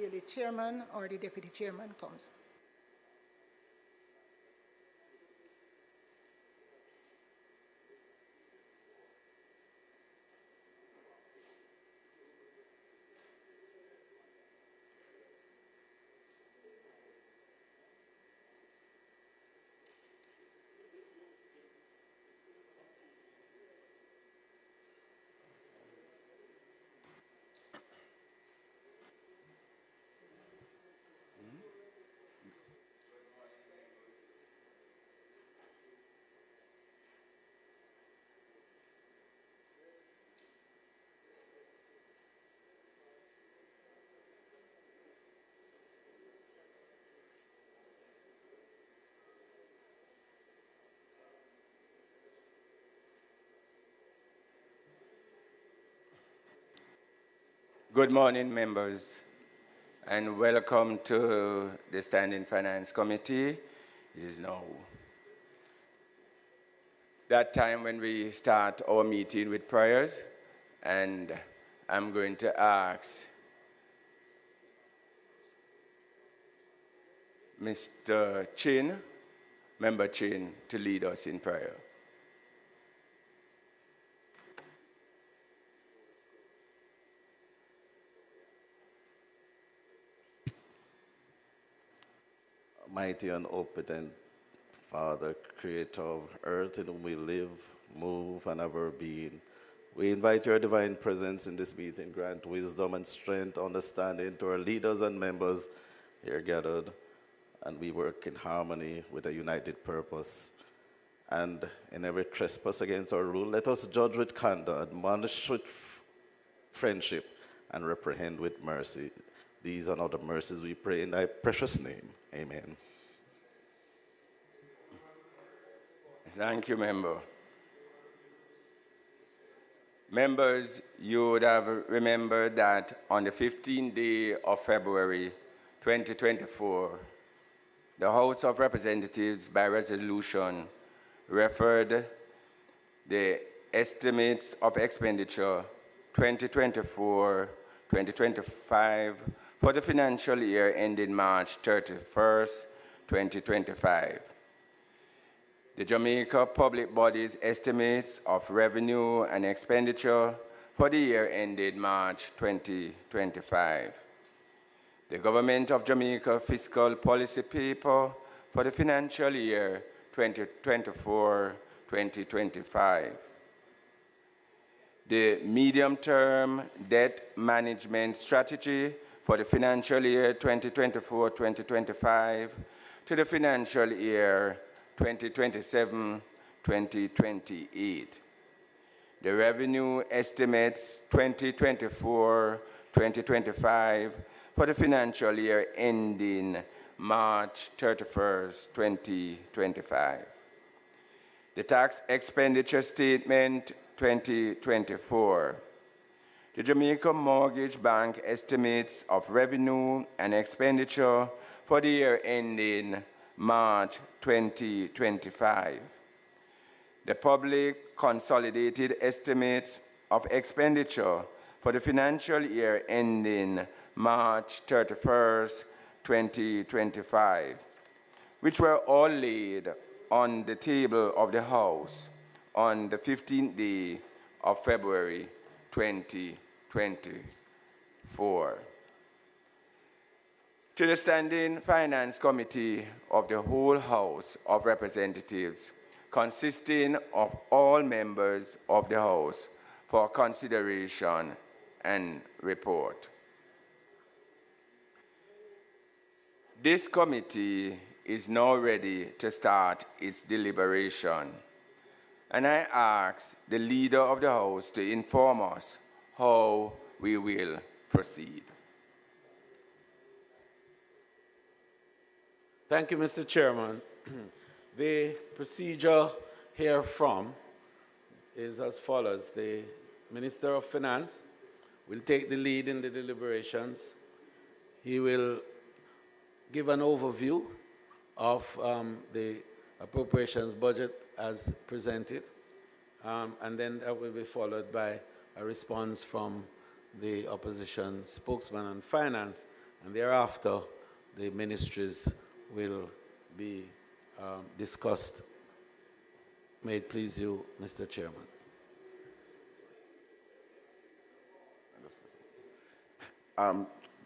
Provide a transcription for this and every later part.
until the chairman or the deputy chairman comes. Good morning, members, and welcome to the Standing Finance Committee. It is now that time when we start our meeting with prayers, and I'm going to ask Mr. Chin, Member Chin, to lead us in prayer. Mighty and omnipotent Father, creator of earth in whom we live, move, and have our being, we invite your divine presence in this meeting. Grant wisdom and strength, understanding to our leaders and members here gathered, and we work in harmony with a united purpose. And in every trespass against our rule, let us judge with candor, admonish with friendship, and reprehend with mercy. These and other mercies we pray in thy precious name. Amen. Thank you, member. Members, you would have remembered that on the 15th day of February 2024, the House of Representatives by resolution referred the estimates of expenditure 2024-2025 for the financial year ending March 31st, 2025. The Jamaica Public Body's estimates of revenue and expenditure for the year ended March 2025. The Government of Jamaica Fiscal Policy Paper for the financial year 2024-2025. The Medium-Term Debt Management Strategy for the financial year 2024-2025 to the financial year 2027-2028. The revenue estimates 2024-2025 for the financial year ending March 31st, 2025. The tax expenditure statement 2024. The Jamaica Mortgage Bank estimates of revenue and expenditure for the year ending March 2025. The public consolidated estimates of expenditure for the financial year ending March 31st, 2025, which were all laid on the table of the House on the 15th day of February 2024. To the Standing Finance Committee of the whole House of Representatives, consisting of all members of the House, for consideration and report. This committee is now ready to start its deliberation, and I ask the Leader of the House to inform us how we will proceed. Thank you, Mr. Chairman. The procedure herefrom is as follows. The Minister of Finance will take the lead in the deliberations. He will give an overview of the appropriations budget as presented, and then that will be followed by a response from the opposition spokesman on finance, and thereafter the ministries will be discussed. May it please you, Mr. Chairman.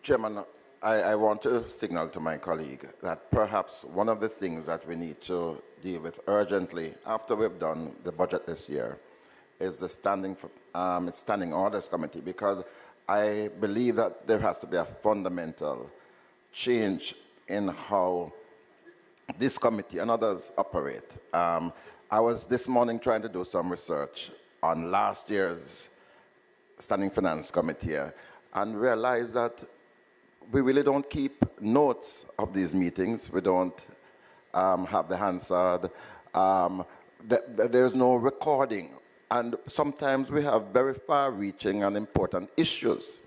Chairman, I want to signal to my colleague that perhaps one of the things that we need to deal with urgently after we've done the budget this year is the standing orders committee, because I believe that there has to be a fundamental change in how this committee and others operate. I was this morning trying to do some research on last year's Standing Finance Committee and realized that we really don't keep notes of these meetings. We don't have the Hansard. There's no recording. And sometimes we have very far-reaching and important issues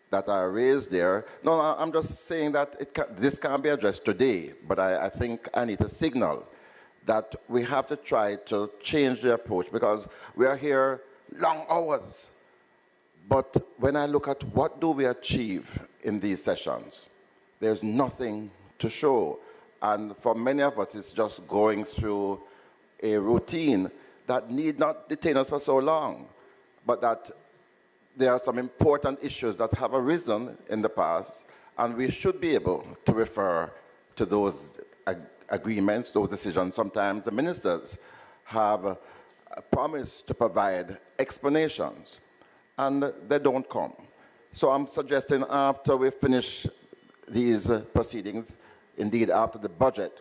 that are raised there. No, I'm just saying that this can't be addressed today, but I think I need to signal that we have to try to change the approach, because we are here long hours. But when I look at what do we achieve in these sessions, there's nothing to show. And for many of us, it's just going through a routine that need not detain us for so long, but that there are some important issues that have arisen in the past, and we should be able to refer to those agreements, those decisions. Sometimes the ministers have promised to provide explanations, and they don't come. So I'm suggesting after we finish these proceedings, indeed after the budget,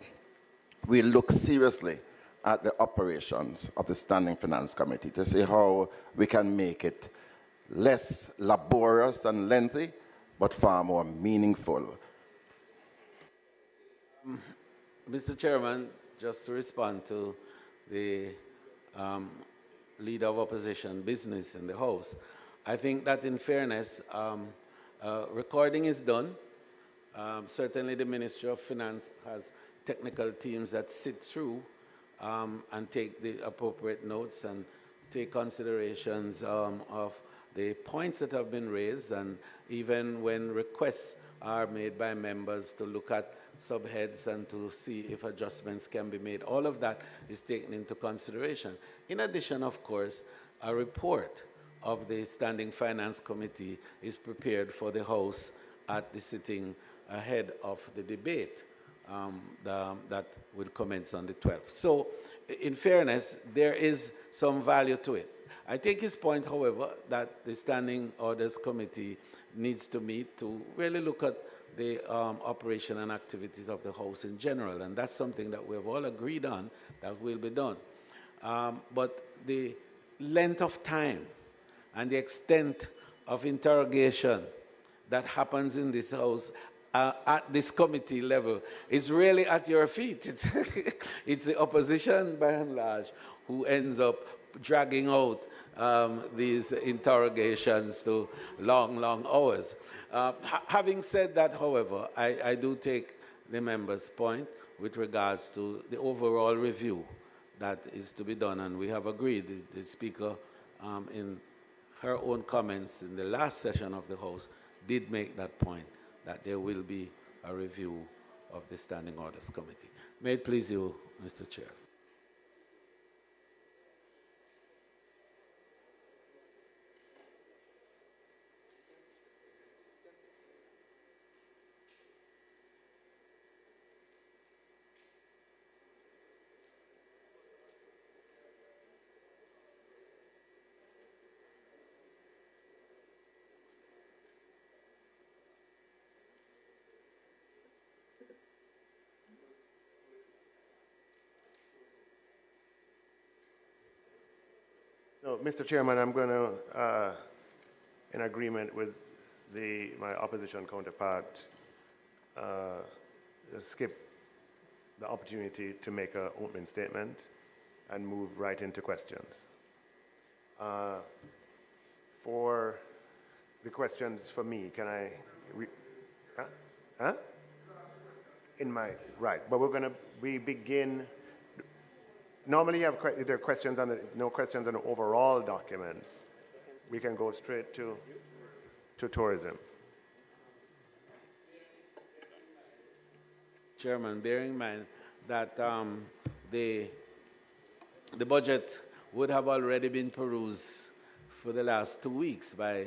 we look seriously at the operations of the Standing Finance Committee to see how we can make it less laborious and lengthy, but far more meaningful. Mr. Chairman, just to respond to the Leader of Opposition business in the House, I think that in fairness, recording is done. Certainly the Ministry of Finance has technical teams that sit through and take the appropriate notes and take considerations of the points that have been raised, and even when requests are made by members to look at subheads and to see if adjustments can be made. All of that is taken into consideration. In addition, of course, a report of the Standing Finance Committee is prepared for the House at the sitting ahead of the debate that will commence on the 12th. So, in fairness, there is some value to it. I take his point, however, that the Standing Orders Committee needs to meet to really look at the operation and activities of the House in general, and that's something that we've all agreed on that will be done. But the length of time and the extent of interrogation that happens in this House at this committee level is really at your feet. It's the opposition, by and large, who ends up dragging out these interrogations to long, long hours. Having said that, however, I do take the member's point with regards to the overall review that is to be done, and we have agreed, the Speaker, in her own comments in the last session of the House, did make that point, that there will be a review of the Standing Orders Committee. May it please you, Mr. Chair. So, Mr. Chairman, I'm going to, in agreement with my opposition counterpart, skip the opportunity to make an opening statement and move right into questions. For the questions for me, can I? But we begin. Normally, you have if there are questions on no questions on the overall documents, we can go straight to tourism. Chairman, bearing in mind that the budget would have already been perused for the last 2 weeks by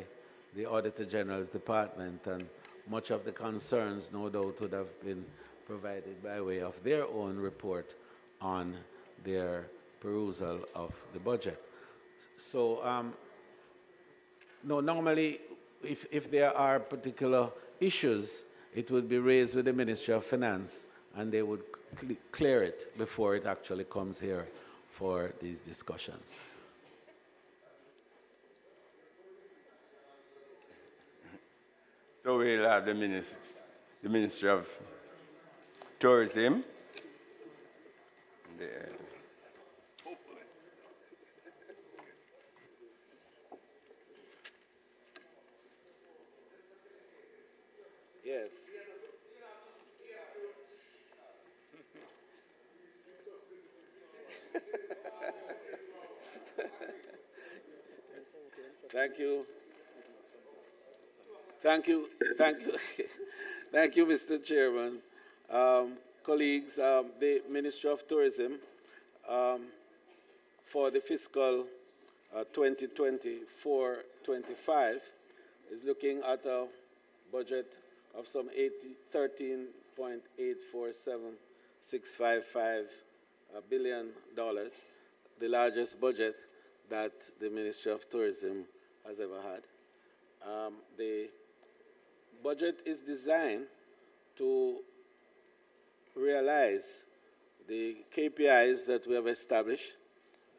the Auditor General's Department, and much of the concerns, no doubt, would have been provided by way of their own report on their perusal of the budget. So, no, normally, if there are particular issues, it would be raised with the Ministry of Finance, and they would clear it before it actually comes here for these discussions. So we'll have the Ministry of Tourism. Yes. Thank you. Thank you. Thank you. Thank you, Mr. Chairman. Colleagues, the Ministry of Tourism for the fiscal 2024-25 is looking at a budget of some $13.847655 billion, the largest budget that the Ministry of Tourism has ever had. The budget is designed to realize the KPIs that we have established,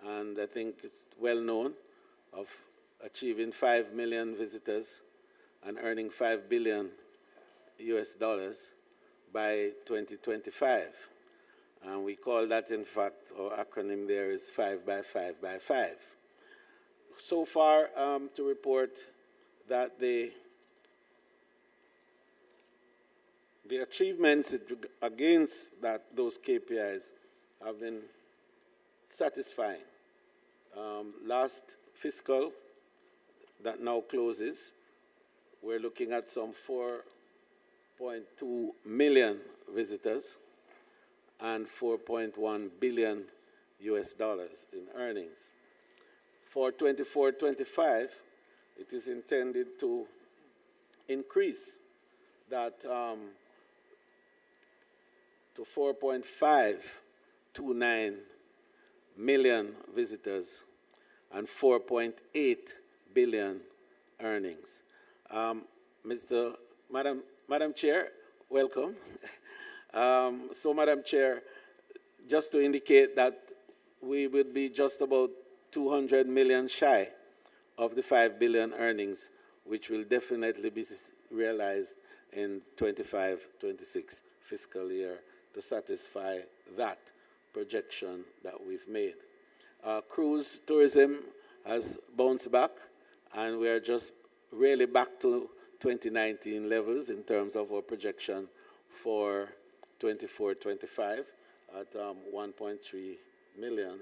and I think it's well known, of achieving 5 million visitors and earning $5 billion by 2025. And we call that, in fact, our acronym there is 5 by 5 by 5. So far, to report that the achievements against those KPIs have been satisfying. Last fiscal that now closes, we're looking at some 4.2 million visitors and $4.1 billion in earnings. For 24-25, it is intended to increase that to 4.529 million visitors and 4.8 billion earnings. Madam Chair, welcome. So, Madam Chair, just to indicate that we would be just about 200 million shy of the 5 billion earnings, which will definitely be realized in 25-26 fiscal year to satisfy that projection that we've made. Cruise tourism has bounced back, and we are just really back to 2019 levels in terms of our projection for 24-25 at 1.3 million.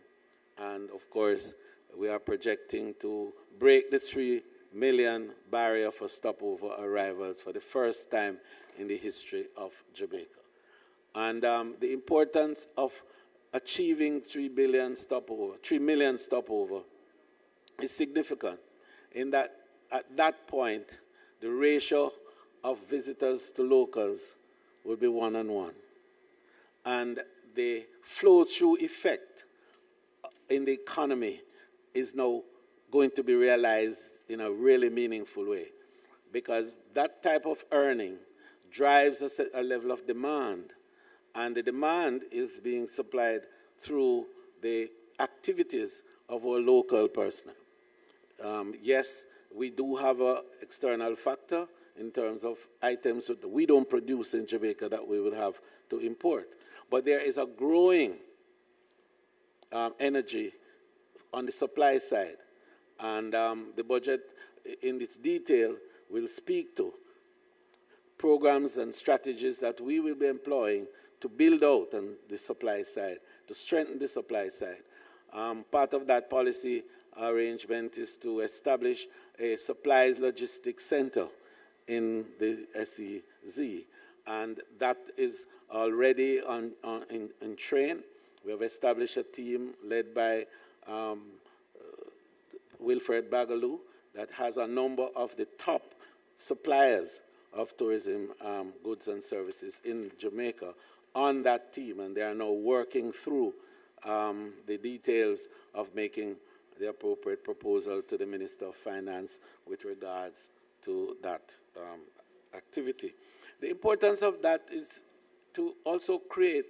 And of course, we are projecting to break the 3 million barrier for stopover arrivals for the first time in the history of Jamaica. And the importance of achieving 3 million stopover is significant in that at that point, the ratio of visitors to locals will be 1:1. And the flow-through effect in the economy is now going to be realized in a really meaningful way, because that type of earning drives a level of demand, and the demand is being supplied through the activities of our local personnel. Yes, we do have an external factor in terms of items that we don't produce in Jamaica that we would have to import. But there is a growing energy on the supply side. And the budget in its detail will speak to programs and strategies that we will be employing to build out on the supply side, to strengthen the supply side. Part of that policy arrangement is to establish a supplies logistics center in the SEZ, and that is already in train. We have established a team led by Wilfred Bagaloo that has a number of the top suppliers of tourism goods and services in Jamaica on that team, and they are now working through the details of making the appropriate proposal to the Minister of Finance with regards to that activity. The importance of that is to also create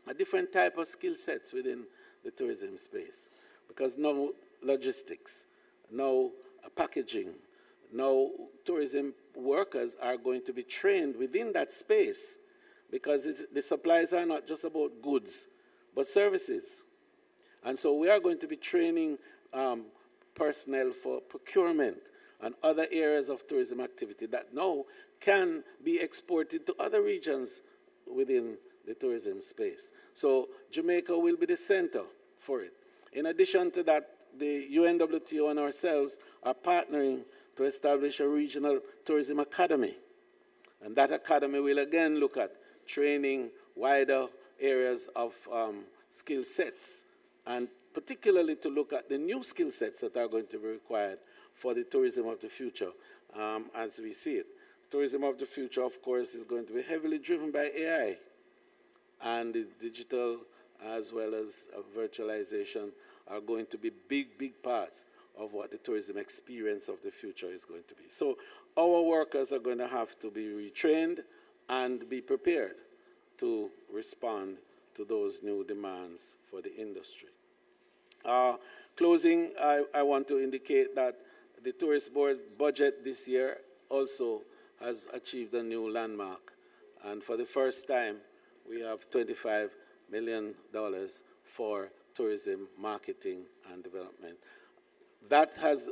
a different type of skill sets within the tourism space, because now logistics, now packaging, now tourism workers are going to be trained within that space, because the supplies are not just about goods, but services. And so we are going to be training personnel for procurement and other areas of tourism activity that now can be exported to other regions within the tourism space. So Jamaica will be the center for it. In addition to that, the UNWTO and ourselves are partnering to establish a regional tourism academy. And that academy will again look at training wider areas of skill sets, and particularly to look at the new skill sets that are going to be required for the tourism of the future as we see it. Tourism of the future, of course, is going to be heavily driven by AI, and the digital as well as virtualization are going to be big, big parts of what the tourism experience of the future is going to be. So our workers are going to have to be retrained and be prepared to respond to those new demands for the industry. Closing, I want to indicate that the Tourist Board budget this year also has achieved a new landmark. And for the first time, we have $25 million for tourism marketing and development. That has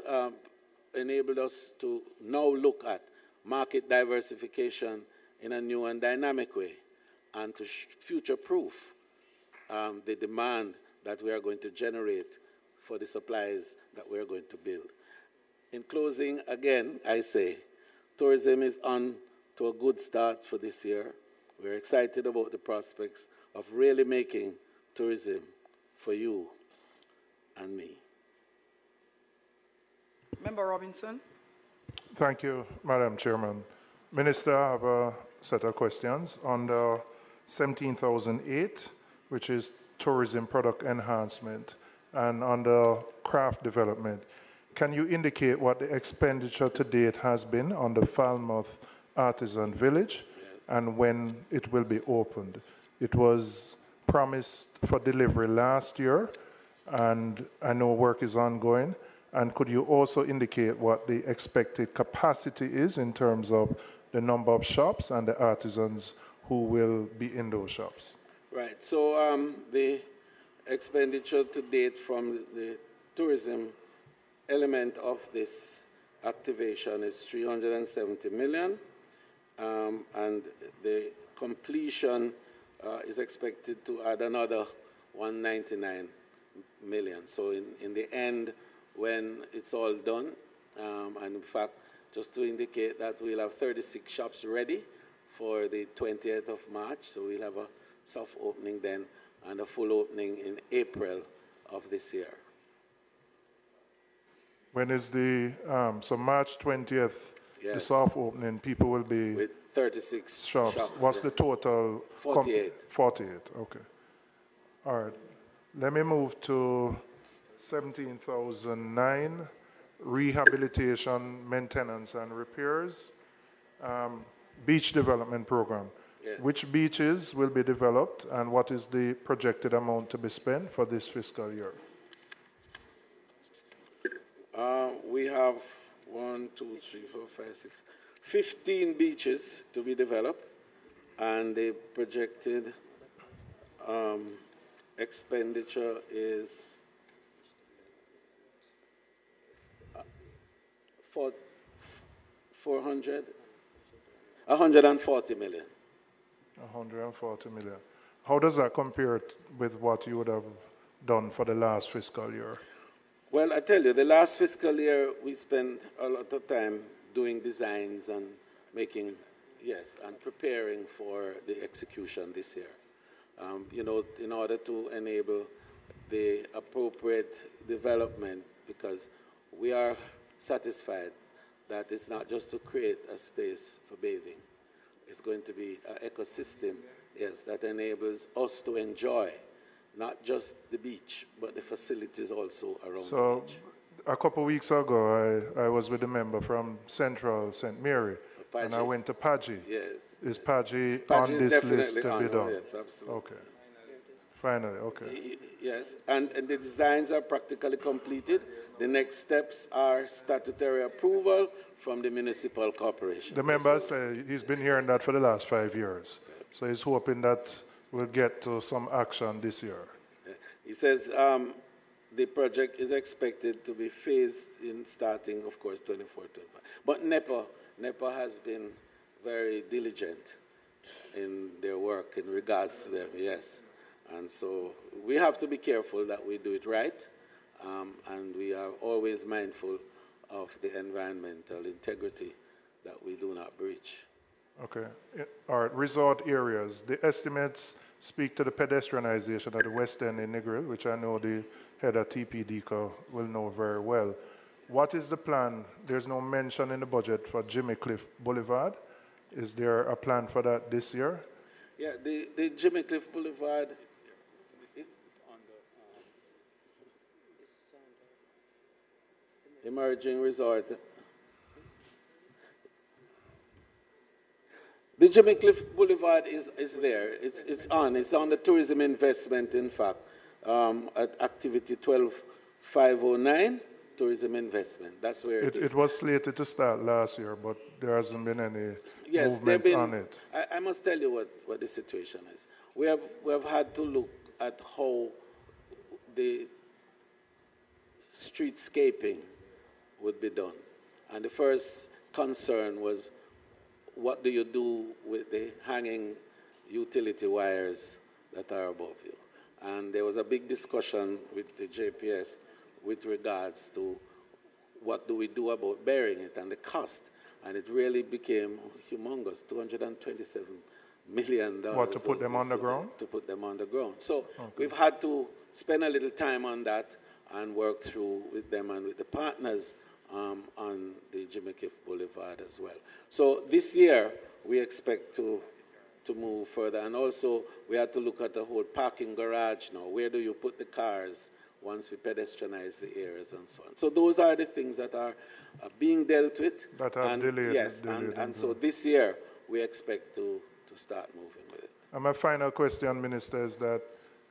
enabled us to now look at market diversification in a new and dynamic way, and to future-proof the demand that we are going to generate for the supplies that we are going to build. In closing, again, I say, tourism is on to a good start for this year. We're excited about the prospects of really making tourism for you and me. Member Robinson. Thank you, Madam Chairman. Minister, I have a set of questions. Under 17,008, which is tourism product enhancement, and under craft development, can you indicate what the expenditure to date has been on the Falmouth Artisan Village, and when it will be opened? It was promised for delivery last year, and I know work is ongoing. And could you also indicate what the expected capacity is in terms of the number of shops and the artisans who will be in those shops? Right. So the expenditure to date from the tourism element of this activation is $370 million, and the completion is expected to add another $199 million. So in the end, when it's all done, and in fact, just to indicate that we'll have 36 shops ready for the 20th of March, so we'll have a soft opening then and a full opening in April of this year. When is the, so March 20th, Yes. the soft opening, people will be With 36 shops. What's the total? 48. 48, okay. All right. Let me move to 17,009, rehabilitation, maintenance, and repairs, beach development program. Yes. Which beaches will be developed, and what is the projected amount to be spent for this fiscal year? We have 15 beaches to be developed, and the projected expenditure is $140 million. 140 million. How does that compare with what you would have done for the last fiscal year? Well, I tell you, the last fiscal year we spent a lot of time doing designs and making, Yes, and preparing for the execution this year. You know, in order to enable the appropriate development, because we are satisfied that it's not just to create a space for bathing. It's going to be an ecosystem, yes, that enables us to enjoy not just the beach, but the facilities also around the beach. A couple of weeks ago, I was with a member from Central St. Mary, and I Pagy. went to Pagy. Yes. Is Pagy Pagy on is this list definitely to on, be done? yes, absolutely. Okay. Finally, okay. Yes, and the designs are practically completed. The next steps are statutory approval from the municipal corporation. The member said he's been hearing that for the last 5 years. So he's hoping that we'll get to some action this year. He says the project is expected to be phased in starting, of course, 24, 25. But NEPA has been very diligent in their work in regards to them, yes. And so we have to be careful that we do it right, and we are always mindful of the environmental integrity that we do not breach. Okay. All right, resort areas. The estimates speak to the pedestrianization at the West End in Negril, which I know the head of TPDCO will know very well. What is the plan? There's no mention in the budget for Jimmy Cliff Boulevard. Is there a plan for that this year? Yeah, the Jimmy Cliff Boulevard, emerging resort. The Jimmy Cliff Boulevard is there. It's on the tourism investment, in fact, at activity 12509, tourism investment. That's where it is. It was slated to start last year, but there hasn't been any movement on it. I must tell you what the situation is. We have had to look at how the streetscaping would be done. And the first concern was, what do you do with the hanging utility wires that are above you? And there was a big discussion with the JPS with regards to what do we do about burying it and the cost. And it really became humongous, $227 million. What, to put them on the ground? To put them on the ground. So we've had to spend a little time on that and work through with them and with the partners on the Jimmy Cliff Boulevard as well. So this year, we expect to move further. And also, we had to look at the whole parking garage now. Where do you put the cars once we pedestrianize the areas and so on? So those are the things that are being dealt with. That are delayed. Yes, and so this year, we expect to start moving with it. And my final question, Minister, is that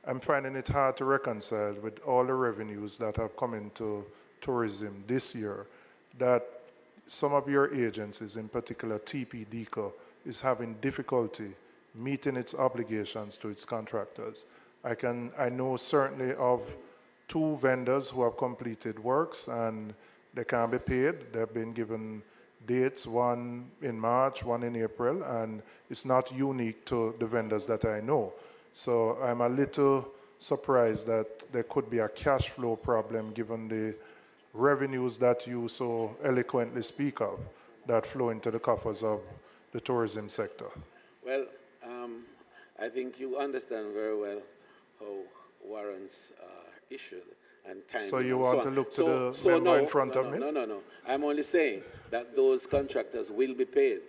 I'm finding it hard to reconcile with all the revenues that have come into tourism this year, that some of your agencies, in particular TPDCO, is having difficulty meeting its obligations to its contractors. I know certainly of 2 vendors who have completed works and they can't be paid. They've been given dates, one in March, one in April, and it's not unique to the vendors that I know. So I'm a little surprised that there could be a cash flow problem given the revenues that you so eloquently speak of that flow into the coffers of the tourism sector. Well, I think you understand very well how warrants are issued and timing. So you and want so to look to the member in front of me? No. I'm only saying that those contractors will be paid.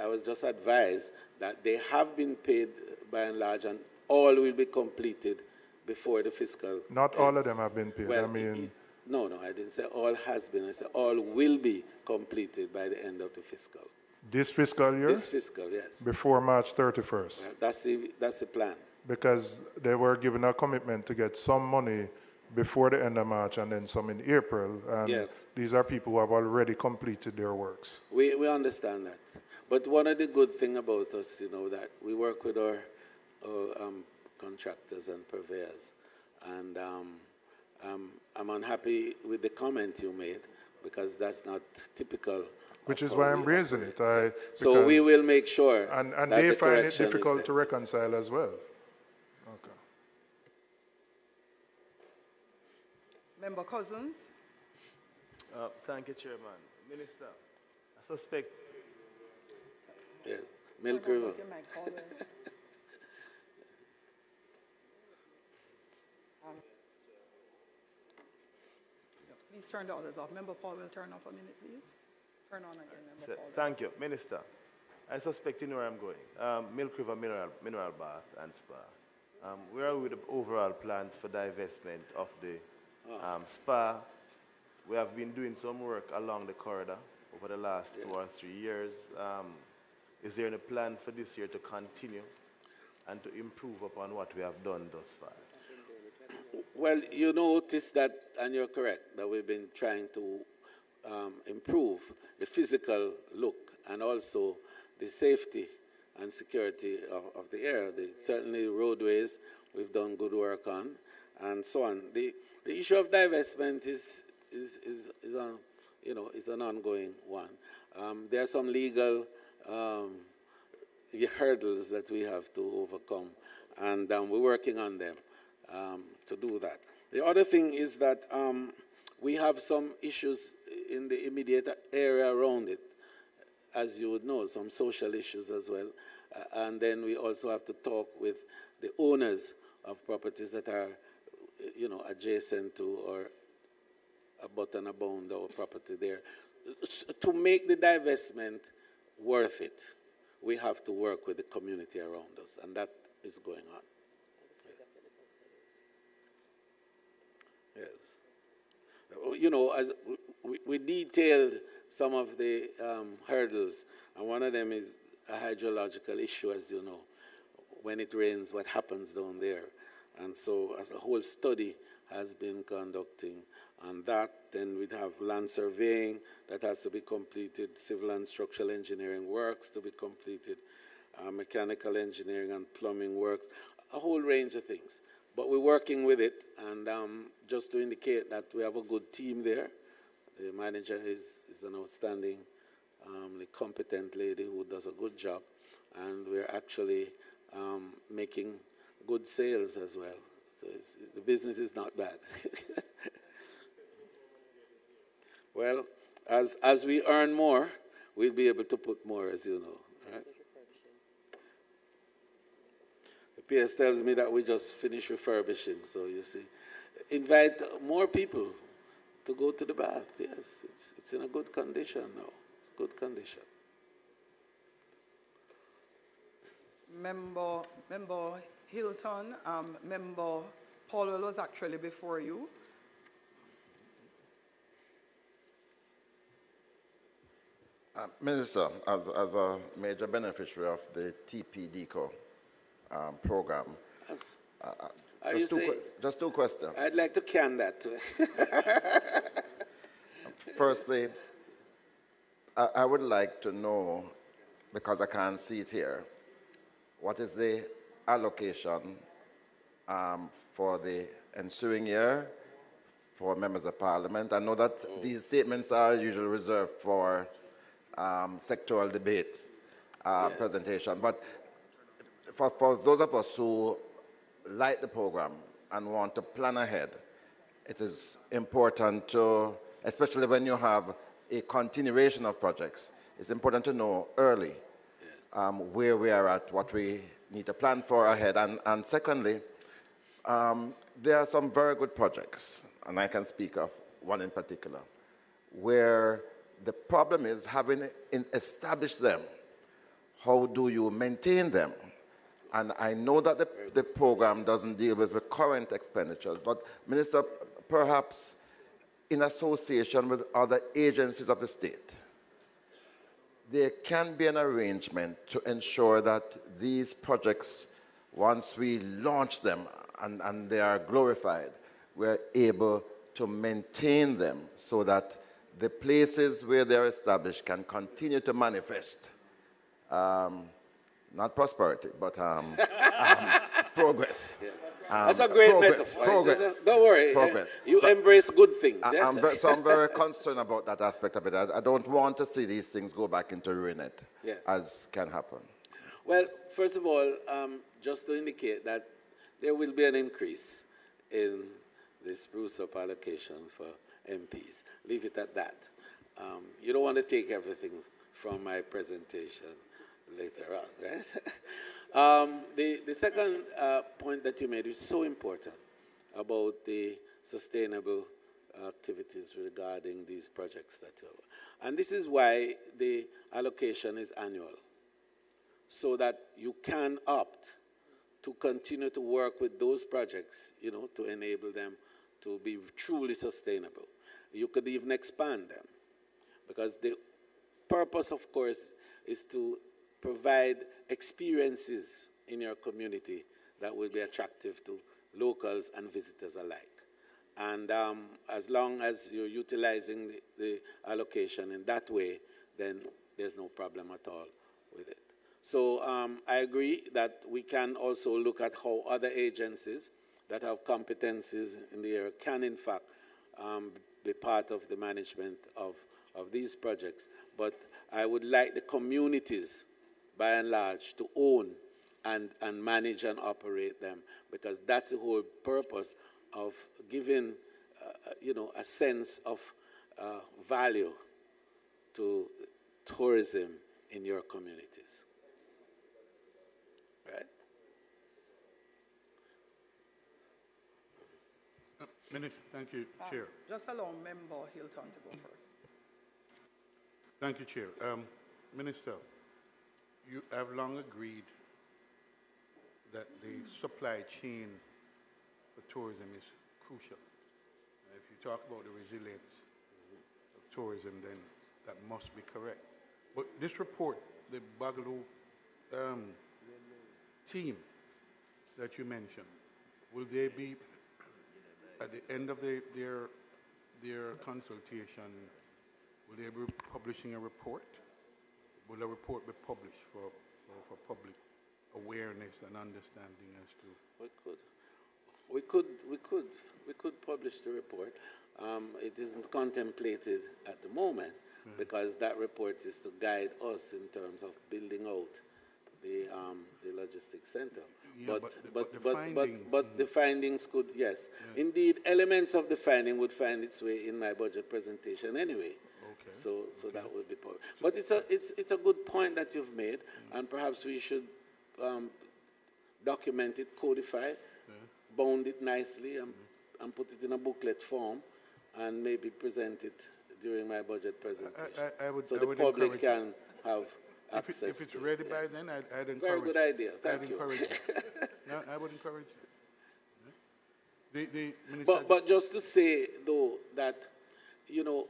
I was just advised that they have been paid by and large, and all will be completed before the fiscal Not ends. all of them have been paid. Well, I mean, no, I didn't say all has been. I said all will be completed by the end of the fiscal. this fiscal year? This fiscal, yes. Before March 31st? That's the plan. Because they were given a commitment to get some money before the end of March and then some in April. And yes. These are people who have already completed their works. We understand that. But one of the good things about us, that we work with our contractors and purveyors. And I'm unhappy with the comment you made, because that's not typical. Which is why I'm raising it. So we will make sure and that they the find it correction difficult is to reconcile as well. Okay. Member Cousins? Thank you, Chairman. Minister, I suspect Yes. Milk Hold on, River. look, you might call her. Please turn the others off. Member Paul will turn off a minute, please. Turn on again, Member Paul. Thank you. Minister, I suspect you know where I'm going. Milk River Mineral Bath and Spa. Where are we with the overall plans for divestment of the spa? We have been doing some work along the corridor over the last 2 or 3 years. Is there any plan for this year to continue and to improve upon what we have done thus far? Well, you notice that, and you're correct, that we've been trying to improve the physical look and also the safety and security of the area. Certainly roadways we've done good work on, and so on. The issue of divestment is an ongoing one. There are some legal hurdles that we have to overcome, and we're working on them to do that. The other thing is that we have some issues in the immediate area around it, as you would know, some social issues as well. And then we also have to talk with the owners of properties that are, adjacent to or abut and abound our property there. To make the divestment worth it, we have to work with the community around us, and that is going on. Yes. As we detailed some of the hurdles, and one of them is a hydrological issue, as you know. When it rains, what happens down there? And so as a whole study has been conducting on that, then we'd have land surveying that has to be completed, civil and structural engineering works to be completed, mechanical engineering and plumbing works, a whole range of things. But we're working with it, and just to indicate that we have a good team there. The manager is an outstanding, competent lady who does a good job, and we're actually making good sales as well. So the business is not bad. Well, as we earn more, we'll be able to put more, as you know. Right? The PS tells me that we just finished refurbishing, so you see. Invite more people to go to the bath. Yes, it's in a good condition now. It's good condition. Member Hilton, Member Paul was actually before you. Minister, as a major beneficiary of the TPDCO program, just two questions. I'd like to can that. Firstly, I would like to know, because I can't see it here, what is the allocation for the ensuing year for members of parliament? I know that these statements are usually reserved for sectoral debate Yes. presentation, but for those of us who like the program and want to plan ahead, it is important to, especially when you have a continuation of projects, it's important to know early where we are at, what we need to plan for ahead. And secondly, there are some very good projects, and I can speak of one in particular, where the problem is having established them. How do you maintain them? And I know that the program doesn't deal with recurrent expenditures, but Minister, perhaps in association with other agencies of the state, there can be an arrangement to ensure that these projects, once we launch them and they are glorified, we're able to maintain them so that the places where they're established can continue to manifest not prosperity, but progress. That's a great metaphor. Progress. Don't worry. Progress. You embrace good things. Yes? So I'm very concerned about that aspect of it. I don't want to see these things go back into ruined, Yes. as can happen. Well, first of all, just to indicate that there will be an increase in the spruce-up allocation for MPs. Leave it at that. You don't want to take everything from my presentation. later on, right? The second point that you made is so important about the sustainable activities regarding these projects that you have. And this is why the allocation is annual, so that you can opt to continue to work with those projects, you know, to enable them to be truly sustainable. You could even expand them, because the purpose, of course, is to provide experiences in your community that will be attractive to locals and visitors alike. And as long as you're utilizing the allocation in that way, then there's no problem at all with it. So I agree that we can also look at how other agencies that have competencies in the area can, in fact, be part of the management of these projects. But I would like the communities, by and large, to own and manage and operate them, because that's the whole purpose of giving, you know, a sense of value to tourism in your communities. Right? Minister, thank you, Chair. Just allow Member Hilton to go first. Thank you, Chair. Minister, you have long agreed that the supply chain for tourism is crucial. If you talk about the resilience of tourism, then that must be correct. But this report, the Bagaloo team that you mentioned, will they be, at the end of their consultation, will they be publishing a report? Will a report be published for public awareness and understanding as to? We could publish the report. It isn't contemplated at the moment, because that report is to guide us in terms of building out the logistics center. Yeah, but the findings could, yes. Yeah. Indeed, elements of the finding would find its way in my budget presentation anyway. Okay. So that would be public. But it's a good point that you've made, and perhaps we should document it, codify, bound it nicely, and put it in a booklet form, and maybe present it during my budget presentation. So the public can have access. If it's ready by then, I'd encourage. Very good idea. Thank you. Encourage it. No, I would encourage it. But just to say, though, that, you know,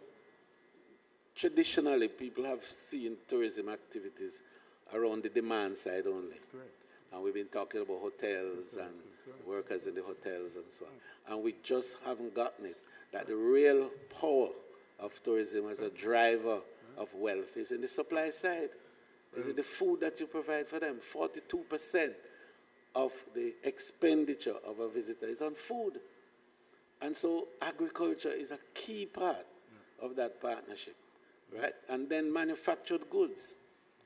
traditionally people have seen tourism activities around the demand side only. Correct. And we've been talking about hotels and workers in the hotels and so on. And we just haven't gotten it, that the real power of tourism as a driver of wealth is in the supply side. Is it the food that you provide for them? 42% of the expenditure of a visitor is on food. And so agriculture is a key part of that partnership, right? And then manufactured goods.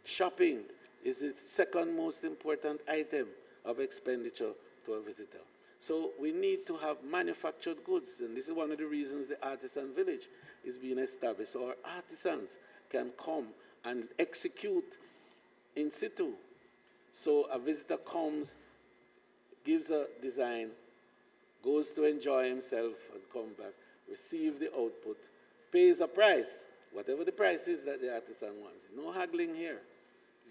Shopping is the second most important item of expenditure to a visitor. So we need to have manufactured goods, and this is one of the reasons the artisan village is being established. So our artisans can come and execute in situ. So a visitor comes, gives a design, goes to enjoy himself and come back, receive the output, pays a price, whatever the price is that the artisan wants. No haggling here.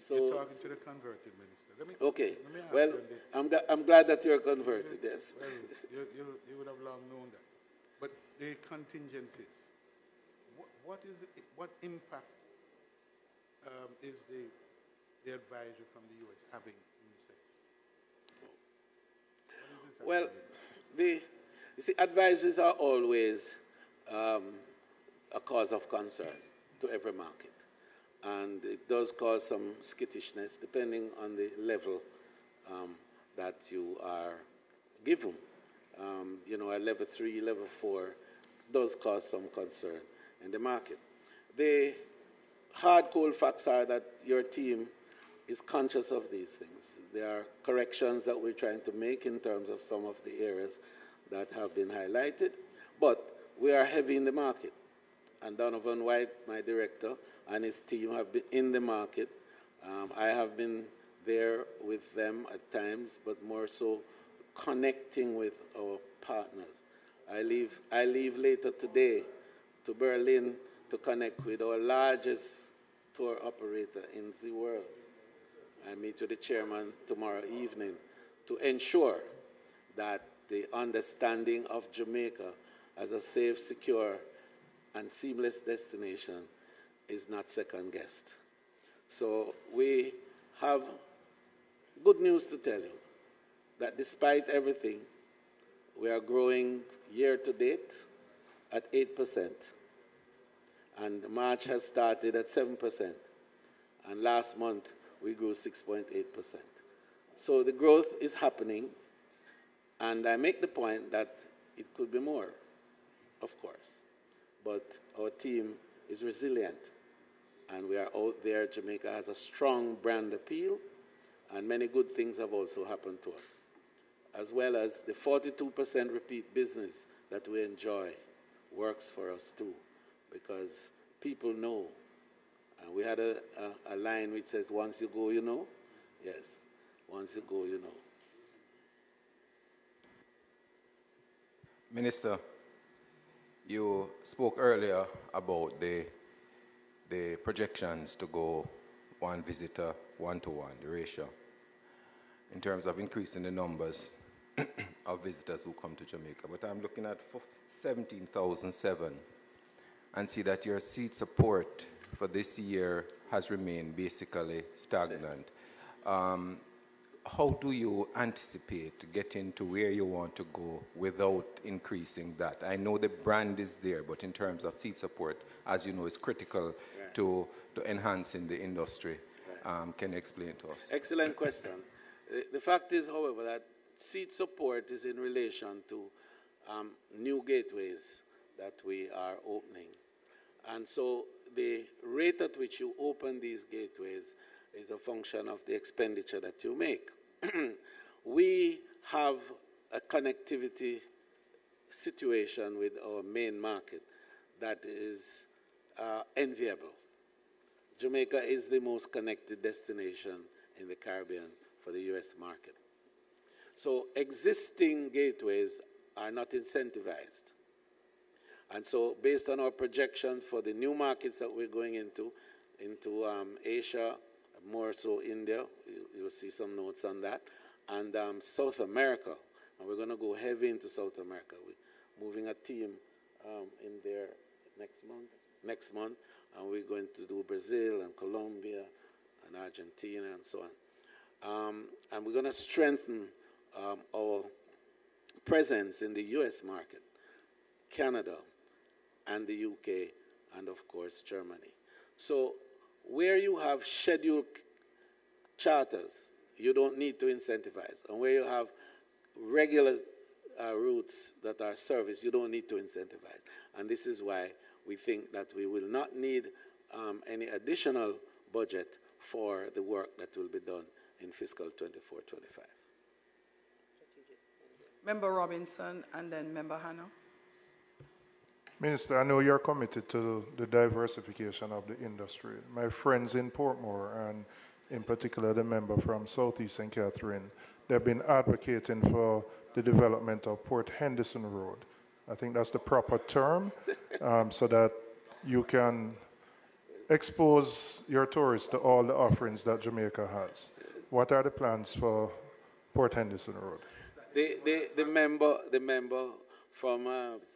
So, you're talking to the converted minister. Okay. Well, I'm glad that you're converted, yes. Well, you would have long known that. But the contingencies, what impact is the advisory from the U.S. having in the sector? Well, you see, advisories are always a cause of concern to every market. And it does cause some skittishness depending on the level that you are given. You know, a level 3, level 4 does cause some concern in the market. The hard, cold facts are that your team is conscious of these things. There are corrections that we're trying to make in terms of some of the areas that have been highlighted, but we are heavy in the market. And Donovan White, my director, and his team have been in the market, I have been there with them at times, but more so connecting with our partners. I leave later today to Berlin to connect with our largest tour operator in the world. I meet with the chairman tomorrow evening to ensure that the understanding of Jamaica as a safe, secure, and seamless destination is not second-guessed. So we have good news to tell you, that despite everything, we are growing year-to-date at 8%. And March has started at 7%. And last month, we grew 6.8%. So the growth is happening. And I make the point that it could be more, of course. But our team is resilient. And we are out there. Jamaica has a strong brand appeal. And many good things have also happened to us, as well as the 42% repeat business that we enjoy works for us too, because people know. We had a line which says, once you go, you know. Yes, once you go, you know. Minister, you spoke earlier about the projections to go one visitor, one-to-one, the ratio, in terms of increasing the numbers of visitors who come to Jamaica. But I'm looking at 17,007 and see that your seat support for this year has remained basically stagnant. How do you anticipate getting to where you want to go without increasing that? I know the brand is there, but in terms of seat support, as you know, is critical to enhancing the industry. Can you explain to us? Excellent question. The fact is, however, that seat support is in relation to new gateways that we are opening. And so the rate at which you open these gateways is a function of the expenditure that you make. We have a connectivity situation with our main market that is enviable. Jamaica is the most connected destination in the Caribbean for the U.S. market. So existing gateways are not incentivized. And so based on our projections for the new markets that we're going into Asia, more so India, you'll see some notes on that, and South America, and we're going to go heavy into South America. We're moving a team in there next month, and we're going to do Brazil and Colombia and Argentina and so on. And we're going to strengthen our presence in the U.S. market, Canada, and the UK, and of course Germany. So where you have scheduled charters, you don't need to incentivize. And where you have regular routes that are serviced, you don't need to incentivize. And this is why we think that we will not need any additional budget for the work that will be done in fiscal 24-25. Member Robinson and then Member Hanna. Minister, I know you're committed to the diversification of the industry. My friends in Portmore, and in particular the member from Southeast St. Catherine, they've been advocating for the development of Port Henderson Road. I think that's the proper term, so that you can expose your tourists to all the offerings that Jamaica has. What are the plans for Port Henderson Road? The member from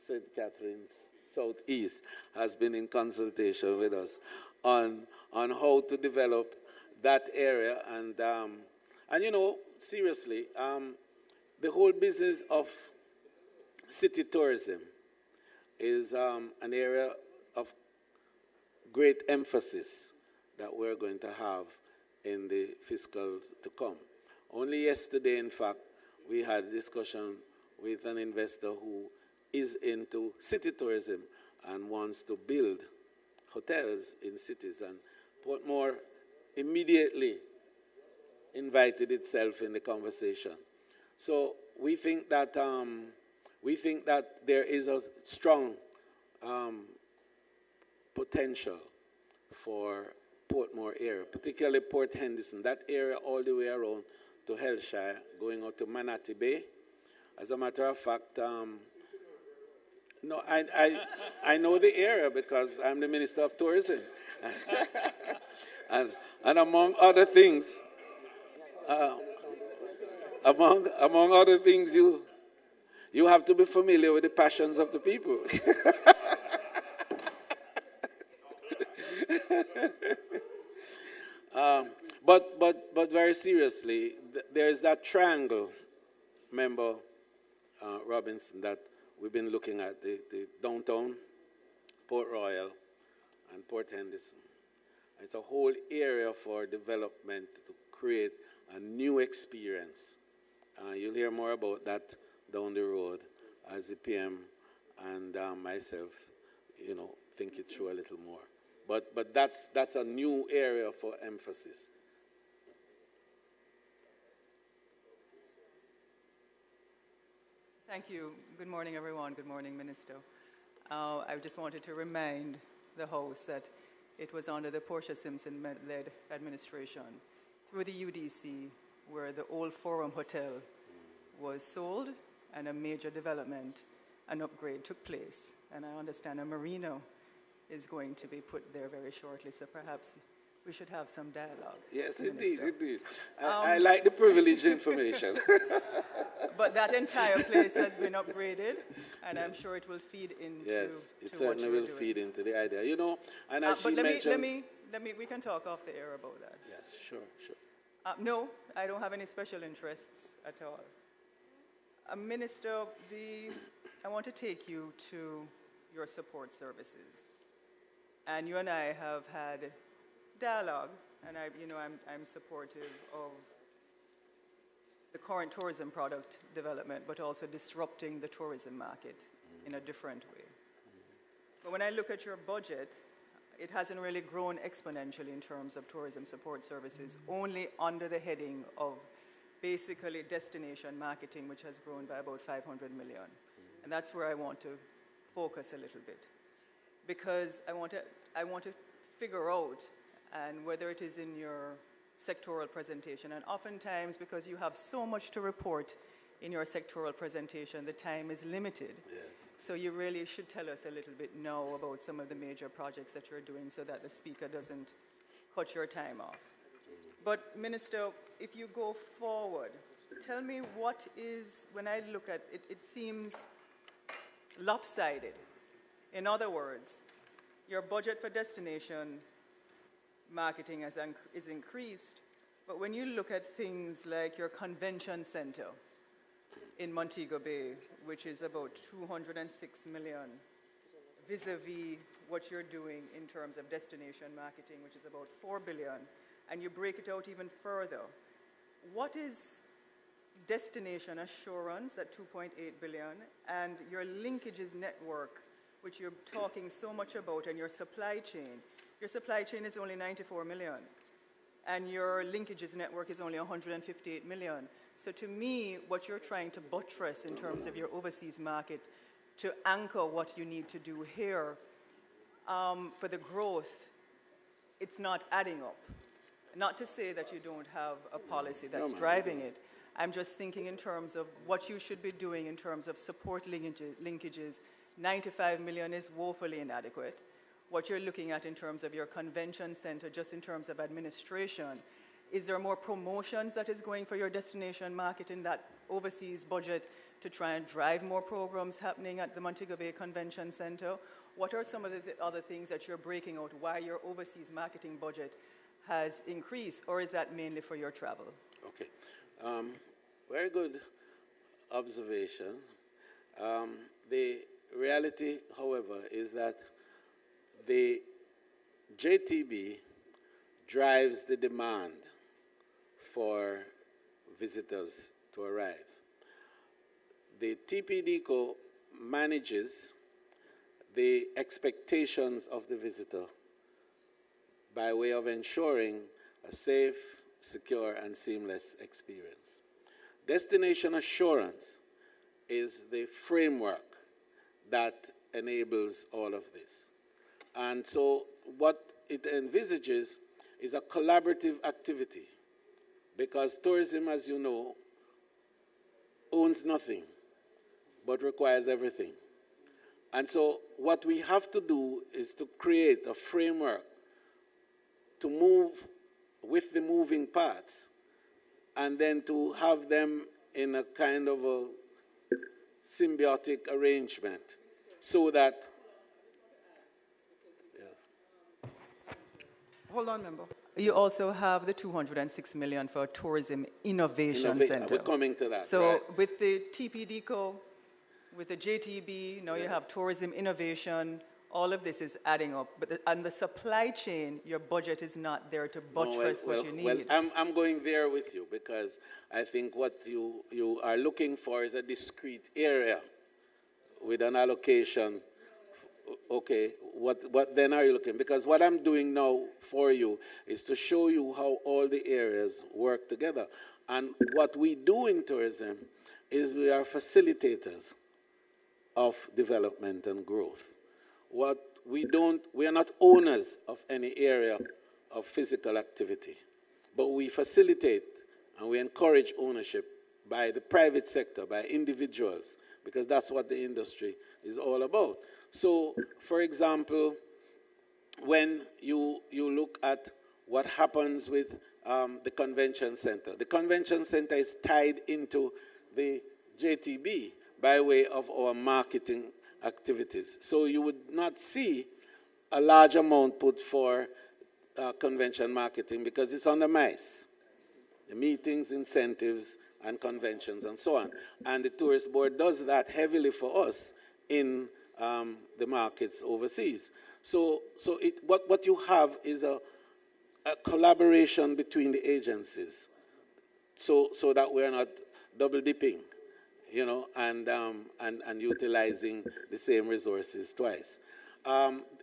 St. Catherine's Southeast has been in consultation with us on how to develop that area. And you know, seriously, the whole business of city tourism is an area of great emphasis that we're going to have in the fiscal to come. Only yesterday, in fact, we had a discussion with an investor who is into city tourism and wants to build hotels in cities. And Portmore immediately invited itself in the conversation. So we think that there is a strong potential for Portmore area, particularly Port Henderson, that area all the way around to Hellshire, going out to Manatee Bay. As a matter of fact, no, I know the area because I'm the Minister of Tourism. and among other things, among other things, you have to be familiar with the passions of the people. But very seriously, there's that triangle, member Robinson, that we've been looking at, the downtown, Port Royal, and Port Henderson. It's a whole area for development to create a new experience. You'll hear more about that down the road as the PM and myself, think it through a little more. But that's a new area for emphasis. Thank you. Good morning, everyone. Good morning, Minister. I just wanted to remind the House that it was under the Portia Simpson-led administration through the UDC where the old Forum Hotel was sold and a major development, an upgrade took place. And I understand a marina is going to be put there very shortly, so perhaps we should have some dialogue. Yes, indeed. I like the privileged information. But that entire place has been upgraded, and I'm sure it will feed into yes, it to certainly what you're will doing. feed into the idea. And as but she mentioned... we can talk off the air about that. Yes, sure. No, I don't have any special interests at all. Minister, I want to take you to your support services. And you and I have had dialogue, and I'm supportive of the current tourism product development, but also disrupting the tourism market in a different way. But when I look at your budget, it hasn't really grown exponentially in terms of tourism support services, only under the heading of basically destination marketing, which has grown by about 500 million. And that's where I want to focus a little bit. Because I want to figure out, and whether it is in your sectoral presentation, and oftentimes because you have so much to report in your sectoral presentation, the time is limited. Yes. So you really should tell us a little bit now about some of the major projects that you're doing so that the speaker doesn't cut your time off. But Minister, if you go forward, tell me what is, when I look at it, it seems lopsided. In other words, your budget for destination marketing is increased, but when you look at things like your convention center in Montego Bay, which is about 206 million, vis-a-vis what you're doing in terms of destination marketing, which is about 4 billion, and you break it out even further, what is destination assurance at 2.8 billion, and your linkages network, which you're talking so much about, and your supply chain? Your supply chain is only 94 million, and your linkages network is only 158 million. So to me, what you're trying to buttress in terms of your overseas market to anchor what you need to do here for the growth, it's not adding up. Not to say that you don't have a policy that's driving it. I'm just thinking in terms of what you should be doing in terms of support linkages. 95 million is woefully inadequate. What you're looking at in terms of your convention center, just in terms of administration, is there more promotions that is going for your destination market in that overseas budget to try and drive more programs happening at the Montego Bay Convention Center? What are some of the other things that you're breaking out why your overseas marketing budget has increased, or is that mainly for your travel? Okay. Very good observation. The reality, however, is that the JTB drives the demand for visitors to arrive. The TPDCO manages the expectations of the visitor by way of ensuring a safe, secure, and seamless experience. Destination assurance is the framework that enables all of this. And so what it envisages is a collaborative activity because tourism, as you know, owns nothing but requires everything. And so what we have to do is to create a framework to move with the moving parts and then to have them in a kind of a symbiotic arrangement so that, yes. Hold on, member. You also have the 206 million for Tourism Innovation Center. We're coming to that. So right? with the TPDCO, with the JTB, now you have Tourism Innovation, all of this is adding up. But on the supply chain, your budget is not there to buttress what you need. Well, I'm going there with you because I think what you are looking for is a discrete area with an allocation. Okay, what then are you looking? Because what I'm doing now for you is to show you how all the areas work together. And what we do in tourism is we are facilitators of development and growth. We are not owners of any area of physical activity, but we facilitate and we encourage ownership by the private sector, by individuals, because that's what the industry is all about. So, for example, when you look at what happens with the convention center is tied into the JTB by way of our marketing activities. So you would not see a large amount put for convention marketing because it's under MICE, the meetings, incentives, and conventions, and so on. And the tourist board does that heavily for us in the markets overseas. So what you have is a collaboration between the agencies so that we're not double dipping, you know, and utilizing the same resources twice.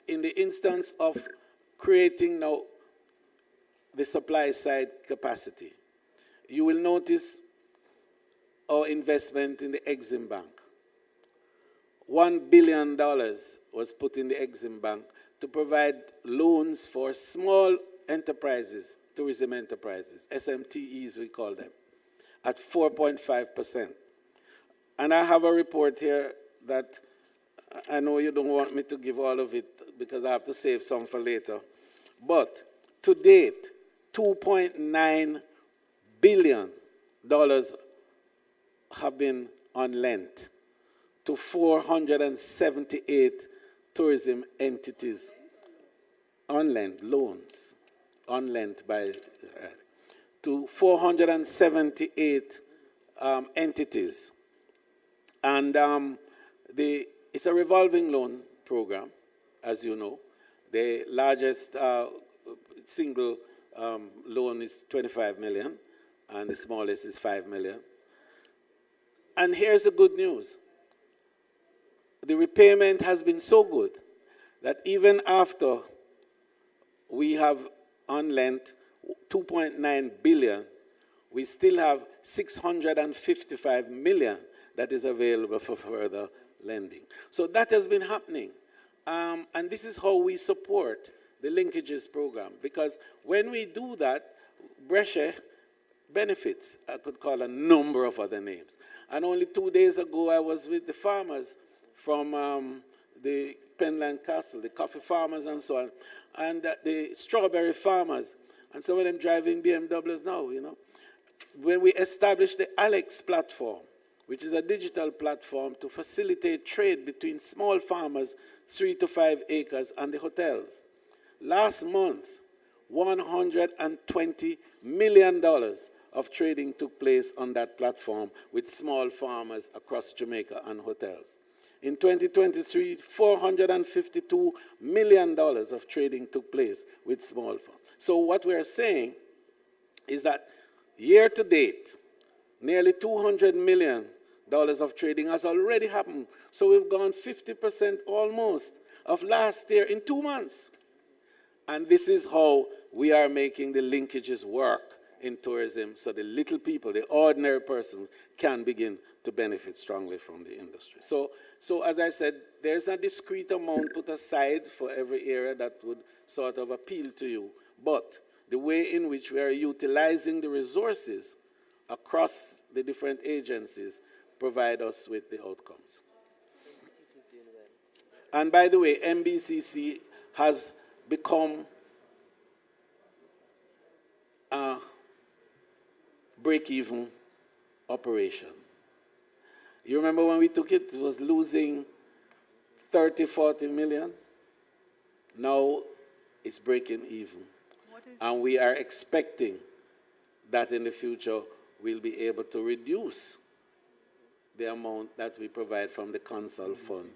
In the instance of creating now the supply side capacity, you will notice our investment in the Exim Bank. $1 billion was put in the Exim Bank to provide loans for small enterprises, tourism enterprises, SMTEs we call them, at 4.5%. And I have a report here that I know you don't want me to give all of it because I have to save some for later. But to date, $2.9 billion have been unlent to 478 tourism entities. Unlent loans, unlent by, to 478 entities. And it's a revolving loan program, as you know. The largest single loan is 25 million, and the smallest is 5 million. And here's the good news. The repayment has been so good that even after we have unlent 2.9 billion, we still have 655 million that is available for further lending. So that has been happening. And this is how we support the linkages program. Because when we do that, Brescia benefits. I could call a number of other names. And only 2 days ago, I was with the farmers from the Penland Castle, the coffee farmers and so on, and the strawberry farmers, and some of them driving BMWs now, you know. When we established the Alex platform, which is a digital platform to facilitate trade between small farmers, 3 to 5 acres, and the hotels. Last month, $120 million of trading took place on that platform with small farmers across Jamaica and hotels. In 2023, $452 million of trading took place with small farmers. So what we are saying is that year to date, nearly $200 million of trading has already happened. So we've gone 50% almost of last year in 2 months. And this is how we are making the linkages work in tourism so the little people, the ordinary persons, can begin to benefit strongly from the industry. So as I said, there's a discrete amount put aside for every area that would sort of appeal to you. But the way in which we are utilizing the resources across the different agencies provide us with the outcomes. And by the way, MBCC has become a break-even operation. You remember when we took it, it was losing 30, 40 million. Now it's breaking even. And we are expecting that in the future we'll be able to reduce the amount that we provide from the Council Fund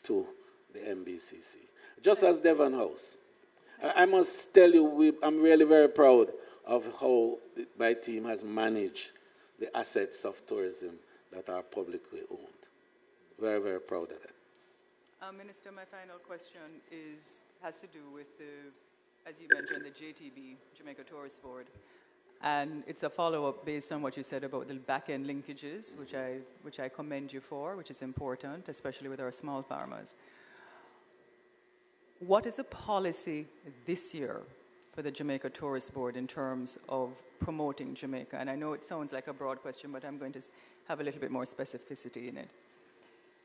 to the MBCC. Just as Devon House. I must tell you, I'm really very proud of how my team has managed the assets of tourism that are publicly owned. Very, very proud of that. Minister, my final question has to do with as you mentioned, the JTB, Jamaica Tourist Board. And it's a follow-up based on what you said about the back-end linkages, which I commend you for, which is important, especially with our small farmers. What is the policy this year for the Jamaica Tourist Board in terms of promoting Jamaica? And I know it sounds like a broad question, but I'm going to have a little bit more specificity in it.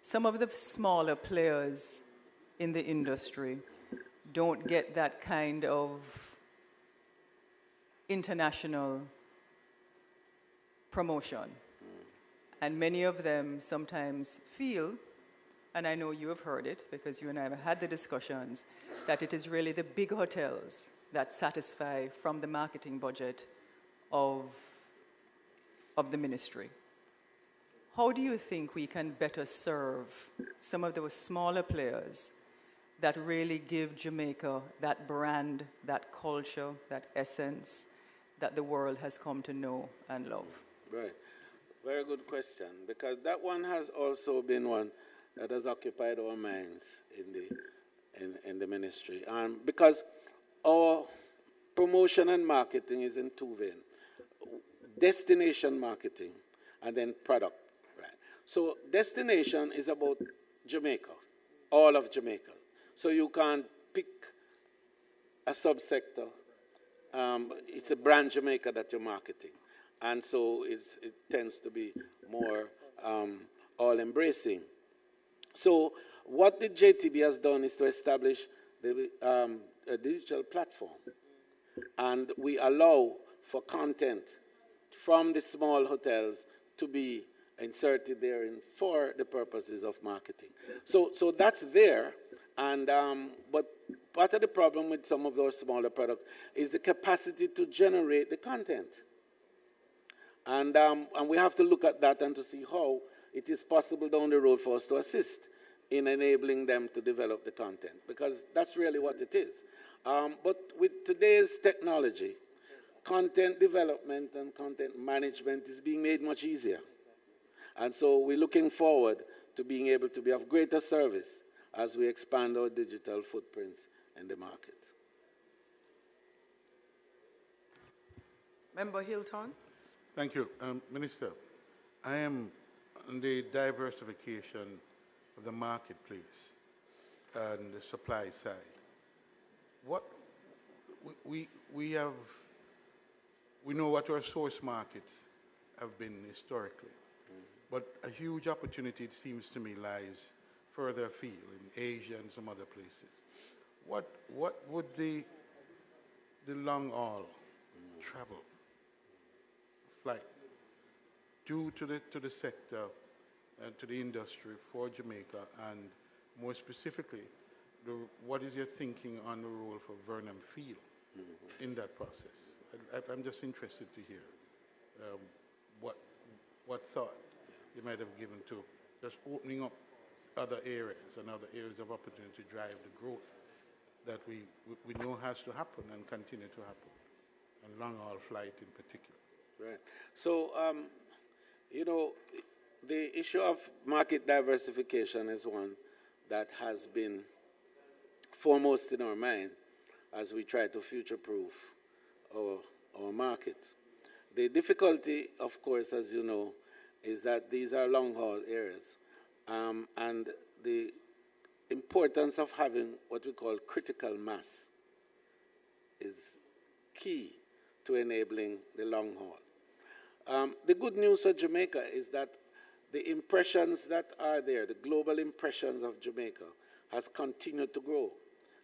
Some of the smaller players in the industry don't get that kind of international promotion. And many of them sometimes feel, and I know you have heard it because you and I have had the discussions, that it is really the big hotels that satisfy from the marketing budget of the ministry. How do you think we can better serve some of those smaller players that really give Jamaica that brand, that culture, that essence that the world has come to know and love? Right. Very good question, because that one has also been one that has occupied our minds in the ministry. Because our promotion and marketing is in two veins. Destination marketing and then product. Right. So destination is about Jamaica, all of Jamaica. So you can't pick a subsector. It's a brand Jamaica that you're marketing. And so it tends to be more all-embracing. So what the JTB has done is to establish a digital platform. And we allow for content from the small hotels to be inserted therein for the purposes of marketing. So that's there. And but part of the problem with some of those smaller products is the capacity to generate the content. And we have to look at that and to see how it is possible down the road for us to assist in enabling them to develop the content, because that's really what it is. But with today's technology, content development and content management is being made much easier. And so we're looking forward to being able to be of greater service as we expand our digital footprints in the market. Member Hilton. Thank you. Minister, I am on the diversification of the marketplace and the supply side. What we know what our source markets have been historically, but a huge opportunity, it seems to me, lies further afield in Asia and some other places. What would the long haul travel flight do to the sector and to the industry for Jamaica, and more specifically, what is your thinking on the role for Vernon Field in that process? I'm just interested to hear what thought you might have given to just opening up other areas and other areas of opportunity to drive the growth that we know has to happen and continue to happen, and long-haul flight in particular. Right. So, you know, the issue of market diversification is one that has been foremost in our mind as we try to future-proof our markets. The difficulty, of course, as you know, is that these are long-haul areas. And the importance of having what we call critical mass is key to enabling the long haul. The good news for Jamaica is that the impressions that are there, the global impressions of Jamaica, has continued to grow.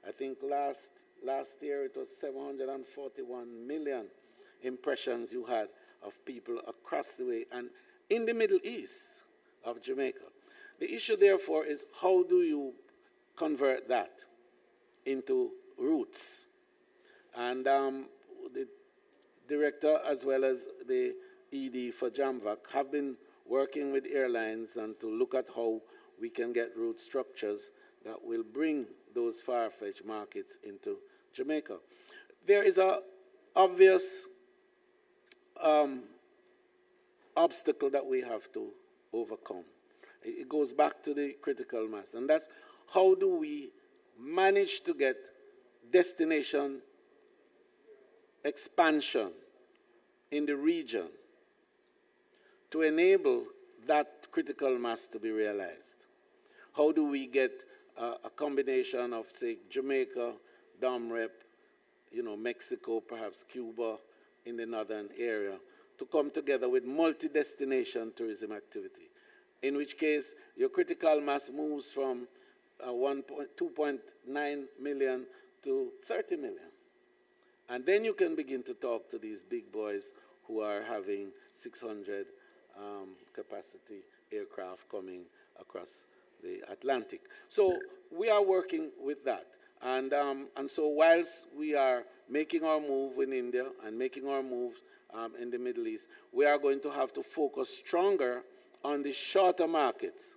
I think last year it was 741 million impressions you had of people across the way and in the Middle East of Jamaica. The issue, therefore, is how do you convert that into routes? And the director, as well as the ED for JAMVAC, have been working with airlines and to look at how we can get route structures that will bring those far-fetched markets into Jamaica. There is an obvious obstacle that we have to overcome. It goes back to the critical mass, and that's how do we manage to get destination expansion in the region to enable that critical mass to be realized? How do we get a combination of, say, Jamaica, DOMREP, Mexico, perhaps Cuba in the northern area, to come together with multi-destination tourism activity, in which case your critical mass moves from 2.9 million to 30 million. And then you can begin to talk to these big boys who are having 600 capacity aircraft coming across the Atlantic. So we are working with that. And so whilst we are making our move in India and making our move in the Middle East, we are going to have to focus stronger on the shorter markets,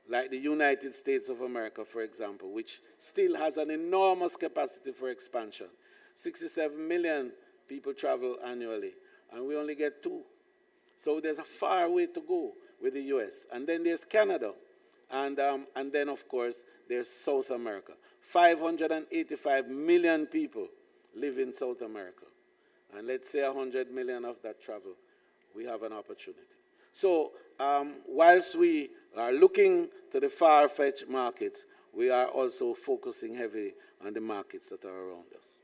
like the United States of America, for example, which still has an enormous capacity for expansion. 67 million people travel annually, and we only get 2. So there's a far way to go with the US. And then there's Canada. And then, of course, there's South America. 585 million people live in South America. And let's say 100 million of that travel, we have an opportunity. So whilst we are looking to the far-fetched markets, we are also focusing heavily on the markets that are around us.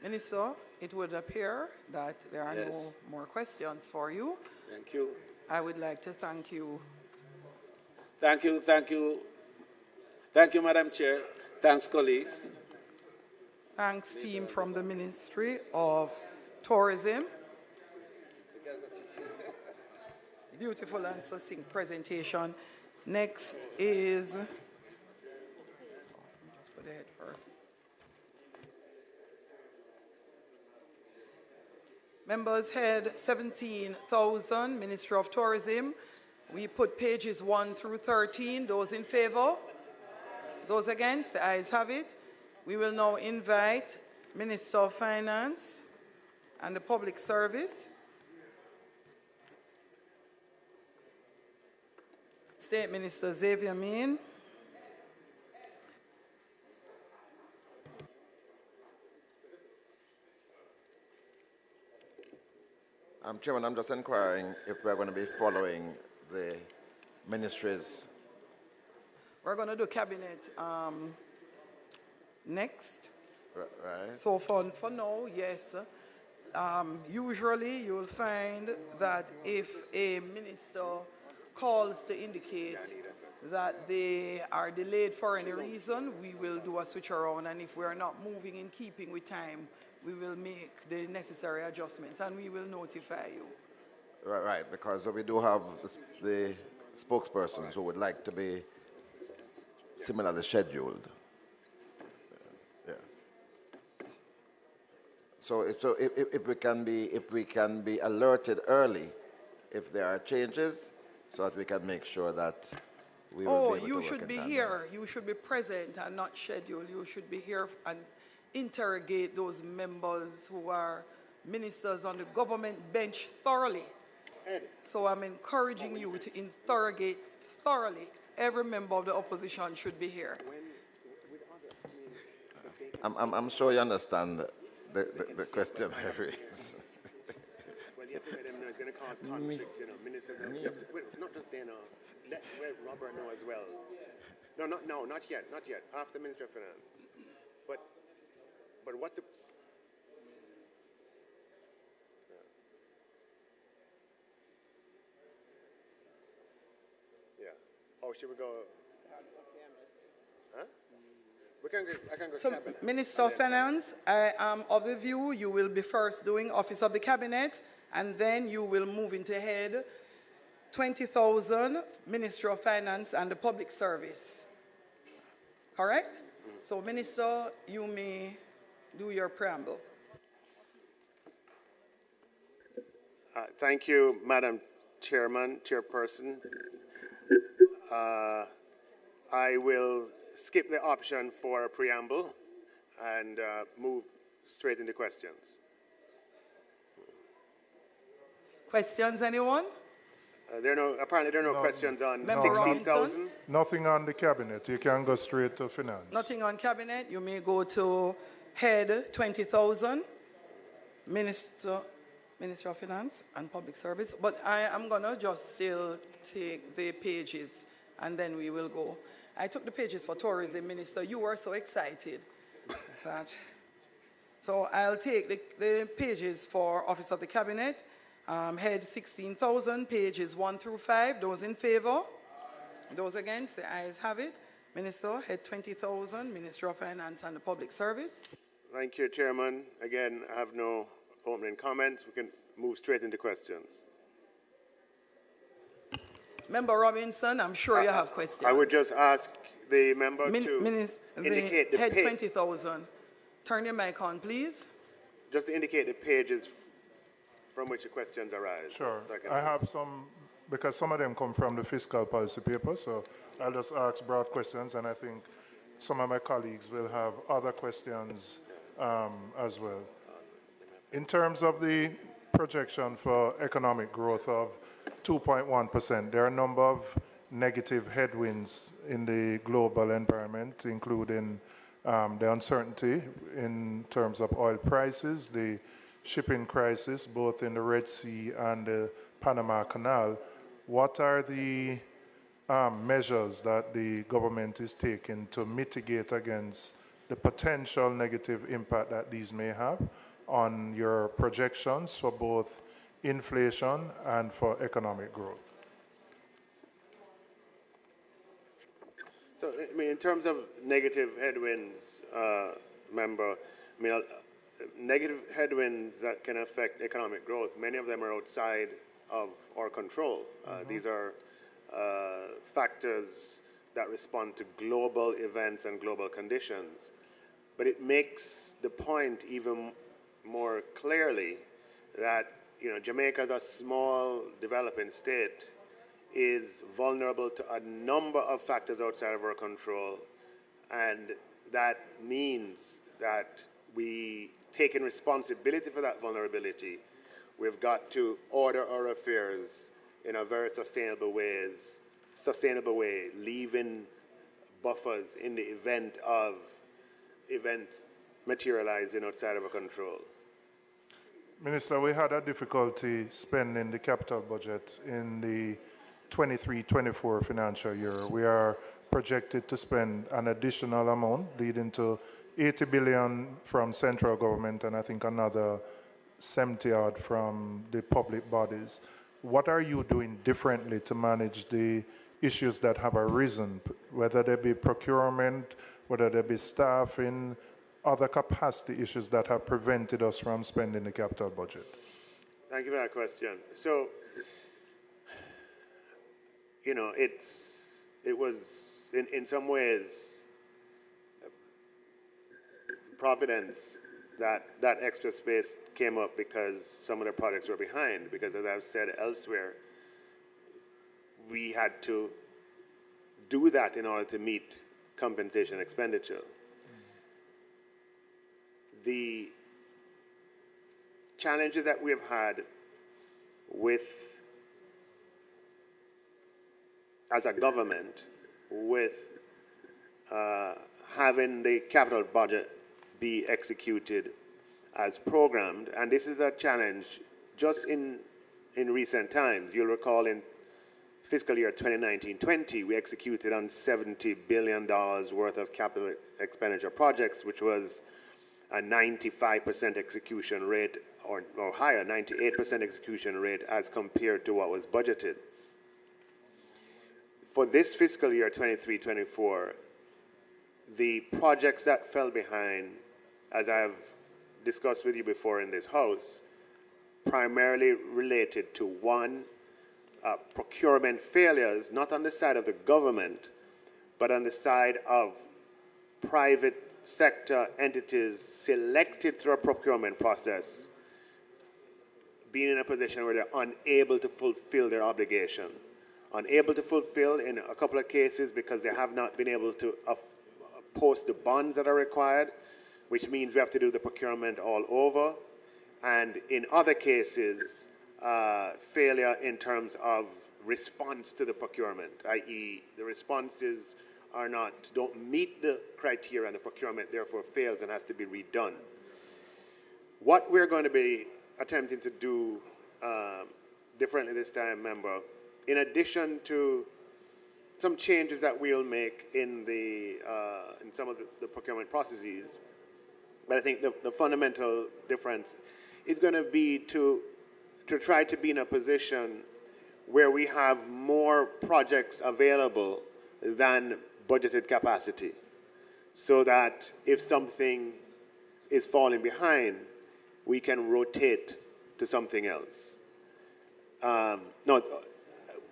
Minister, it would appear that there are no more questions for you. Thank you. I would like to thank you. Thank you, thank you. Thank you, Madam Chair. Thanks, colleagues. Thanks, team from the Ministry of Tourism. Beautiful and succinct presentation. Next is, just put the head first. Members head 17,000, Ministry of Tourism. We put pages 1 through 13. Those in favor? Those against? The ayes have it. We will now invite Minister of Finance and the Public Service. State Minister Zavia Mayne. Chairman, I'm just inquiring if we're going to be following the ministries. We're going to do cabinet next. Right. So for now, yes. Usually you'll find that if a minister calls to indicate that they are delayed for any reason, we will do a switch around, and if we are not moving in keeping with time, we will make the necessary adjustments and we will notify you. Right, because we do have the spokespersons who would like to be similarly scheduled. Yes. So if we can be alerted early if there are changes, so that we can make sure that we will be able to work in tandem. You should be here. You should be present and not scheduled. You should be here and interrogate those members who are ministers on the government bench thoroughly. So I'm encouraging you to interrogate thoroughly. Every member of the opposition should be here. I'm sure you understand the question I raised. But you have to let them know it's going to cause conflict, you know. Ministers, you have to, well, not just then, let Robert know as well. No, not yet. After Minister of Finance. But what's the... Yeah. Oh, should we go... Huh? I can go so, cabinet. Minister of Finance, I am of the view you will be first doing Office of the Cabinet, and then you will move into head 20,000, Ministry of Finance and the Public Service. Correct? So, Minister, you may do your preamble. Thank you, Madam Chairperson. I will skip the option for a preamble and move straight into questions. Questions, anyone? Apparently there are no questions on Member 16,000. Nothing on the cabinet. You can go straight to finance. Nothing on cabinet. You may go to head 20,000, Minister of Finance and Public Service. But I am going to just still take the pages and then we will go. I took the pages for Tourism, Minister. You were so excited. So I'll take the pages for Office of the Cabinet. Head 16,000, pages 1 through 5. Those in favor? Those against? The ayes have it. Minister, head 20,000, Ministry of Finance and the Public Service. Thank you, Chairman. Again, I have no opening comments. We can move straight into questions. Member Robinson, I'm sure you have questions. I would just ask the member to indicate the head page. 20,000. Turn your mic on, please. Just to indicate the pages from which the questions arise. Sure. I have some, because some of them come from the fiscal policy paper, so I'll just ask broad questions, and I think some of my colleagues will have other questions as well. In terms of the projection for economic growth of 2.1%, there are a number of negative headwinds in the global environment, including the uncertainty in terms of oil prices, the shipping crisis, both in the Red Sea and the Panama Canal. What are the measures that the government is taking to mitigate against the potential negative impact that these may have on your projections for both inflation and for economic growth? So, I mean, in terms of negative headwinds, member, I mean, negative headwinds that can affect economic growth, many of them are outside of our control. These are factors that respond to global events and global conditions. But it makes the point even more clearly that, you know, Jamaica, as a small developing state, is vulnerable to a number of factors outside of our control, and that means that we, taking responsibility for that vulnerability, we've got to order our affairs in a very sustainable way, leaving buffers in the event of events materializing outside of our control. Minister, we had a difficulty spending the capital budget in the 23-24 financial year. We are projected to spend an additional amount, leading to 80 billion from central government and I think another 70 odd from the public bodies. What are you doing differently to manage the issues that have arisen, whether they be procurement, whether they be staffing, other capacity issues that have prevented us from spending the capital budget? Thank you for that question. So, you know, it was in some ways providence that that extra space came up because some of the projects were behind, because as I've said elsewhere, we had to do that in order to meet compensation expenditure. The challenges that we have had with, as a government, with having the capital budget be executed as programmed, and this is a challenge just in recent times, you'll recall in fiscal year 2019-20, we executed on $70 billion worth of capital expenditure projects, which was a 95% execution rate, or higher, 98% execution rate as compared to what was budgeted. For this fiscal year 23-24, the projects that fell behind, as I've discussed with you before in this House, primarily related to one, procurement failures, not on the side of the government, but on the side of private sector entities selected through a procurement process being in a position where they're unable to fulfill their obligation. Unable to fulfill in a couple of cases because they have not been able to post the bonds that are required, which means we have to do the procurement all over. And in other cases, failure in terms of response to the procurement, i.e. the responses don't meet the criteria and the procurement therefore fails and has to be redone. What we're going to be attempting to do differently this time, member, in addition to some changes that we'll make in some of the procurement processes, but I think the fundamental difference is going to be to try to be in a position where we have more projects available than budgeted capacity, so that if something is falling behind, we can rotate to something else.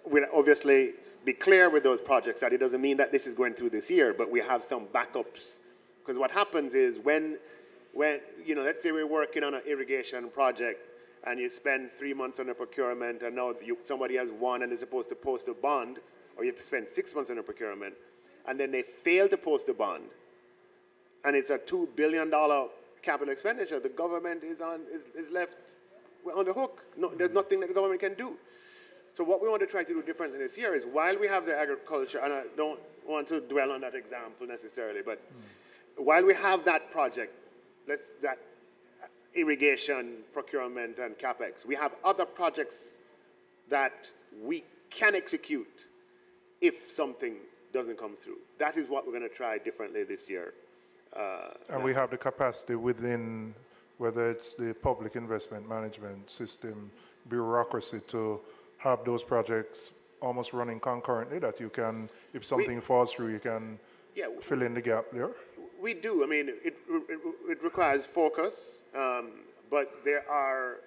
We'll obviously be clear with those projects that it doesn't mean that this is going through this year, but we have some backups. Because what happens is when let's say we're working on an irrigation project and you spend 3 months on a procurement and now somebody has won and is supposed to post a bond, or you spend 6 months on a procurement, and then they fail to post a bond, and it's a $2 billion capital expenditure, the government is left on the hook. No, there's nothing that the government can do. So what we want to try to do differently this year is, while we have the agriculture, and I don't want to dwell on that example necessarily, but while we have that project, that irrigation, procurement, and CapEx, we have other projects that we can execute if something doesn't come through. That is what we're going to try differently this year. And we have the capacity within, whether it's the public investment management system, bureaucracy, to have those projects almost running concurrently, that you can, if something falls through, you can fill in the gap there? We do. I mean, it requires focus, but there are,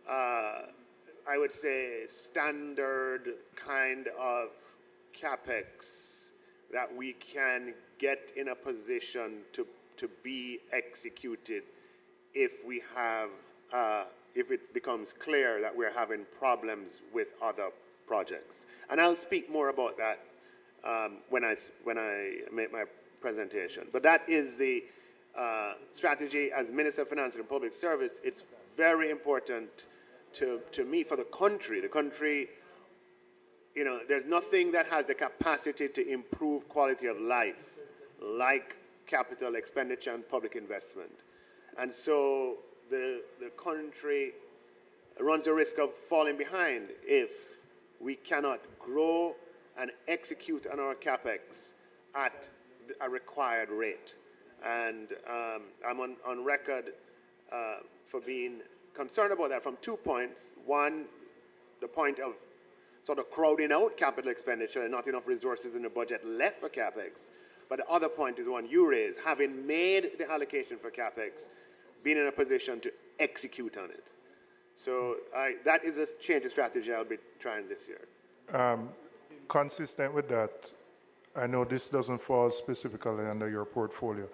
I would say, standard kind of CapEx that we can get in a position to be executed if we have, if it becomes clear that we're having problems with other projects. And I'll speak more about that when I make my presentation. But that is the strategy as Minister of Finance and Public Service. It's very important to me for the country. The country, there's nothing that has the capacity to improve quality of life like capital expenditure and public investment. And so the country runs the risk of falling behind if we cannot grow and execute on our CapEx at a required rate. And I'm on record for being concerned about that from 2 points. One, the point of sort of crowding out capital expenditure and not enough resources in the budget left for CapEx. But the other point is one you raised, having made the allocation for CapEx, being in a position to execute on it. So that is a change of strategy I'll be trying this year. Consistent with that, I know this doesn't fall specifically under your portfolio,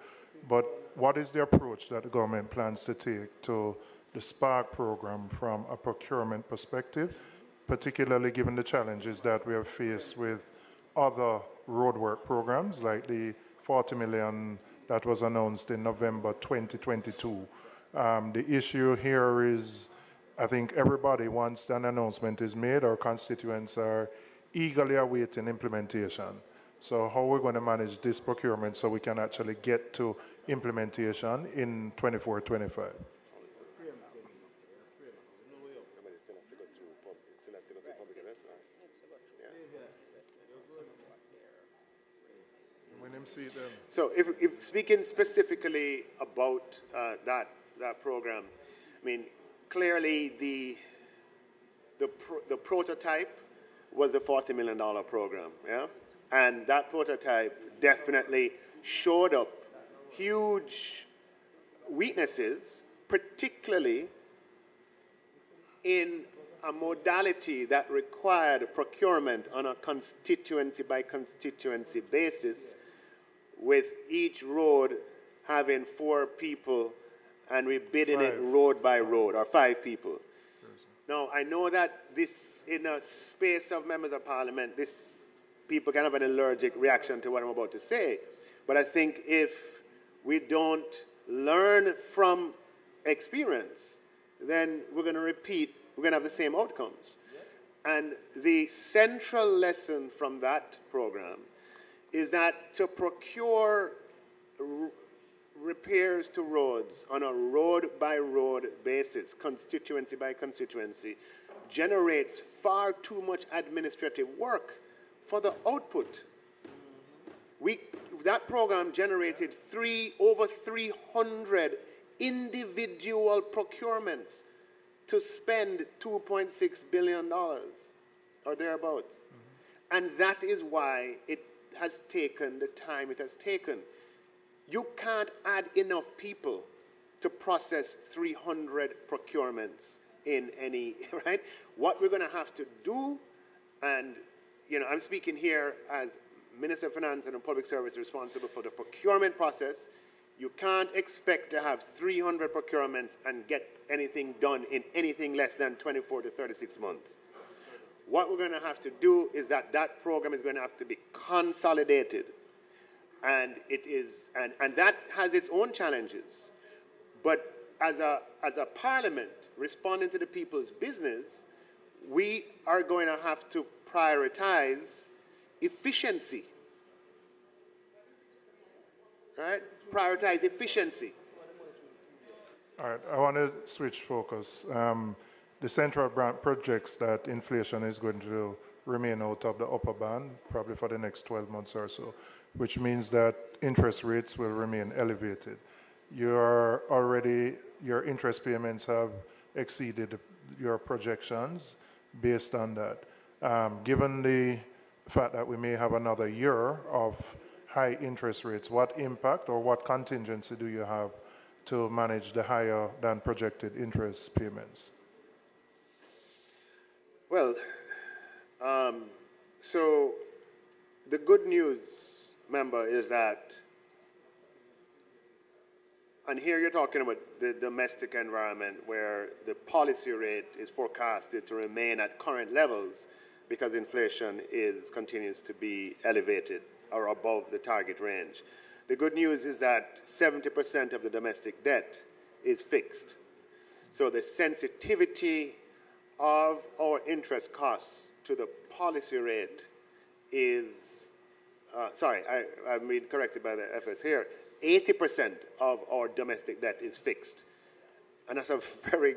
but what is the approach that the government plans to take to the Spark program from a procurement perspective, particularly given the challenges that we have faced with other roadwork programs like the 40 million that was announced in November 2022. The issue here is, I think everybody, once an announcement is made, our constituents are eagerly awaiting implementation. So how we're going to manage this procurement so we can actually get to implementation in 24-25? So if speaking specifically about that program, I mean, clearly the prototype was the $40 million program, yeah? And that prototype definitely showed up huge weaknesses, particularly in a modality that required procurement on a constituency by constituency basis, with each road having 4 people and we bidding it road by road, or 5 people. Now, I know that this, in a space of members of parliament, this people can have an allergic reaction to what I'm about to say, but I think if we don't learn from experience, then we're going to repeat, we're going to have the same outcomes. And the central lesson from that program is that to procure repairs to roads on a road-by-road basis, constituency by constituency, generates far too much administrative work for the output. That program generated over 300 individual procurements to spend $2.6 billion or thereabouts. And that is why it has taken the time it has taken. You can't add enough people to process 300 procurements in any, right? What we're going to have to do, and, you know, I'm speaking here as Minister of Finance and Public Service responsible for the procurement process. You can't expect to have 300 procurements and get anything done in anything less than 24 to 36 months. What we're going to have to do is that program is going to have to be consolidated. And it is, and that has its own challenges. But as a parliament responding to the people's business, we are going to have to prioritize efficiency. Right? Prioritize efficiency. All right, I want to switch focus. The central projects that inflation is going to remain out of the upper band, probably for the next 12 months or so, which means that interest rates will remain elevated. Your interest payments have exceeded your projections based on that. Given the fact that we may have another year of high interest rates, what impact or what contingency do you have to manage the higher than projected interest payments? Well, so the good news, member, is that, and here you're talking about the domestic environment where the policy rate is forecasted to remain at current levels because inflation continues to be elevated or above the target range. The good news is that 70% of the domestic debt is fixed. So the sensitivity of our interest costs to the policy rate is, I've been corrected by the FS here, 80% of our domestic debt is fixed. And that's a very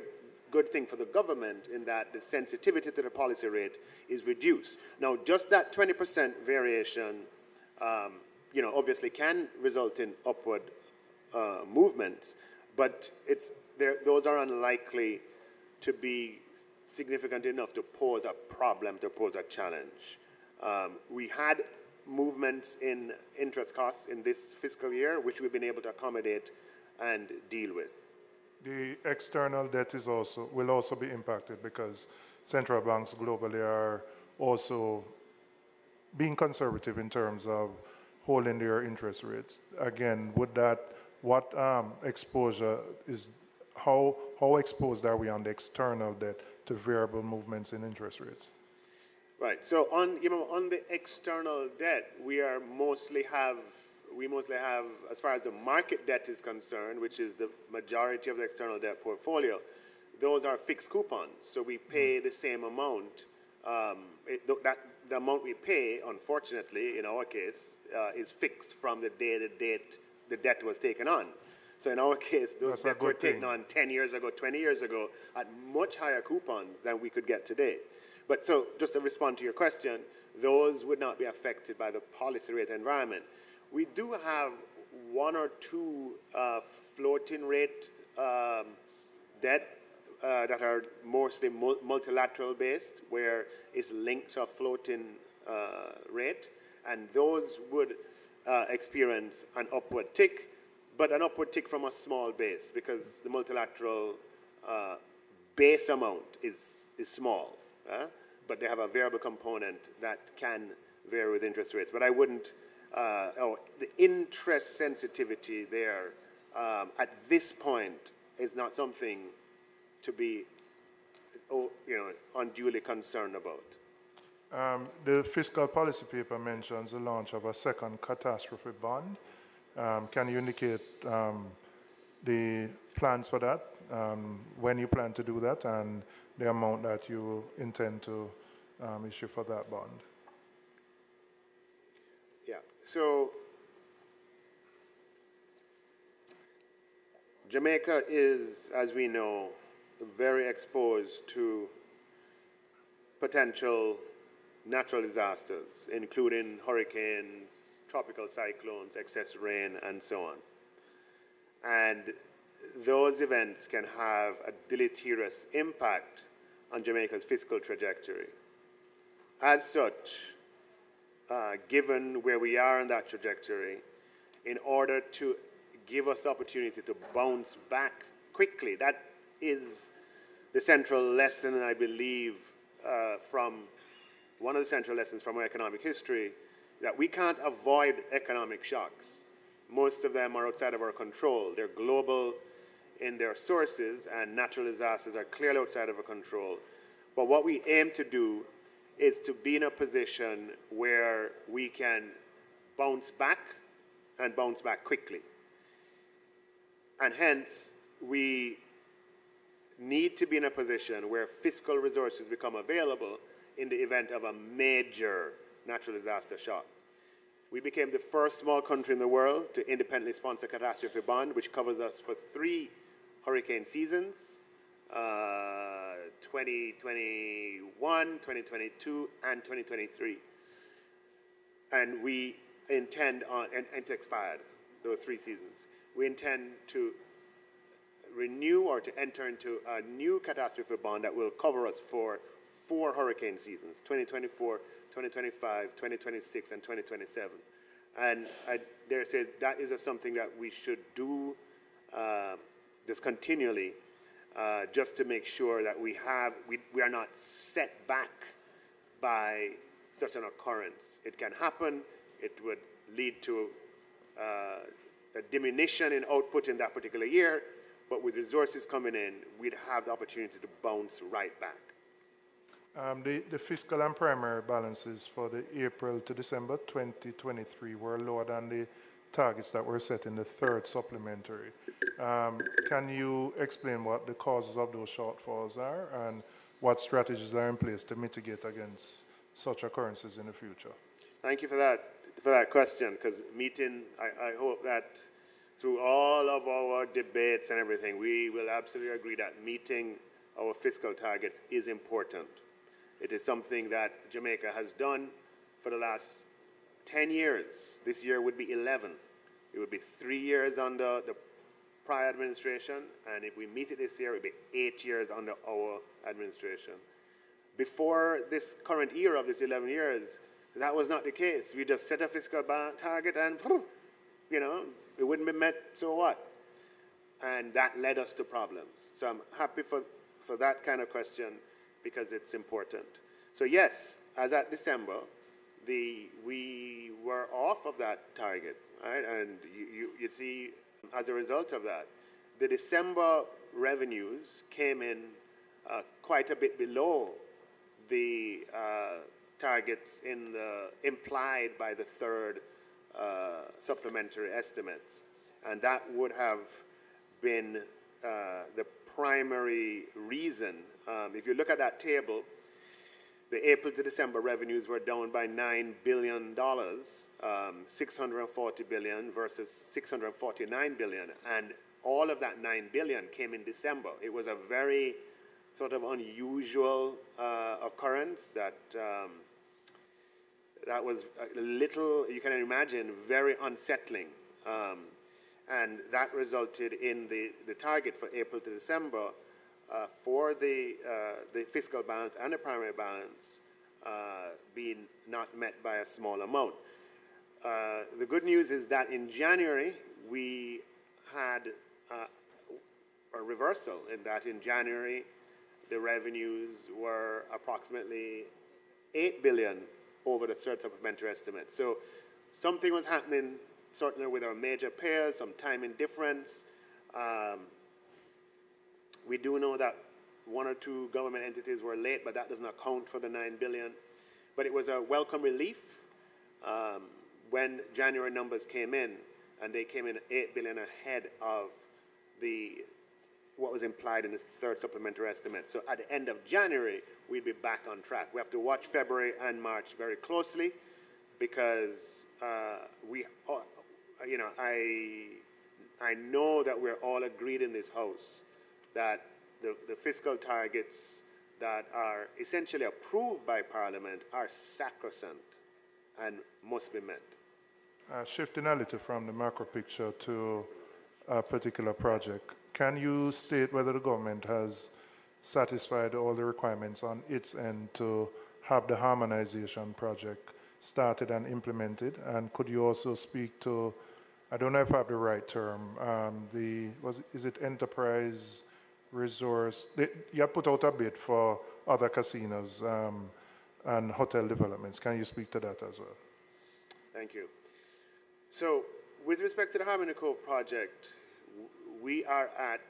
good thing for the government in that the sensitivity to the policy rate is reduced. Now, just that 20% variation, obviously can result in upward movements, but those are unlikely to be significant enough to pose a problem, to pose a challenge. We had movements in interest costs in this fiscal year, which we've been able to accommodate and deal with. The external debt will also be impacted because central banks globally are also being conservative in terms of holding their interest rates. Again, what exposure is, how exposed are we on the external debt to variable movements in interest rates? Right. So on the external debt, we mostly have, as far as the market debt is concerned, which is the majority of the external debt portfolio, those are fixed coupons. So we pay the same amount. The amount we pay, unfortunately, in our case, is fixed from the day the debt was taken on. So in our case, those debts were taken on 10 years ago, 20 years ago, at much higher coupons than we could get today. But so, just to respond to your question, those would not be affected by the policy rate environment. We do have one or two floating rate debt that are mostly multilateral based, where it's linked to a floating rate, and those would experience an upward tick, but an upward tick from a small base, because the multilateral base amount is small, but they have a variable component that can vary with interest rates. But I wouldn't, the interest sensitivity there at this point is not something to be unduly concerned about. The fiscal policy paper mentions the launch of a second catastrophe bond. Can you indicate the plans for that, when you plan to do that, and the amount that you intend to issue for that bond? Yeah, so Jamaica is, as we know, very exposed to potential natural disasters, including hurricanes, tropical cyclones, excess rain, and so on. And those events can have a deleterious impact on Jamaica's fiscal trajectory. As such, given where we are in that trajectory, in order to give us the opportunity to bounce back quickly, that is the central lesson, I believe, from one of the central lessons from our economic history, that we can't avoid economic shocks. Most of them are outside of our control. They're global in their sources, and natural disasters are clearly outside of our control. But what we aim to do is to be in a position where we can bounce back, and bounce back quickly. And hence, we need to be in a position where fiscal resources become available in the event of a major natural disaster shock. We became the first small country in the world to independently sponsor a catastrophe bond, which covers us for 3 hurricane seasons, 2021, 2022, and 2023. And we intend on, and it's expired, those 3 seasons. We intend to renew or to enter into a new catastrophe bond that will cover us for 4 hurricane seasons, 2024, 2025, 2026, and 2027. And I dare say that is something that we should do just continually, just to make sure that we are not set back by such an occurrence. It can happen. It would lead to a diminution in output in that particular year, but with resources coming in, we'd have the opportunity to bounce right back. The fiscal and primary balances for the April to December 2023 were lower than the targets that were set in the 3rd supplementary. Can you explain what the causes of those shortfalls are, and what strategies are in place to mitigate against such occurrences in the future? Thank you for that question, because I hope that through all of our debates and everything, we will absolutely agree that meeting our fiscal targets is important. It is something that Jamaica has done for the last 10 years. This year would be 11. It would be 3 years under the prior administration, and if we meet it this year, it would be 8 years under our administration. Before this current year of this 11 years, that was not the case. We just set a fiscal target and, it wouldn't be met, so what? And that led us to problems. So I'm happy for that kind of question, because it's important. So yes, as at December, we were off of that target, right? And you see, as a result of that, the December revenues came in quite a bit below the targets implied by the 3rd supplementary estimates. And that would have been the primary reason. If you look at that table, the April to December revenues were down by $9 billion, 640 billion versus 649 billion. And all of that $9 billion came in December. It was a very sort of unusual occurrence that was a little, you can imagine, very unsettling And that resulted in the target for April to December for the fiscal balance and the primary balance being not met by a small amount. The good news is that in January, we had a reversal in that in January, the revenues were approximately 8 billion over the third supplementary estimate. So something was happening certainly with our major payers, some timing difference. We do know that one or two government entities were late, but that doesn't account for the 9 billion. But it was a welcome relief when January numbers came in, and they came in 8 billion ahead of what was implied in the third supplementary estimate. So at the end of January, we'd be back on track. We have to watch February and March very closely because I know that we're all agreed in this House that the fiscal targets that are essentially approved by Parliament are sacrosanct and must be met. Shifting a little from the macro picture to a particular project, can you state whether the government has satisfied all the requirements on its end to have the harmonization project started and implemented? And could you also speak to, I don't know if I have the right term, is it enterprise resource? You have put out a bid for other casinos and hotel developments. Can you speak to that as well? Thank you. So with respect to the Harmony Cove project, we are at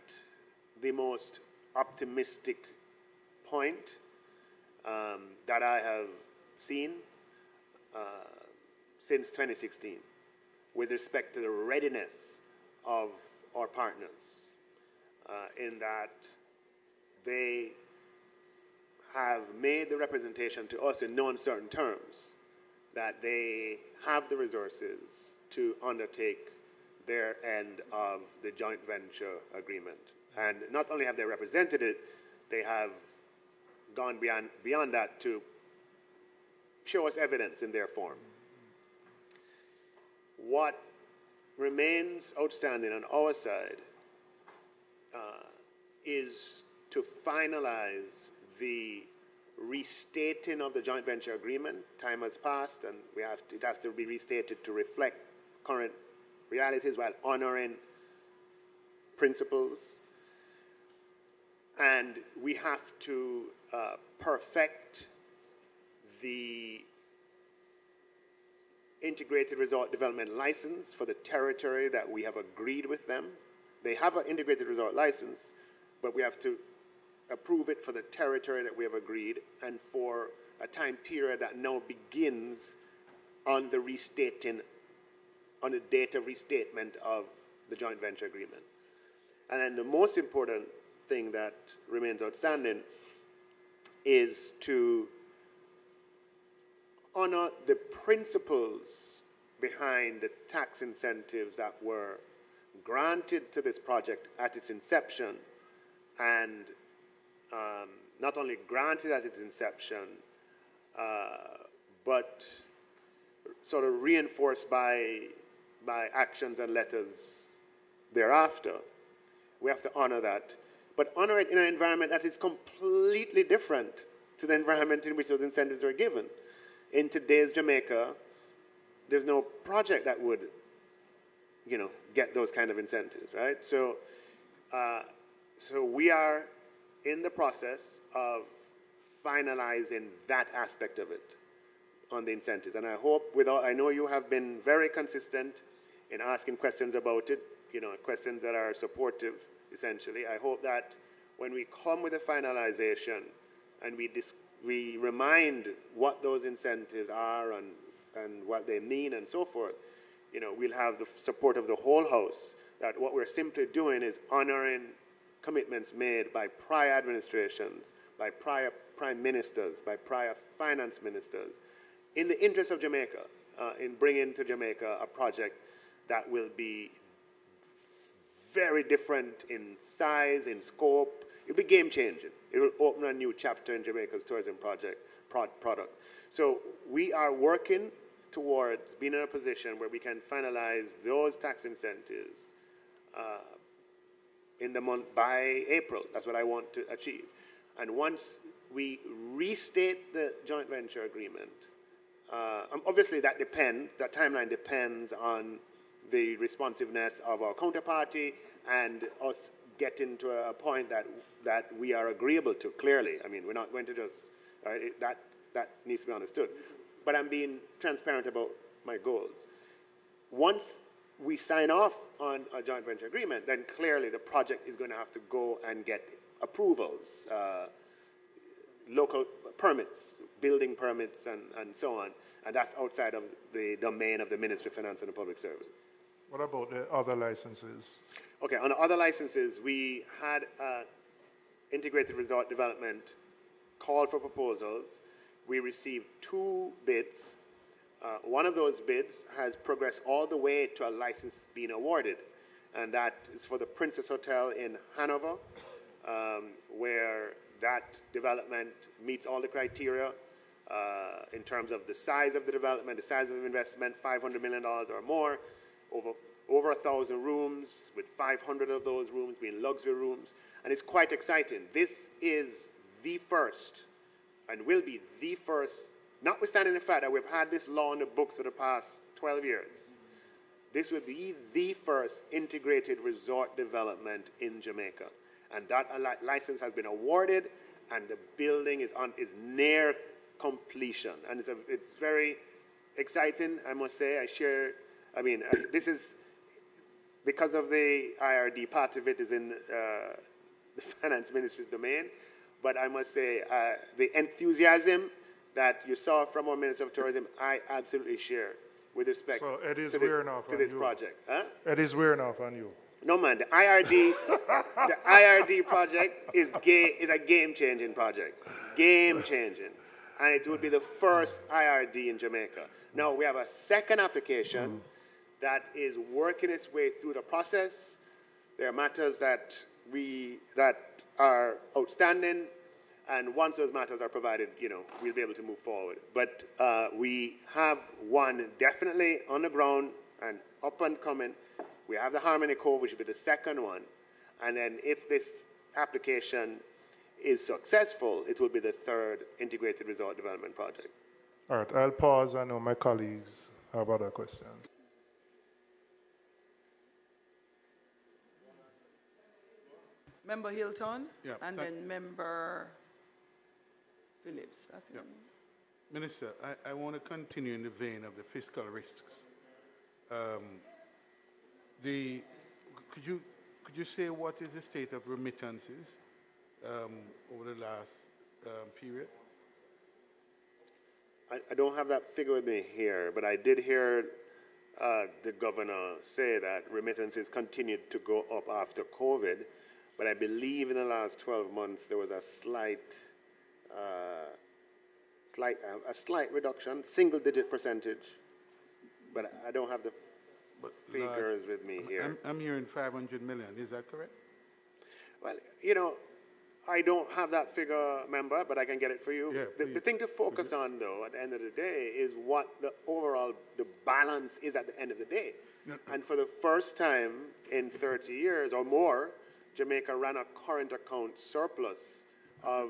the most optimistic point that I have seen since 2016 with respect to the readiness of our partners in that they have made the representation to us in no uncertain terms that they have the resources to undertake their end of the joint venture agreement. And not only have they represented it, they have gone beyond that to show us evidence in their form. What remains outstanding on our side is to finalize the restating of the joint venture agreement. Time has passed, and it has to be restated to reflect current realities while honoring principles. And we have to perfect the integrated resort development license for the territory that we have agreed with them. They have an integrated resort license, but we have to approve it for the territory that we have agreed and for a time period that now begins on the date of restatement of the joint venture agreement. And then the most important thing that remains outstanding is to honor the principles behind the tax incentives that were granted to this project at its inception, and not only granted at its inception, but sort of reinforced by actions and letters thereafter. We have to honor that, but honor it in an environment that is completely different to the environment in which those incentives were given. In today's Jamaica, there's no project that would, get those kind of incentives, right? So, so we are in the process of finalizing that aspect of it on the incentives. And I hope, I know you have been very consistent in asking questions about it, questions that are supportive, essentially. I hope that when we come with a finalization and we remind what those incentives are and what they mean and so forth, we'll have the support of the whole House, that what we're simply doing is honoring commitments made by prior administrations, by prior prime ministers, by prior finance ministers, in the interest of Jamaica, in bringing to Jamaica a project that will be very different in size, in scope. It'll be game-changing. It will open a new chapter in Jamaica's tourism product. So we are working towards being in a position where we can finalize those tax incentives in the month by April. That's what I want to achieve. And once we restate the joint venture agreement, obviously that timeline depends on the responsiveness of our counterparty and us getting to a point that we are agreeable to, clearly. I mean, we're not going to just, that needs to be understood. But I'm being transparent about my goals. Once we sign off on a joint venture agreement, then clearly the project is going to have to go and get approvals, local permits, building permits, and so on. And that's outside of the domain of the Ministry of Finance and the Public Service. What about the other licenses? Okay, on the other licenses, we had integrated resort development call for proposals. We received 2 bids. One of those bids has progressed all the way to a license being awarded, and that is for the Princess Hotel in Hanover, where that development meets all the criteria in terms of the size of the development, the size of the investment, $500 million or more, over 1,000 rooms, with 500 of those rooms being luxury rooms, and it's quite exciting. This is the first, and will be the first, notwithstanding the fact that we've had this law in the books for the past 12 years, this will be the first integrated resort development in Jamaica. And that license has been awarded, and the building is near completion. And it's very exciting, I must say. This is, because of the IRD, part of it is in the Finance Ministry's domain, but I must say the enthusiasm that you saw from our Minister of Tourism, I absolutely share with respect to this project. Huh? It is wearing off on you. No, man, the IRD project is a game-changing project. Game-changing. And it will be the first IRD in Jamaica. Now, we have a second application that is working its way through the process. There are matters that are outstanding, and once those matters are provided, we'll be able to move forward. But we have one definitely on the ground and up and coming. We have the Harmony Cove, which will be the second one. And then if this application is successful, it will be the third integrated resort development project. All right, I'll pause. I know my colleagues have other questions. Member Hilton, Yeah, and then Member Phillips. That's it. Minister, I want to continue in the vein of the fiscal risks. Could you say what is the state of remittances over the last period? I don't have that figure with me here, but I did hear the governor say that remittances continued to go up after COVID, but I believe in the last 12 months there was a slight reduction, single-digit percentage, but I don't have the figures with me here. I'm hearing 500 million. Is that correct? Well, I don't have that figure, member, but I can get it for you. Yeah, the thing to focus on, though, at the end of the day, is what the balance is at the end of the day. And for the first time in 30 years or more, Jamaica ran a current account surplus of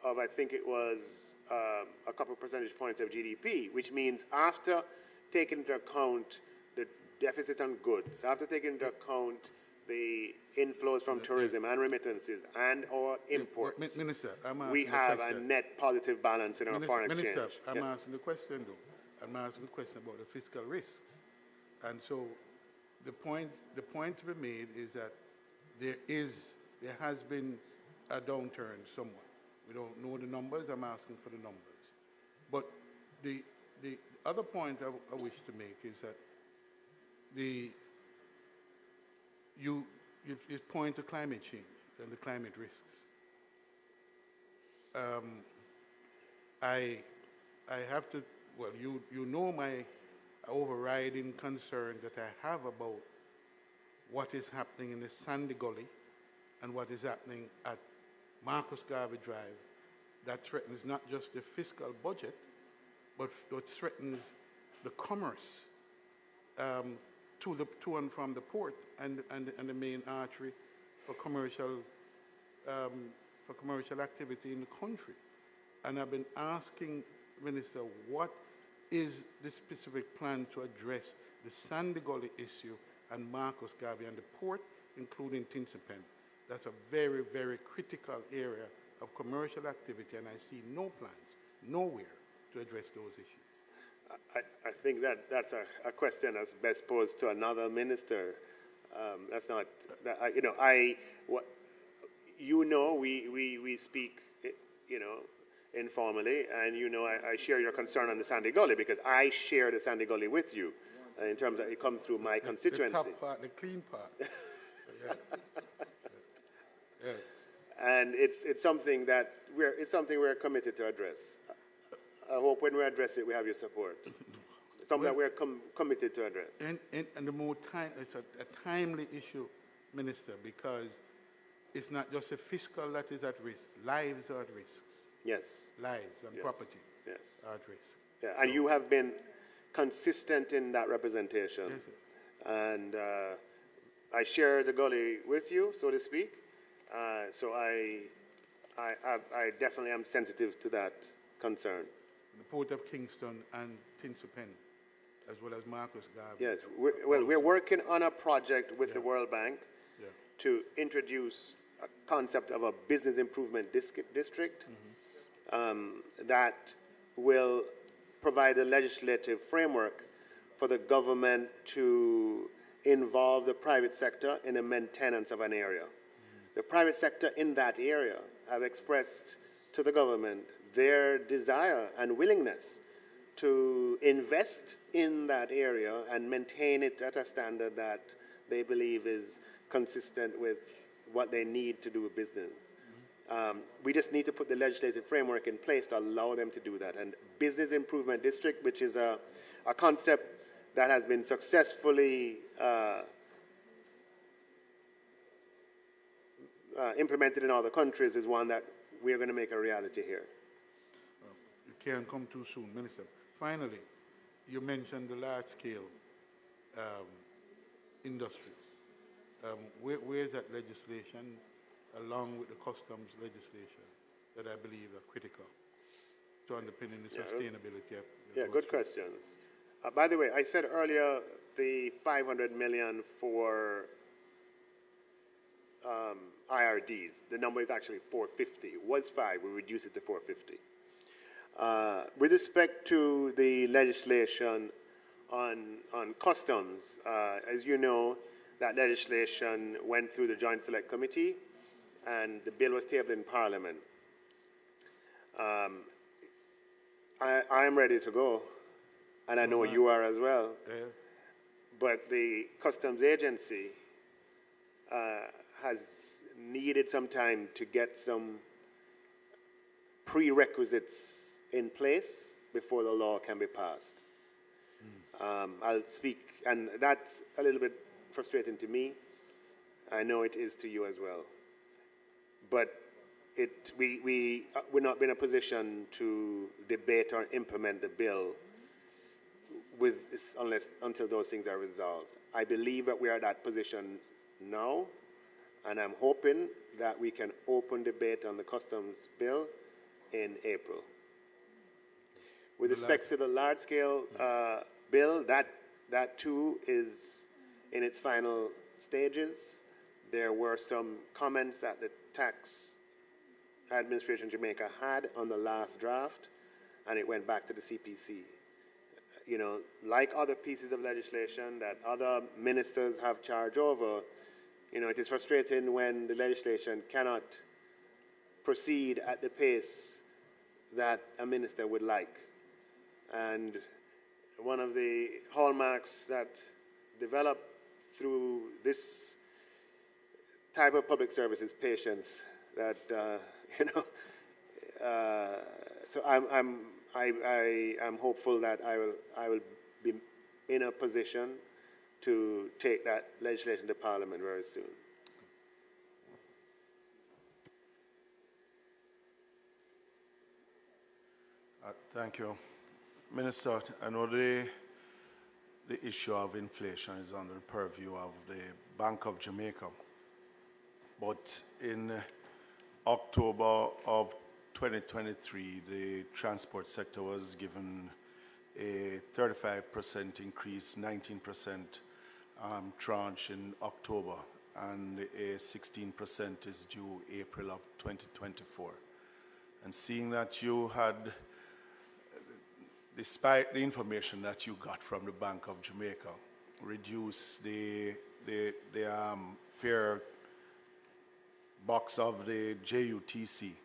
I think it was a couple percentage points of GDP, which means after taking into account the deficit on goods, after taking into account the inflows from tourism and remittances and our imports, Minister, we have a net positive balance in our foreign exchange. Minister, I'm asking the question, though. I'm asking the question about the fiscal risks. And so the point to be made is that there has been a downturn somewhat. We don't know the numbers. I'm asking for the numbers. But the other point I wish to make is that you point to climate change and the climate risks. I have to, well, you know my overriding concern that I have about what is happening in the Sandy Gully and what is happening at Marcus Garvey Drive that threatens not just the fiscal budget, but what threatens the commerce to and from the port and the main artery for commercial activity in the country. And I've been asking Minister, what is the specific plan to address the Sandy Gully issue and Marcus Garvey and the port, including Tinsipen? That's a very, very critical area of commercial activity, and I see no plans, nowhere, to address those issues. I think that's a question that's best posed to another minister. That's not, we speak, informally, and I share your concern on the Sandy Gully because I share the Sandy Gully with you in terms of it comes through my constituency. The top part, the clean part. Yeah. Yeah. And it's something we're committed to address. I hope when we address it, we have your support. It's something that we're committed to address. And the more time, it's a timely issue, Minister, because it's not just a fiscal that is at risk. Lives are at risk. Yes. Lives and property are at risk. Yeah, and you have been consistent in that representation. Yes, sir. And I share the gully with you, so to speak. So I definitely am sensitive to that concern. The Port of Kingston and Tinsipen, as well as Marcus Garvey. Yes, we're working on a project with the World Bank to introduce a concept of a business improvement district that will provide a legislative framework for the government to involve the private sector in the maintenance of an area. The private sector in that area have expressed to the government their desire and willingness to invest in that area and maintain it at a standard that they believe is consistent with what they need to do business. We just need to put the legislative framework in place to allow them to do that. And Business Improvement District, which is a concept that has been successfully implemented in other countries, is one that we're going to make a reality here. You can't come too soon, Minister. Finally, you mentioned the large-scale industries. Where is that legislation, along with the customs legislation, that I believe are critical to underpinning the sustainability of the good questions. By the way, I said earlier the 500 million for IRDs. The number is actually 450. It was 5. We reduced it to 450. With respect to the legislation on customs, as you know, that legislation went through the Joint Select Committee, and the bill was tabled in Parliament. I am ready to go, and I know you are as well. Yeah. But the customs agency has needed some time to get some prerequisites in place before the law can be passed. I'll speak, and that's a little bit frustrating to me. I know it is to you as well. But we're not in a position to debate or implement the bill until those things are resolved. I believe that we are at that position now, and I'm hoping that we can open debate on the customs bill in April. With respect to the large-scale bill, that too is in its final stages. There were some comments that the tax administration in Jamaica had on the last draft, and it went back to the CPC. You know, like other pieces of legislation that other ministers have charge over, you know, it is frustrating when the legislation cannot proceed at the pace that a minister would like. And one of the hallmarks that develop through this type of public service is patience. That so I'm hopeful that I will be in a position to take that legislation to Parliament very soon. Thank you. Minister, I know the the issue of inflation is under the purview of the Bank of Jamaica. But in October of 2023, the transport sector was given a 35% increase, 19% tranche in October, and a 16% is due April of 2024. And seeing that you had, despite the information that you got from the Bank of Jamaica, reduce the fare box of the JUTC,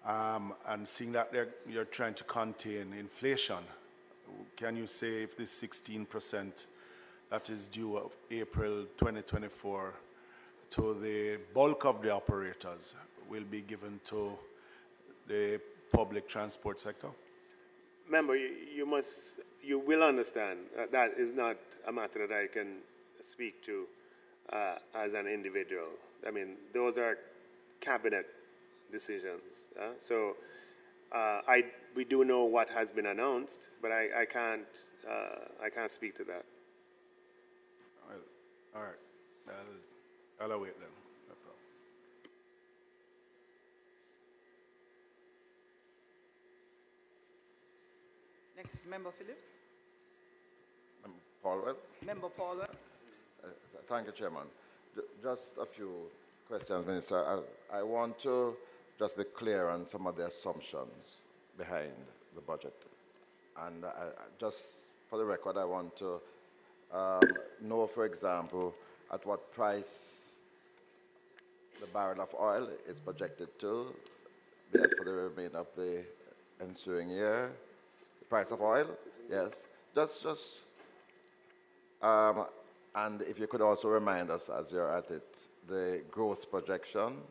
and seeing that you're trying to contain inflation, can you say if this 16% that is due of April 2024 to the bulk of the operators will be given to the public transport sector? Member, you will understand that is not a matter that I can speak to as an individual. I mean, those are cabinet decisions. We do know what has been announced, but I can't speak to that. All right, I'll await then. No problem. Next, Member Phillips. Paulwell. Member Paulwell. Thank you, Chairman. Just a few questions, Minister. I want to just be clear on some of the assumptions behind the budget. And just for the record, I want to know, for example, at what price the barrel of oil is projected to be for the remainder of the ensuing year. The price of oil, yes. And if you could also remind us, as you're at it, the growth projection.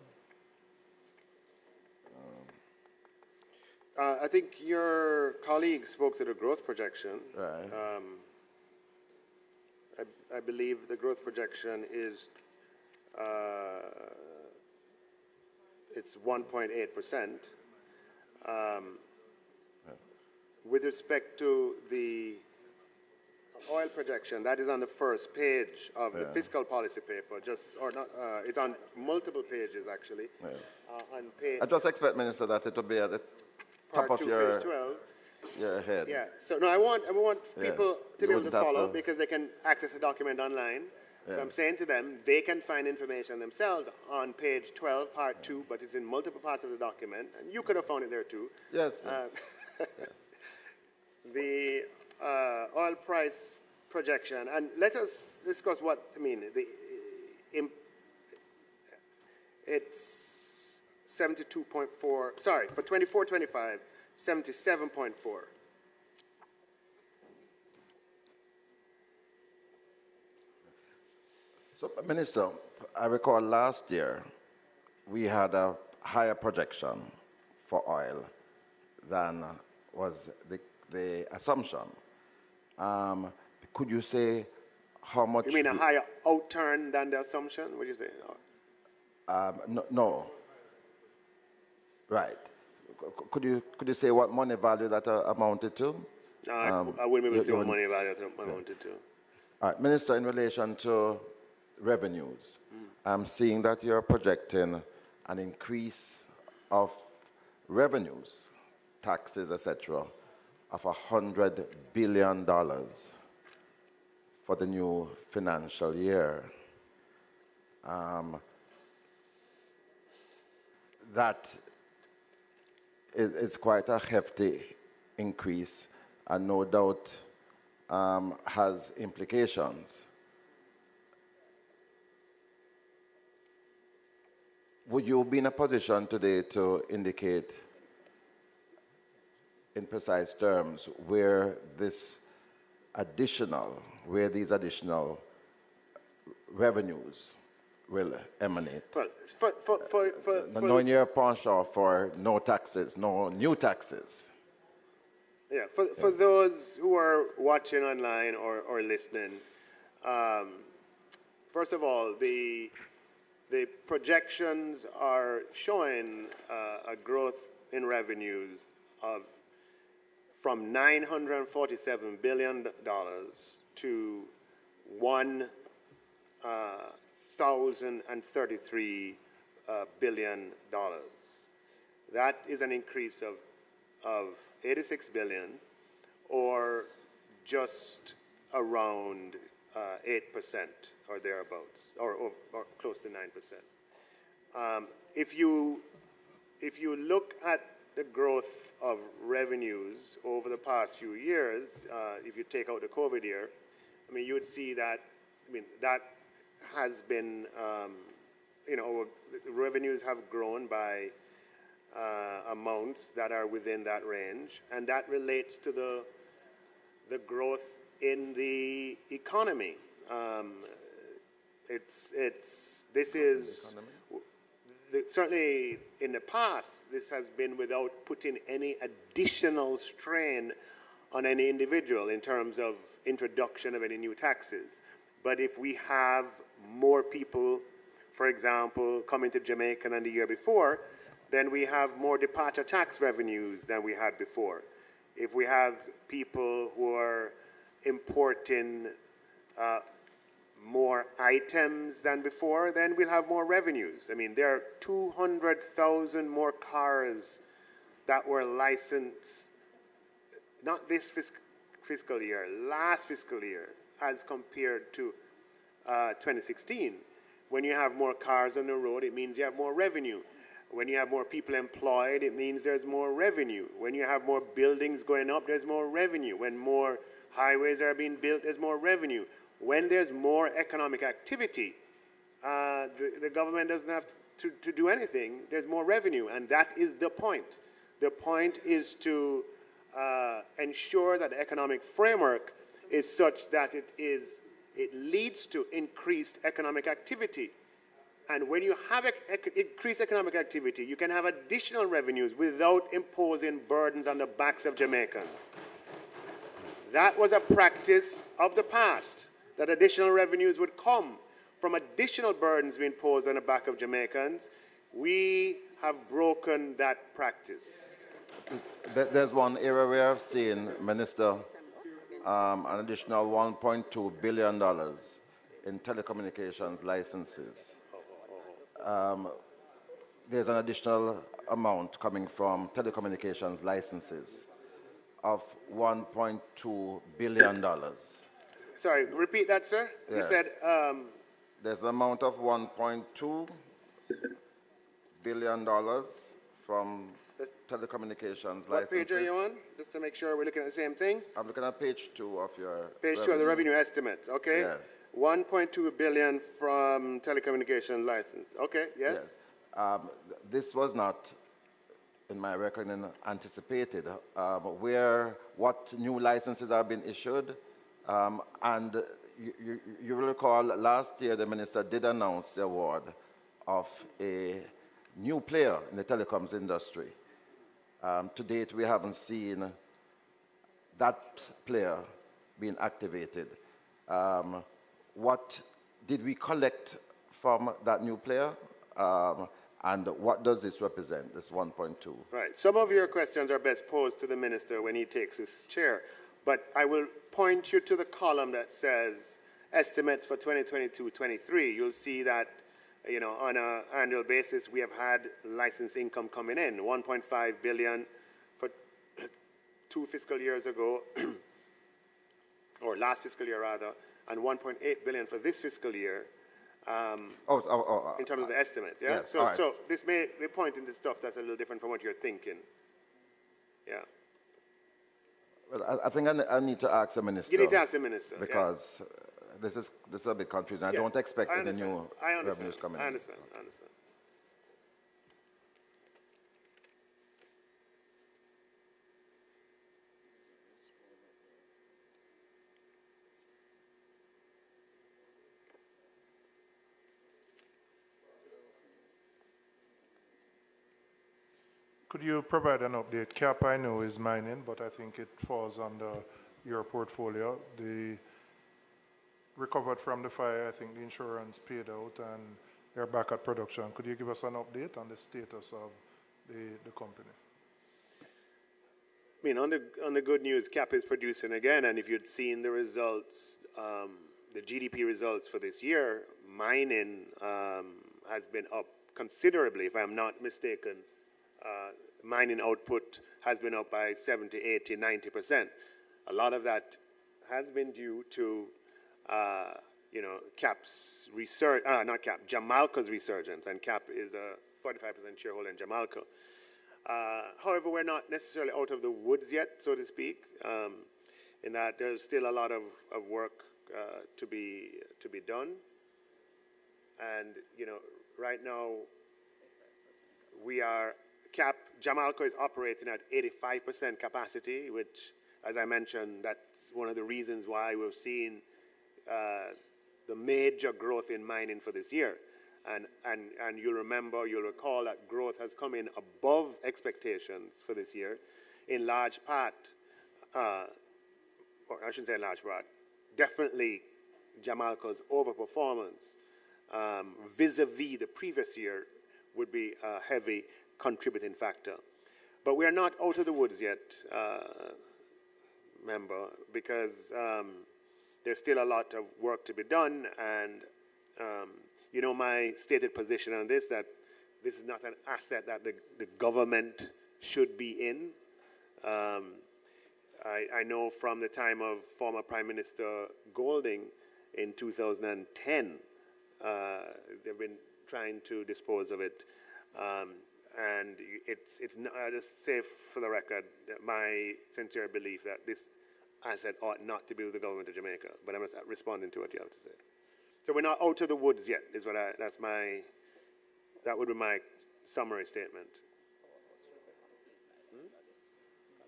I think your colleague spoke to the growth projection. Right. I believe the growth projection is it's 1.8%. With respect to the oil projection, that is on the first page of the fiscal policy paper. It's on multiple pages actually. Yeah. On page. I just expect, Minister, that it will be at the top of page 12. your head. Yeah. So no, I want people to be able to follow to, because they can access the document online. Yeah. So I'm saying to them, they can find information themselves on page 12, part 2, but it's in multiple parts of the document, and you could have found it there too. Yes. The oil price projection, and let us discuss what I mean. It's 72.4. Sorry, for 24-25, 77.4. So, Minister, I recall last year we had a higher projection for oil than was the assumption. Could you say how much? You mean a higher outturn than the assumption? What do you say? No. Right. Could you say what money value that amounted to? No, I wouldn't be able to say what money value that amounted to. All right, Minister, in relation to revenues, I'm seeing that you're projecting an increase of revenues, taxes, etc., of $100 billion for the new financial year. That is quite a hefty increase and no doubt has implications. Would you be in a position today to indicate in precise terms where these additional revenues will emanate? Well, knowing your penchant for no taxes, no new taxes. Yeah, for those who are watching online or listening, first of all, the projections are showing a growth in revenues of from $947 billion to $1,033 billion. That is an increase of 86 billion, or just around 8% or thereabouts, or close to 9%. If you look at the growth of revenues over the past few years, if you take out the COVID year, I mean, you would see that, I mean, that has been, you know, the revenues have grown by amounts that are within that range, and that relates to the growth in the economy. Certainly in the past, this has been without putting any additional strain on any individual in terms of introduction of any new taxes. But if we have more people, for example, coming to Jamaica than the year before, then we have more departure tax revenues than we had before. If we have people who are importing more items than before, then we'll have more revenues. I mean, there are 200,000 more cars that were licensed, not this fiscal year, last fiscal year, as compared to 2016. When you have more cars on the road, it means you have more revenue. When you have more people employed, it means there's more revenue. When you have more buildings going up, there's more revenue. When more highways are being built, there's more revenue. When there's more economic activity, the government doesn't have to do anything. There's more revenue, and that is the point. The point is to ensure that the economic framework is such that it leads to increased economic activity. And when you have increased economic activity, you can have additional revenues without imposing burdens on the backs of Jamaicans. That was a practice of the past, that additional revenues would come from additional burdens being imposed on the back of Jamaicans. We have broken that practice. There's one area we have seen, Minister, an additional $1.2 billion in telecommunications licenses. There's an additional amount coming from telecommunications licenses of $1.2 billion. Sorry, repeat that, sir. Yes. You said... There's an amount of $1.2 billion from telecommunications licenses. What page are you on? Just to make sure we're looking at the same thing. I'm looking at page 2 of your Page 2 of the revenue estimates, okay? Yes. 1.2 billion from telecommunication license. Okay, yes? This was not, in my reckoning, anticipated. What new licenses are being issued, and you will recall last year the minister did announce the award of a new player in the telecoms industry. To date, we haven't seen that player being activated. What did we collect from that new player? And what does this represent, this 1.2? Right. Some of your questions are best posed to the minister when he takes his chair. But I will point you to the column that says estimates for 2022-23. You'll see that, you know, on an annual basis, we have had license income coming in, 1.5 billion for 2 fiscal years ago, or last fiscal year rather, and 1.8 billion for this fiscal year. In terms of the estimate, yeah? Yes, so this may point into stuff that's a little different from what you're thinking. Yeah. Well, I think I need to ask the minister. You need to ask the minister, because this is a bit confusing. I don't expect any new revenues coming in. I understand. Could you provide an update? CAP, I know, is mining, but I think it falls under your portfolio. The recovered from the fire, I think the insurance paid out, and they're back at production. Could you give us an update on the status of the company? I mean, on the good news, CAP is producing again, and if you'd seen the results, the GDP results for this year, mining has been up considerably, if I'm not mistaken. Mining output has been up by 70, 80, 90%. A lot of that has been due to, you know, CAP's research, not CAP, Jamalco's resurgence, and CAP is a 45% shareholder in Jamalco. However, we're not necessarily out of the woods yet, so to speak, in that there's still a lot of work to be done. And, you know, right now, Jamalco is operating at 85% capacity, which, as I mentioned, that's one of the reasons why we've seen the major growth in mining for this year. And you'll recall that growth has come in above expectations for this year, in large part, or I shouldn't say in large part, definitely Jamalco's overperformance vis-a-vis the previous year would be a heavy contributing factor. But we are not out of the woods yet, member, because there's still a lot of work to be done, and you know my stated position on this, that this is not an asset that the government should be in. I know from the time of former Prime Minister Golding in 2010, they've been trying to dispose of it. And it's not, I just say for the record, my sincere belief that this asset ought not to be with the government of Jamaica. But I'm just responding to what you have to say. So we're not out of the woods yet, is what that would be my summary statement.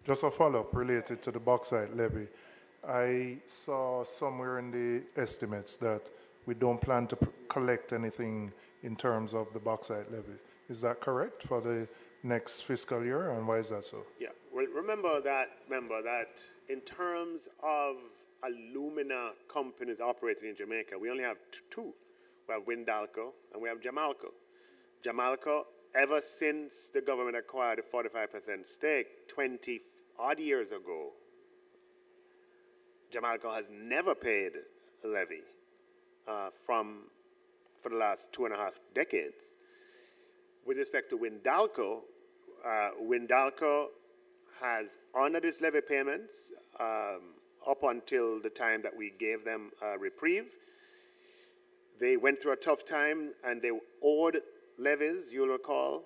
Just a follow-up related to the bauxite levy. I saw somewhere in the estimates that we don't plan to collect anything in terms of the bauxite levy. Is that correct for the next fiscal year, and why is that so? Yeah, well, remember that in terms of alumina companies operating in Jamaica, we only have two. We have Windalco and we have Jamalco. Jamalco, ever since the government acquired a 45% stake 20-odd years ago, Jamalco has never paid a levy for the last 2.5 decades. With respect to Windalco, Windalco has honored its levy payments up until the time that we gave them a reprieve. They went through a tough time and they owed levies, you'll recall.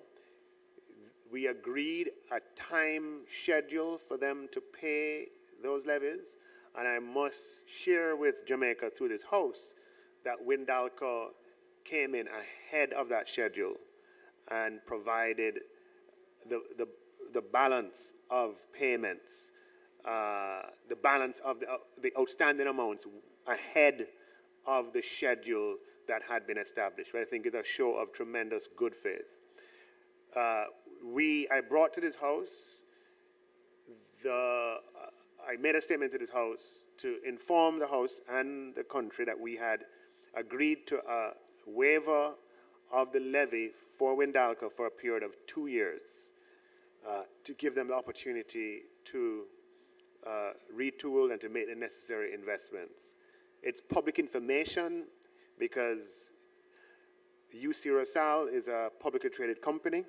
We agreed a time schedule for them to pay those levies, and I must share with Jamaica through this house that Windalco came in ahead of that schedule and provided the balance of payments, the balance of the outstanding amounts ahead of the schedule that had been established. But I think it's a show of tremendous good faith. I brought to this house, I made a statement to this house to inform the house and the country that we had agreed to a waiver of the levy for Windalco for a period of 2 years to give them the opportunity to retool and to make the necessary investments. It's public information because UC Rosal is a publicly traded company,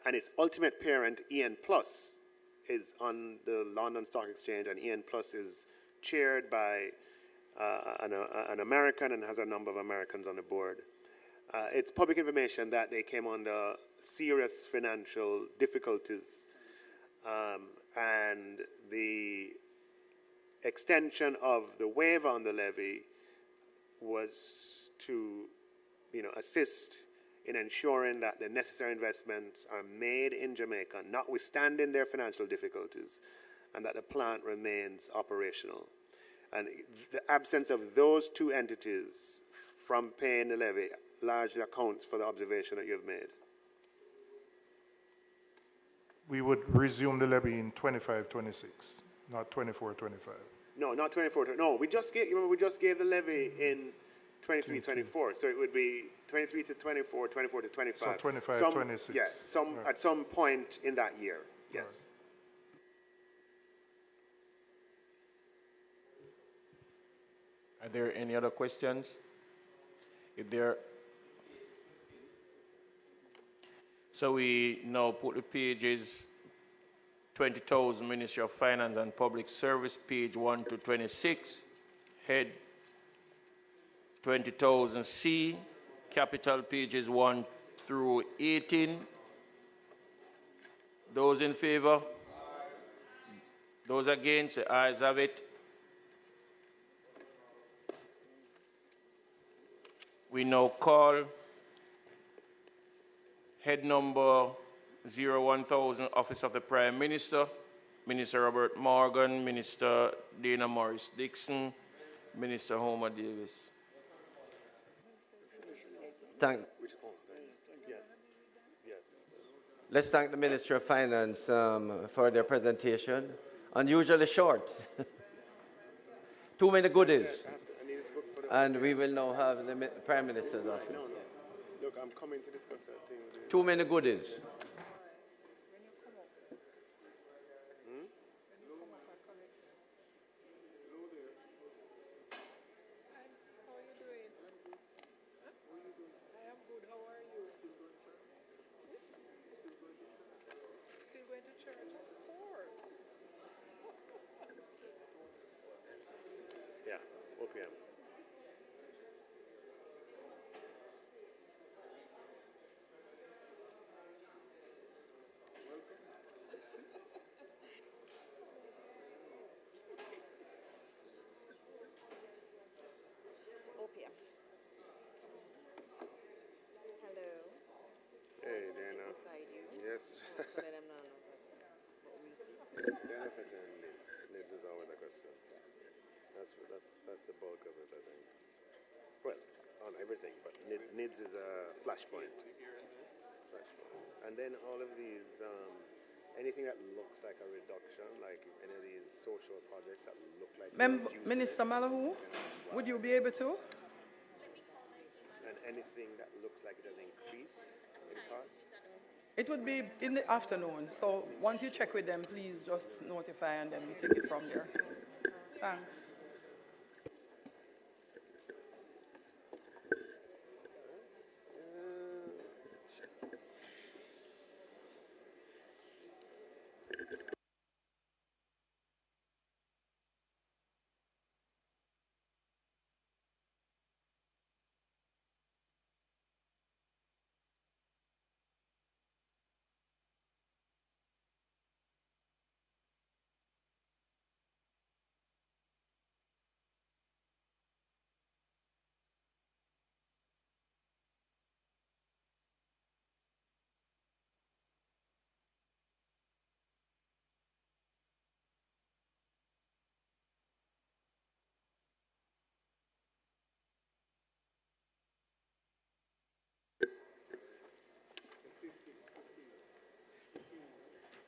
and its ultimate parent, EN Plus, is on the London Stock Exchange, and EN Plus is chaired by an American and has a number of Americans on the board. It's public information that they came under serious financial difficulties, and the extension of the waiver on the levy was to, assist in ensuring that the necessary investments are made in Jamaica, notwithstanding their financial difficulties, and that the plant remains operational. And the absence of those two entities from paying the levy largely accounts for the observation that you've made. We would resume the levy in 25-26, not 24-25. No, not 24. No, we just gave the levy in 23-24, so it would be 23 to 24, 24 to 25. So 25-26. Yeah, at some point in that year. Yes. Are there any other questions? If there, so we now put the pages 20,000 Ministry of Finance and Public Service, page 1 to 26, head 20,000 C, capital pages 1 through 18. Those in favor? Those against? The ayes have it. We now call head number 01000, Office of the Prime Minister, Minister Robert Morgan, Minister Dana Morris Dixon, Minister Homer Davis. Let's thank the Minister of Finance for their presentation. Unusually short. Too many goodies. And we will now have the Prime Minister's office. No. Look, I'm coming to discuss that thing. Too many goodies. Yeah, OPM. Hello. Hey, Dana. Yes. Dana question needs is always a question. That's the bulk of it, I think. Well, on everything, but needs is a flashpoint. And then all of these, anything that looks like a reduction, like any of these social projects that look like Minister Malahoo, would you be able to? And anything that looks like it has increased in cost? It would be in the afternoon. So once you check with them, please just notify and then we take it from there. Thanks.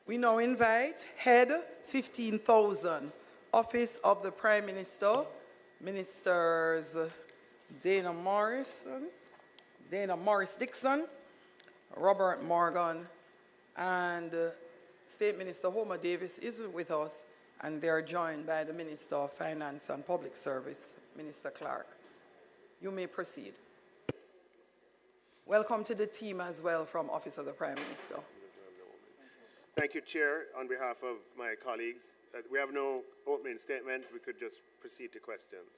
We now invite Head 15,000, Office of the Prime Minister, Ministers Dana Morris Dixon, Robert Morgan, and State Minister Homer Davis is with us, and they are joined by the Minister of Finance and Public Service, Minister Clarke. You may proceed. Welcome to the team as well from Office of the Prime Minister. Thank you, Chair. On behalf of my colleagues, we have no opening statement. We could just proceed to questions.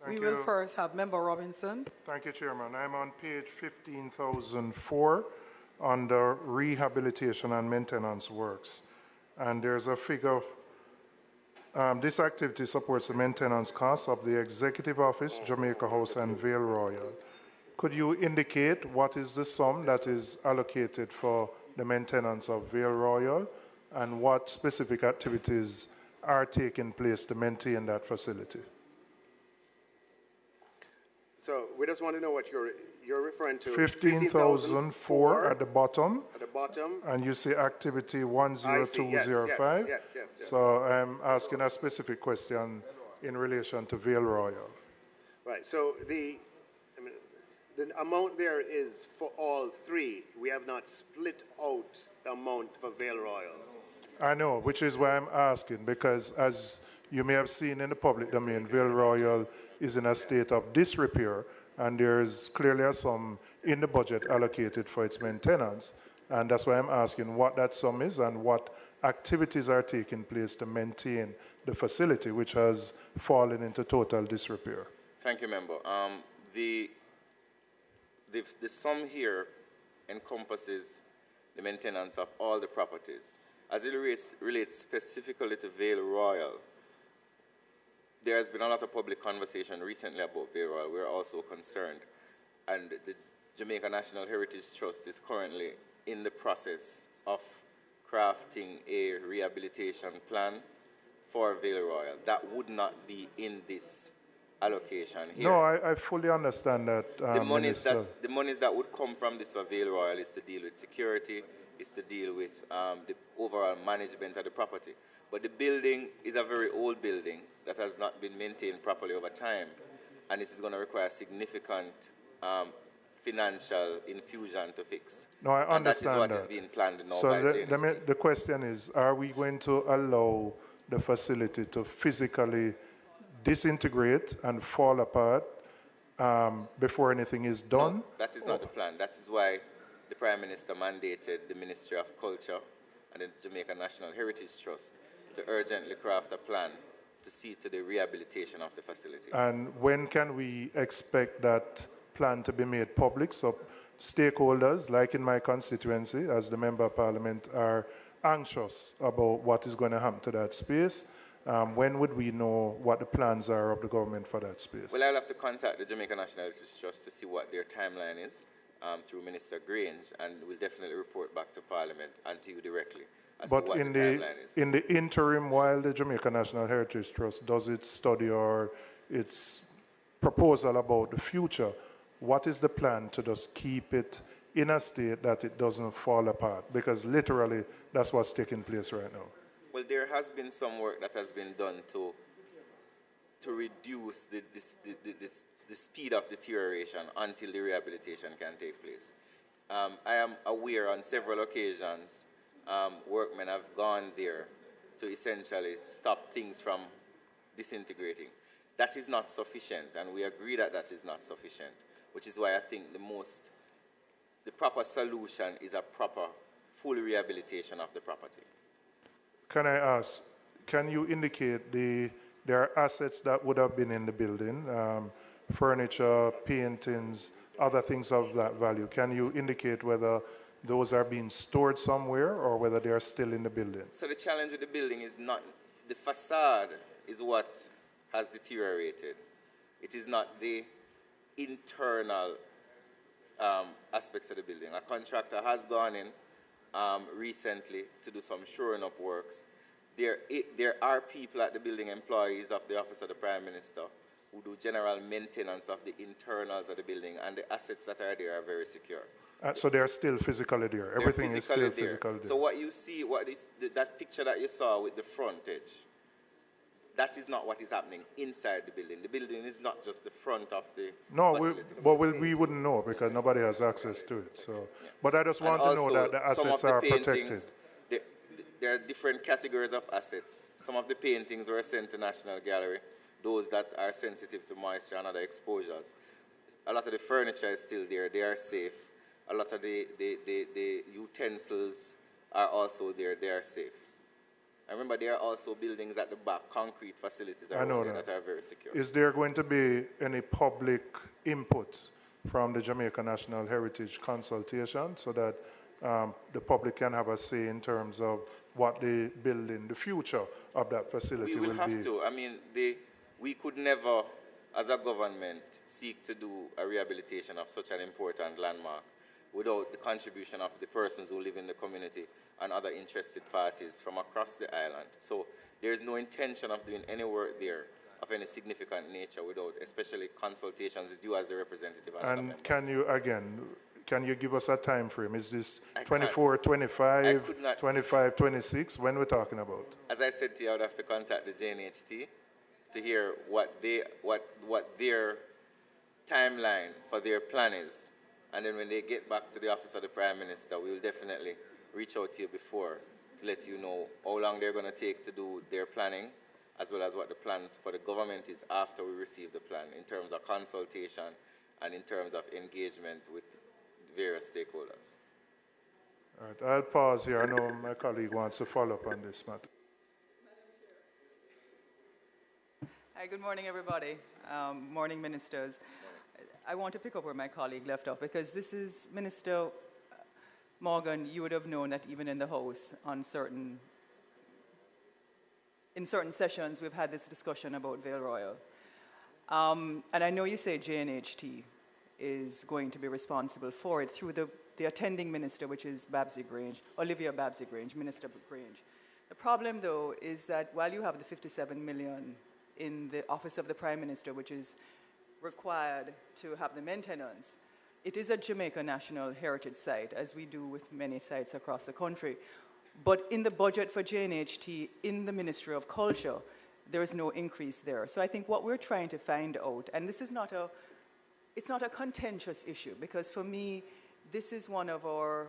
We will first have Member Robinson. Thank you, Chairman. I'm on page 15,004 under Rehabilitation and Maintenance Works. And there's a figure. This activity supports the maintenance costs of the Executive Office, Jamaica House, and Vale Royal. Could you indicate what is the sum that is allocated for the maintenance of Vale Royal and what specific activities are taking place to maintain that facility? So we just want to know what you're referring to. 15,004 at the bottom. At the bottom. And you say activity 10205. Yes. So I'm asking a specific question in relation to Vale Royal. Right. So The amount there is for all three. We have not split out the amount for Vale Royal. I know, which is why I'm asking, because as you may have seen in the public domain, Vale Royal is in a state of disrepair, and there's clearly a sum in the budget allocated for its maintenance. And that's why I'm asking what that sum is and what activities are taking place to maintain the facility, which has fallen into total disrepair. Thank you, member. The sum here encompasses the maintenance of all the properties. As it relates specifically to Vale Royal, there has been a lot of public conversation recently about Vale Royal. We're also concerned. And the Jamaica National Heritage Trust is currently in the process of crafting a rehabilitation plan for Vale Royal. That would not be in this allocation here. No, I fully understand that, the monies Minister. the monies that would come from this for Vale Royal is to deal with security, is to deal with the overall management of the property. But the building is a very old building that has not been maintained properly over time, and this is going to require significant financial infusion to fix. No, I and understand that is what that. is being planned now So by the question is, are we going to allow the facility to physically disintegrate and fall apart before anything is done? No, that is not the plan. That is why the Prime Minister mandated the Ministry of Culture and the Jamaica National Heritage Trust to urgently craft a plan to see to the rehabilitation of the facility. And when can we expect that plan to be made public? So stakeholders, like in my constituency, as the Member of Parliament, are anxious about what is going to happen to that space. When would we know what the plans are of the government for that space? Well, I'll have to contact the Jamaica National Heritage Trust to see what their timeline is through Minister Grange, and we'll definitely report back to Parliament and to you directly as to what the timeline is. In the interim, while the Jamaica National Heritage Trust does its study or its proposal about the future, what is the plan to just keep it in a state that it doesn't fall apart? Because literally, that's what's taking place right now. Well, there has been some work that has been done to reduce the speed of deterioration until the rehabilitation can take place. I am aware on several occasions workmen have gone there to essentially stop things from disintegrating. That is not sufficient, and we agree that that is not sufficient, which is why I think the proper solution is a proper full rehabilitation of the property. Can I ask, can you indicate there are assets that would have been in the building, furniture, paintings, other things of that value? Can you indicate whether those are being stored somewhere or whether they are still in the building? So the challenge with the building is not, the facade is what has deteriorated. It is not the internal aspects of the building. A contractor has gone in recently to do some shoring up works. There are people at the building, employees of the Office of the Prime Minister, who do general maintenance of the internals of the building, and the assets that are there are very secure. So they are still physically there. Everything is still physically there. So what you see, that picture that you saw with the frontage, that is not what is happening inside the building. The building is not just the front of the facility. We wouldn't know because nobody has access to it. So, but I just want to know that the assets are protected. There are different categories of assets. Some of the paintings were sent to National Gallery, those that are sensitive to moisture and other exposures. A lot of the furniture is still there. They are safe. A lot of the utensils are also there. They are safe. I remember there are also buildings at the back, concrete facilities around there that are very secure. Is there going to be any public input from the Jamaica National Heritage consultation so that the public can have a say in terms of what the building, the future of that facility will be? We will have to. I mean, we could never, as a government, seek to do a rehabilitation of such an important landmark without the contribution of the persons who live in the community and other interested parties from across the island. So there is no intention of doing any work there of any significant nature without especially consultations with you as the representative. And can you give us a time frame? Is this 24, 25, 25, 26? When we're talking about? As I said to you, I would have to contact the JNHT to hear what their timeline for their plan is. And then when they get back to the office of the Prime Minister, we will definitely reach out to you before to let you know how long they're going to take to do their planning, as well as what the plan for the government is after we receive the plan in terms of consultation and in terms of engagement with various stakeholders. All right, I'll pause here. I know my colleague wants to follow up on this matter. Hi, good morning, everybody. Morning, ministers. I want to pick up where my colleague left off, because this is, Minister Morgan, you would have known that even in the House, in certain sessions, we've had this discussion about Vale Royal. And I know you say JNHT is going to be responsible for it through the attending minister, which is Olivia Babsy-Grange, Minister Grange. The problem, though, is that while you have the 57 million in the Office of the Prime Minister, which is required to have the maintenance, it is a Jamaica National Heritage Site, as we do with many sites across the country. But in the budget for JNHT, in the Ministry of Culture, there is no increase there. So I think what we're trying to find out, and this is not it's not a contentious issue, because for me, this is one of our,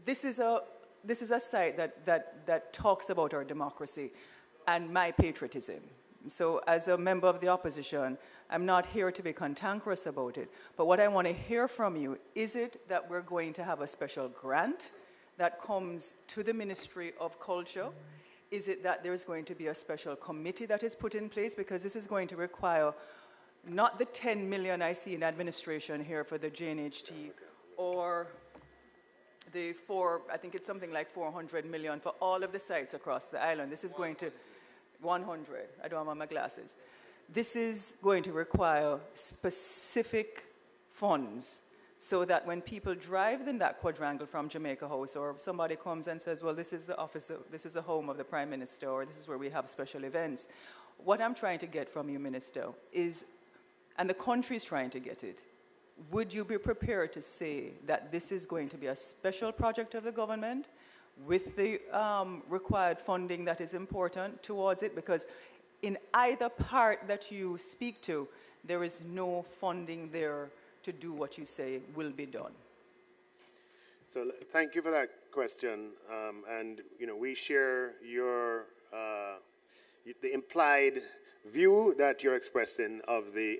this is a site that talks about our democracy and my patriotism. So as a member of the opposition, I'm not here to be cantankerous about it. But what I want to hear from you, is it that we're going to have a special grant that comes to the Ministry of Culture? Is it that there's going to be a special committee that is put in place? Because this is going to require not the 10 million I see in administration here for the JNHT, or the I think it's something like 400 million for all of the sites across the island. This is going to, 100, I don't have my glasses. This is going to require specific funds, so that when people drive in that quadrangle from Jamaica House, or somebody comes and says, well, this is the office, this is the home of the Prime Minister, or this is where we have special events. What I'm trying to get from you, Minister, is, and the country is trying to get it, would you be prepared to say that this is going to be a special project of the government with the required funding that is important towards it? Because in either part that you speak to, there is no funding there to do what you say will be done. So thank you for that question. And we share your the implied view that you're expressing of the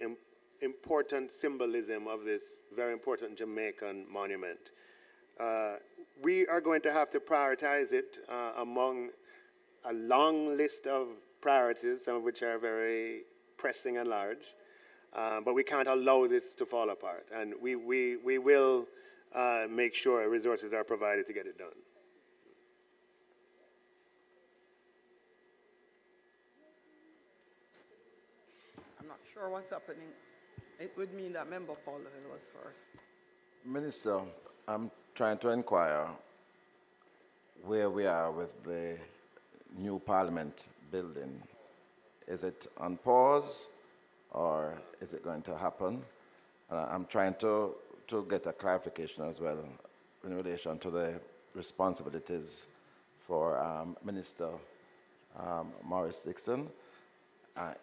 important symbolism of this very important Jamaican monument. We are going to have to prioritize it among a long list of priorities, some of which are very pressing and large. But we can't allow this to fall apart. And we will make sure resources are provided to get it done. I'm not sure what's happening. It would mean that Member Paul was first. Minister, I'm trying to inquire where we are with the new Parliament building. Is it on pause, or is it going to happen? I'm trying to get a clarification as well in relation to the responsibilities for Minister Maurice Dixon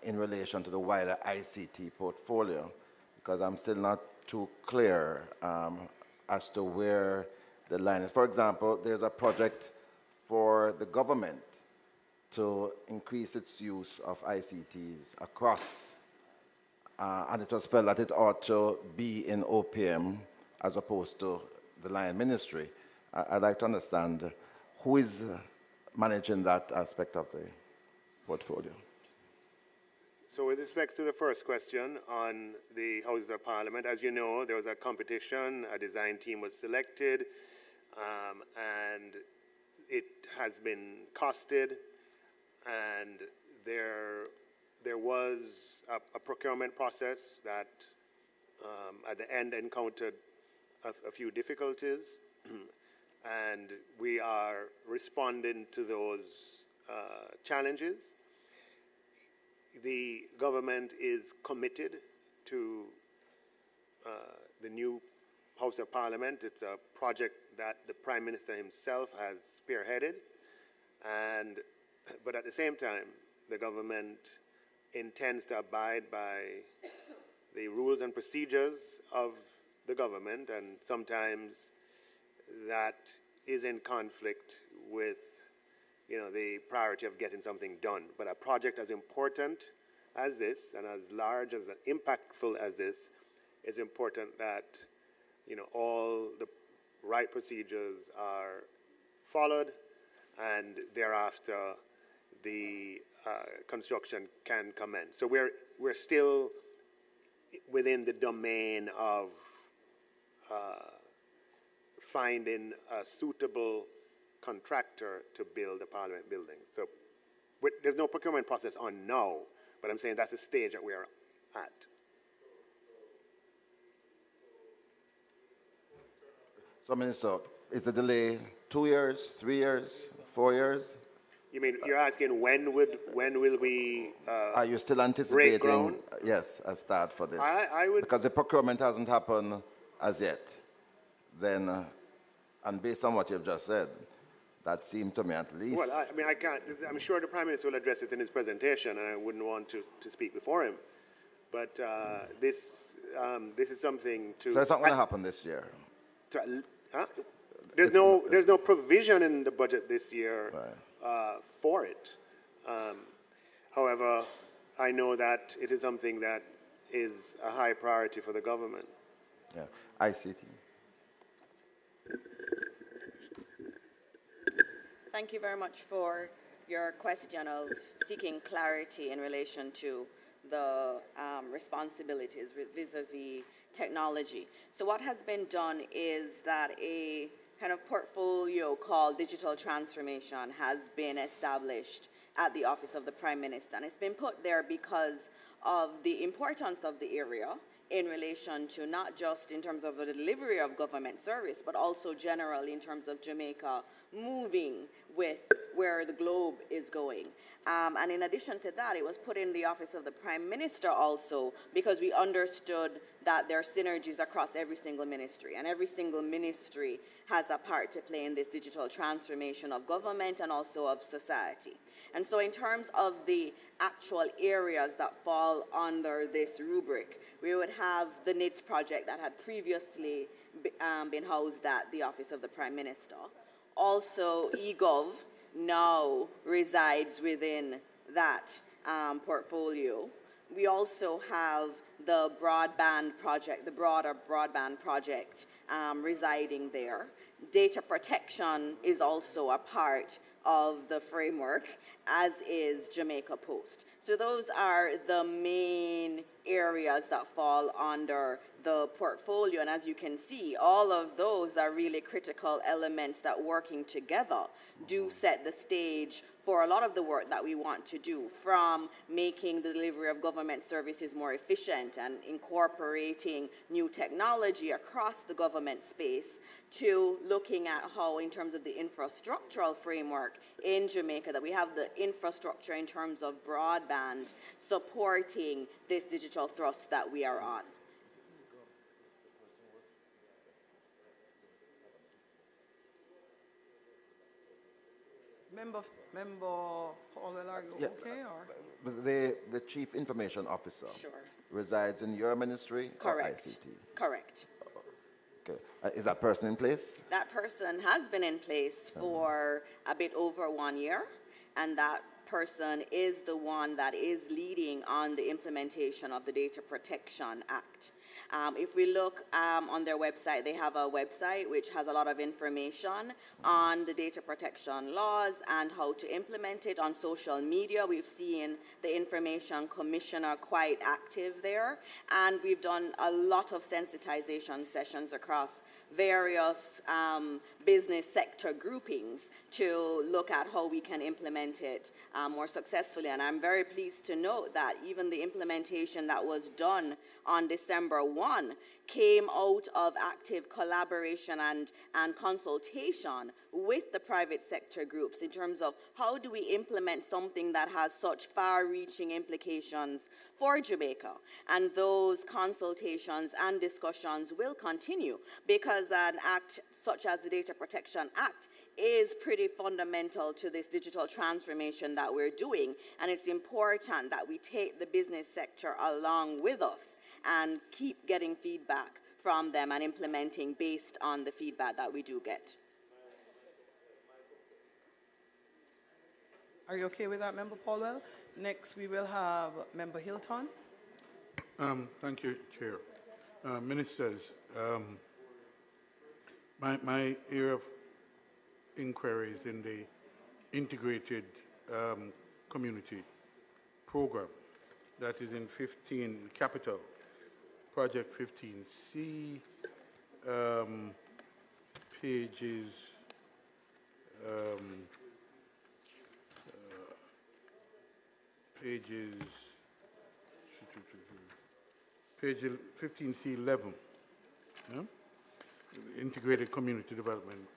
in relation to the wider ICT portfolio, because I'm still not too clear as to where the line is. For example, there's a project for the government to increase its use of ICTs across, and it was felt that it ought to be in OPM as opposed to the Line Ministry. I'd like to understand who is managing that aspect of the portfolio. So with respect to the first question on the Houses of Parliament, as you know, there was a competition, a design team was selected, and it has been costed, and there was a procurement process that at the end encountered a few difficulties, and we are responding to those challenges. The government is committed to the new House of Parliament. It's a project that the Prime Minister himself has spearheaded, but at the same time, the government intends to abide by the rules and procedures of the government, and sometimes that is in conflict with, you know, the priority of getting something done. But a project as important as this and as large, as impactful as this, it's important that, you know, all the right procedures are followed, and thereafter the construction can commence. So we're still within the domain of finding a suitable contractor to build a Parliament building. So there's no procurement process on now, but I'm saying that's the stage that we are at. So, Minister, is the delay 2 years, 3 years, 4 years? You mean you're asking when will we are you still break anticipating, ground? yes, a start for this? I would, because the procurement hasn't happened as yet. Then, and based on what you've just said, that seemed to me at least. well, I mean, I can't. I'm sure the Prime Minister will address it in his presentation, and I wouldn't want to speak before him. But this is something to. So it's not going to happen this year. There's no provision in the budget this year for it. However, I know that it is something that is a high priority for the government. Yeah, ICT. Thank you very much for your question of seeking clarity in relation to the responsibilities vis-a-vis technology. So what has been done is that a kind of portfolio called digital transformation has been established at the Office of the Prime Minister. And it's been put there because of the importance of the area in relation to not just in terms of the delivery of government service, but also generally in terms of Jamaica moving with where the globe is going. And in addition to that, it was put in the Office of the Prime Minister also because we understood that there are synergies across every single ministry, and every single ministry has a part to play in this digital transformation of government and also of society. And so in terms of the actual areas that fall under this rubric, we would have the NIDS project that had previously been housed at the Office of the Prime Minister. Also, eGov now resides within that portfolio. We also have the broadband project, the broader broadband project residing there. Data protection is also a part of the framework, as is Jamaica Post. So those are the main areas that fall under the portfolio, and as you can see, all of those are really critical elements that working together do set the stage for a lot of the work that we want to do, from making the delivery of government services more efficient and incorporating new technology across the government space, to looking at how, in terms of the infrastructural framework in Jamaica, that we have the infrastructure in terms of broadband supporting this digital thrust that we are on. Member Hall, are you okay? Or? The Chief Information Officer resides in your ministry or ICT? Correct. Okay. Is that person in place? That person has been in place for a bit over 1 year, and that person is the one that is leading on the implementation of the Data Protection Act. If we look on their website, they have a website which has a lot of information on the data protection laws and how to implement it. On social media, we've seen the Information Commissioner quite active there, and we've done a lot of sensitization sessions across various business sector groupings to look at how we can implement it more successfully. And I'm very pleased to note that even the implementation that was done on December 01 came out of active collaboration and consultation with the private sector groups in terms of how do we implement something that has such far-reaching implications for Jamaica. And those consultations and discussions will continue because an act such as the Data Protection Act is pretty fundamental to this digital transformation that we're doing, and it's important that we take the business sector along with us and keep getting feedback from them and implementing based on the feedback that we do get. Are you okay with that, Member Paulwell? Next, we will have Member Hilton. Thank you, Chair. Ministers, my area of inquiries in the integrated community program that is in 15 capital project 15C, pages page 15C 11, yeah? Integrated Community Development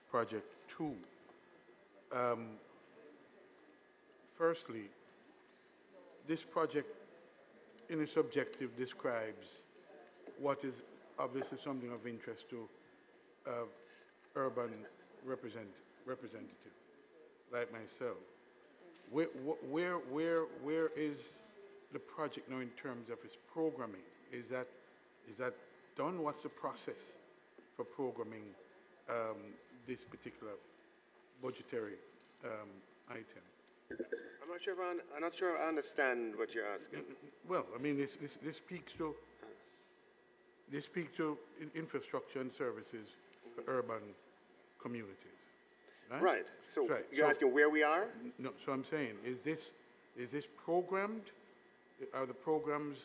Project 2. Firstly, this project in its objective describes what is obviously something of interest to urban representative like myself. Where is the project now in terms of its programming? Is that done? What's the process for programming this particular budgetary item? I'm not sure I understand what you're asking. Well, I mean, this speaks to infrastructure and services for urban communities. Right. Right. So right. you're asking where we are? No. So I'm saying, is this programmed? Are the programs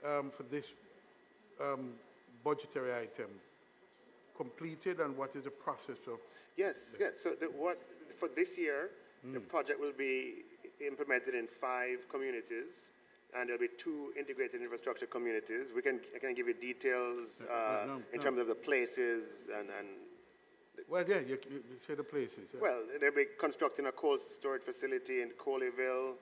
for this budgetary item completed, and what is the process of? Yes. Yes. So for this year, the project will be implemented in 5 communities, and there'll be 2 integrated infrastructure communities. I can give you details in terms of the places and. Well, yeah, you say the places. Yeah. Well, they'll be constructing a cold storage facility in Colleyville,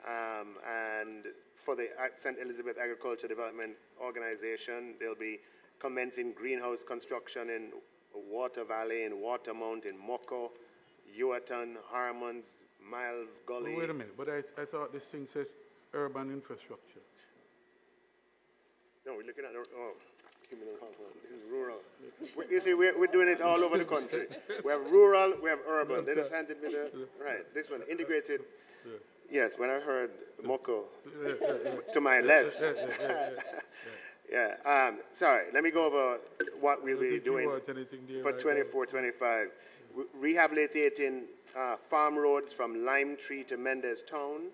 and for the St. Elizabeth Agriculture Development Organization, they'll be commencing greenhouse construction in Water Valley, in Watermount, in Moko, Ewaton, Harmons, Miles Gully. Well, wait a minute, but I thought this thing says urban infrastructure. No, we're looking at give me the this is rural. You see, we're doing it all over the country. We have rural, we have urban. They just handed me right, this one, integrated. Yes, when I heard Moko to my left. Yeah, sorry, let me go over what we'll be doing for 24-25. Rehabilitating farm roads from Lime Tree to Mendez Town,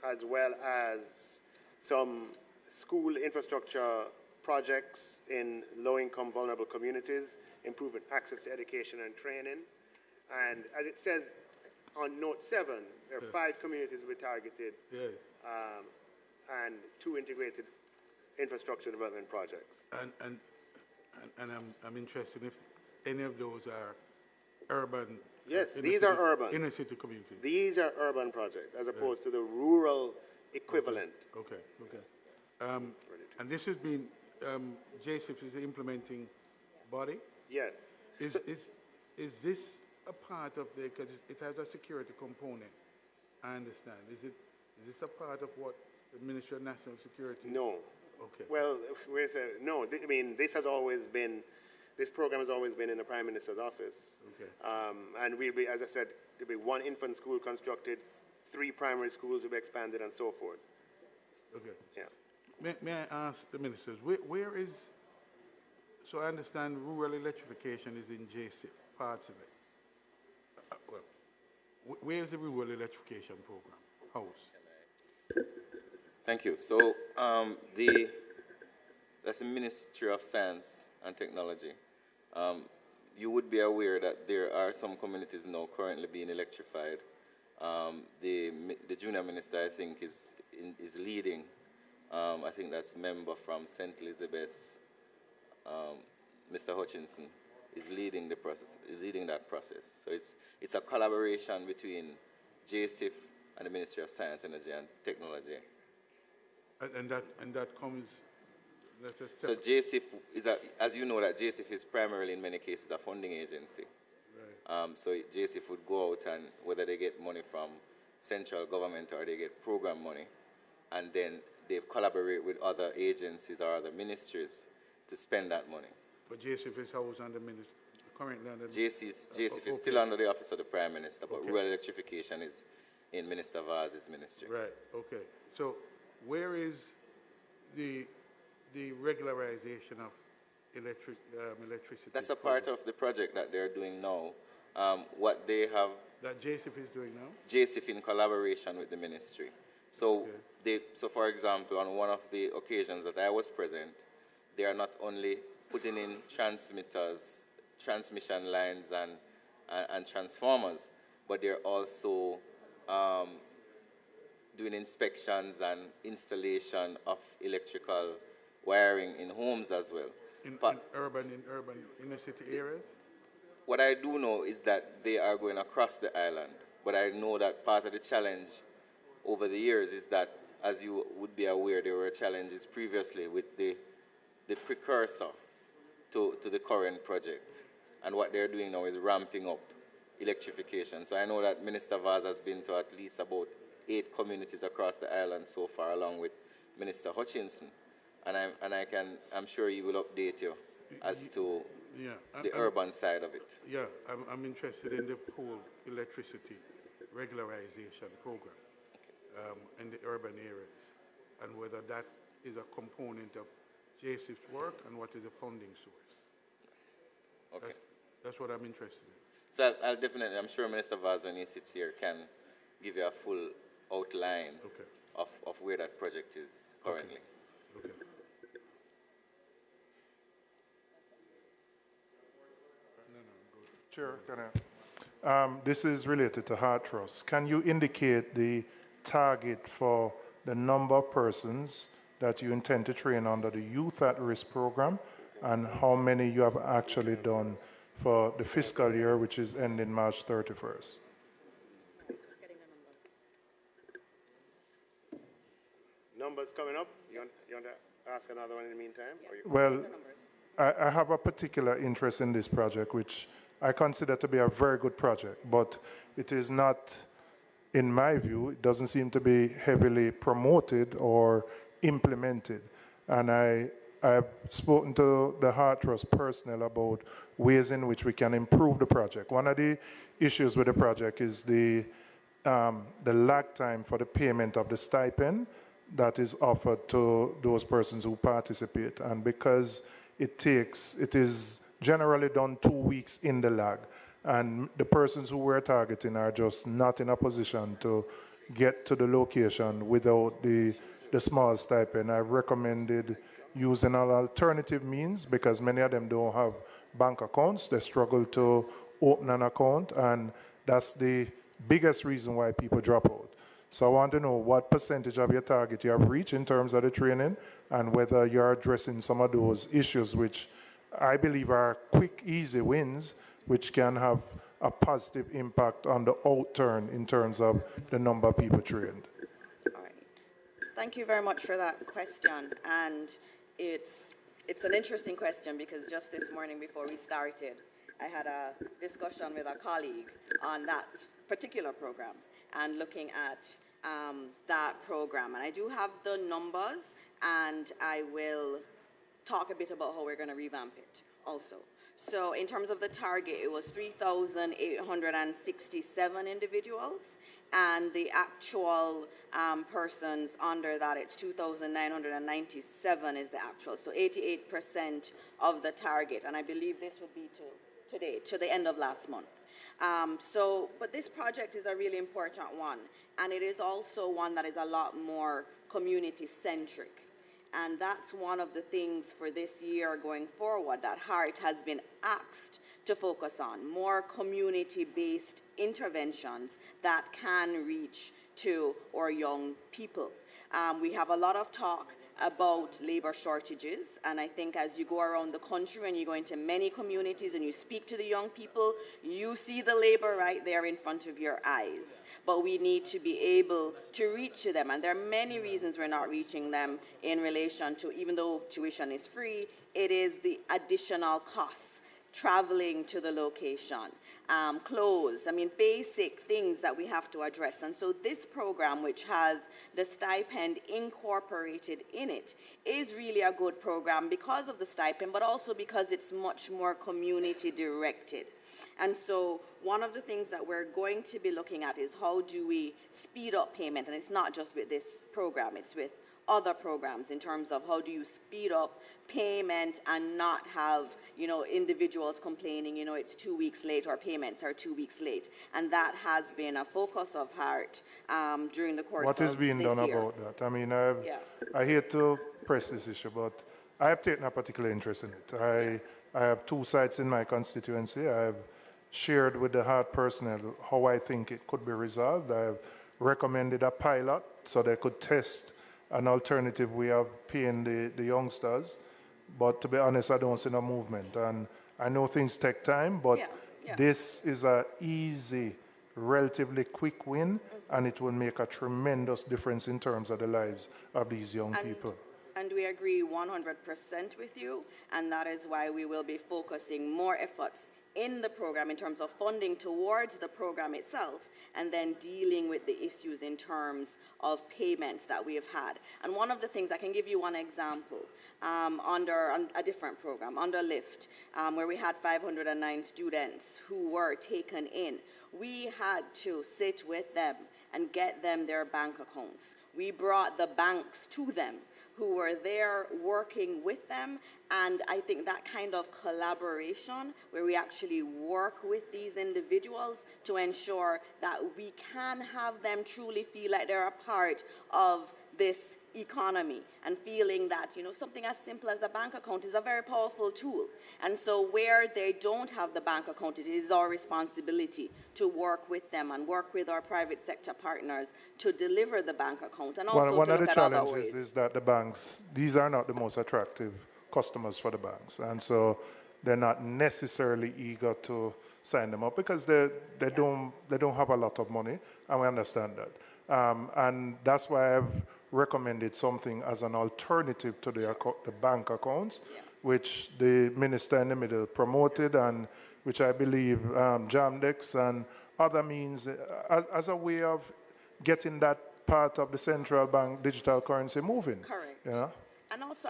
as well as some school infrastructure projects in low-income vulnerable communities, improving access to education and training. And as it says on note 7, there are 5 communities we targeted, and 2 integrated infrastructure development projects. And I'm interested if any of those are urban. Yes, these are urban. Inner city communities. These are urban projects as opposed to the rural equivalent. Okay. And this has been, JSIF is the implementing body? Yes. Is this a part of the, because it has a security component, I understand. Is this a part of what the Ministry of National Security? No. Okay. Well, no, I mean, this program has always been in the Prime Minister's office. Okay. And we'll be, as I said, there'll be 1 infant school constructed, 3 primary schools will be expanded, and so forth. Okay. Yeah. May I ask the ministers, where is, so I understand rural electrification is in JSIF, parts of it. Where is the rural electrification program? House? Thank you. So that's the Ministry of Science and Technology. You would be aware that there are some communities now currently being electrified. The junior minister, I think, is leading I think that's member from St. Elizabeth, Mr. Hutchinson, is leading the process, is leading that process. So it's a collaboration between JSIF and the Ministry of Science, Energy and Technology. And that comes. So JSIF is, as you know, that JSIF is primarily in many cases a funding agency. Right. So JSIF would go out and whether they get money from central government or they get program money, and then they collaborate with other agencies or other ministries to spend that money. But JSIF is housed under currently under JSIF is still under the Office of the Prime Minister, but rural electrification is in Minister Vaz's ministry. Right. Okay. So where is the regularization of electricity? That's a part of the project that they're doing now. What they have... That JSIF is doing now? JSIF in collaboration with the ministry. So, so for example, on one of the occasions that I was present, they are not only putting in transmitters, transmission lines and transformers, but they're also doing inspections and installation of electrical wiring in homes as well. In urban inner city areas? What I do know is that they are going across the island, but I know that part of the challenge over the years is that, as you would be aware, there were challenges previously with the precursor to the current project. And what they're doing now is ramping up electrification. So I know that Minister Vaz has been to at least about 8 communities across the island so far, along with Minister Hutchinson. And I'm sure he will update you as to the urban side of it. Yeah, I'm interested in the whole electricity regularization program in the urban areas, and whether that is a component of JSIF's work and what is the funding source. Okay. That's what I'm interested in. So I'll definitely, I'm sure Minister Vaz, when he sits here, can give you a full outline of where that project is currently. Okay. Chair, can I? This is related to Heart Trust. Can you indicate the target for the number of persons that you intend to train under the Youth at Risk program, and how many you have actually done for the fiscal year, which is ending March 31st? Numbers coming up. You want to ask another one in the meantime? Well, I have a particular interest in this project, which I consider to be a very good project, but it is not, in my view, it doesn't seem to be heavily promoted or implemented. And I've spoken to the Heart Trust personnel about ways in which we can improve the project. One of the issues with the project is the lag time for the payment of the stipend that is offered to those persons who participate. And because it is generally done 2 weeks in the lag, and the persons who we're targeting are just not in a position to get to the location without the small stipend. I've recommended using an alternative means because many of them don't have bank accounts. They struggle to open an account, and that's the biggest reason why people drop out. So I want to know what percentage of your target you have reached in terms of the training, and whether you're addressing some of those issues which I believe are quick, easy wins, which can have a positive impact on the outturn in terms of the number of people trained. All right. Thank you very much for that question. And it's an interesting question because just this morning before we started, I had a discussion with a colleague on that particular program and looking at that program. And I do have the numbers, and I will talk a bit about how we're going to revamp it also. So in terms of the target, it was 3,867 individuals, and the actual persons under that, it's 2,997 is the actual. So 88% of the target, and I believe this would be to the end of last month. But this project is a really important one, and it is also one that is a lot more community-centric. And that's one of the things for this year going forward that HEART has been asked to focus on, more community-based interventions that can reach to our young people. We have a lot of talk about labor shortages, and I think as you go around the country and you go into many communities and you speak to the young people, you see the labor right there in front of your eyes. But we need to be able to reach to them, and there are many reasons we're not reaching them in relation to, even though tuition is free, it is the additional costs, traveling to the location, clothes, I mean, basic things that we have to address. And so this program, which has the stipend incorporated in it, is really a good program because of the stipend, but also because it's much more community directed. And so one of the things that we're going to be looking at is how do we speed up payment, and it's not just with this program, it's with other programs in terms of how do you speed up payment and not have, you know, individuals complaining, you know, it's 2 weeks late or payments are 2 weeks late. And that has been a focus of heart during the course of this year. What is being done about that? I mean, I hate to press this issue, but I have taken a particular interest in it. I have 2 sites in my constituency. I have shared with the heart personnel how I think it could be resolved. I have recommended a pilot so they could test an alternative way of paying the youngsters. But to be honest, I don't see no movement. And I know things take time, but this is an easy, relatively quick win, and it will make a tremendous difference in terms of the lives of these young people. And we agree 100% with you, and that is why we will be focusing more efforts in the program in terms of funding towards the program itself, and then dealing with the issues in terms of payments that we have had. And one of the things, I can give you one example, under a different program, under LIFT, where we had 509 students who were taken in. We had to sit with them and get them their bank accounts. We brought the banks to them who were there working with them, and I think that kind of collaboration where we actually work with these individuals to ensure that we can have them truly feel like they're a part of this economy, and feeling that, you know, something as simple as a bank account is a very powerful tool. And so where they don't have the bank account, it is our responsibility to work with them and work with our private sector partners to deliver the bank account, and also One to of the look at other challenges ways. is that the banks, these are not the most attractive customers for the banks, and so they're not necessarily eager to sign them up because they don't have a lot of money, and we understand that. And that's why I've recommended something as an alternative to the bank accounts, which the minister in the middle promoted, and which I believe Jamdex and other means as a way of getting that part of the central bank digital currency moving. Correct. Yeah. And also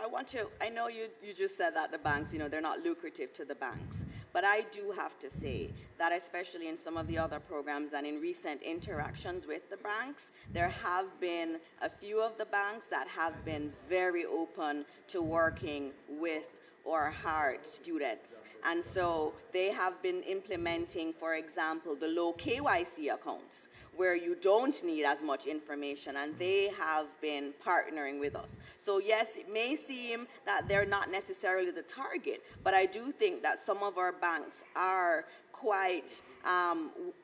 I know you just said that the banks, you know, they're not lucrative to the banks, but I do have to say that especially in some of the other programs and in recent interactions with the banks, there have been a few of the banks that have been very open to working with or hard students. And so they have been implementing, for example, the low KYC accounts where you don't need as much information, and they have been partnering with us. So yes, it may seem that they're not necessarily the target, but I do think that some of our banks are quite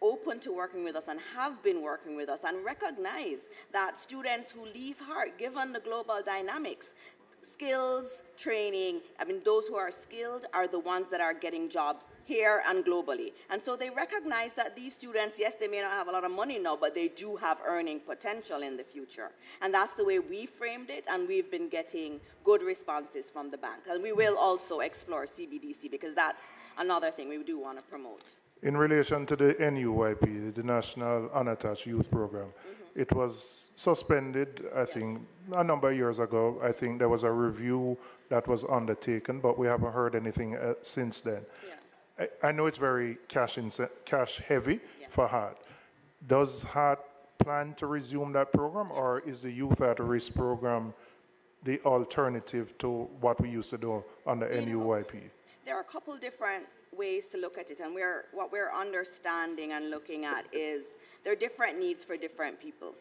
open to working with us and have been working with us, and recognize that students who leave hard, given the global dynamics, skills, training, I mean, those who are skilled are the ones that are getting jobs here and globally. And so they recognize that these students, yes, they may not have a lot of money now, but they do have earning potential in the future. And that's the way we framed it, and we've been getting good responses from the bank. And we will also explore CBDC, because that's another thing we do want to promote. In relation to the NUYP, the National Unattached Youth Program, it was suspended, I think, a number of years ago. I think there was a review that was undertaken, but we haven't heard anything since then. I know it's very cash heavy for HEART. Does HEART plan to resume that program, or is the Youth at Risk program the alternative to what we used to do under NUYP? There are a couple different ways to look at it, and what we're understanding and looking at is there are different needs for different people.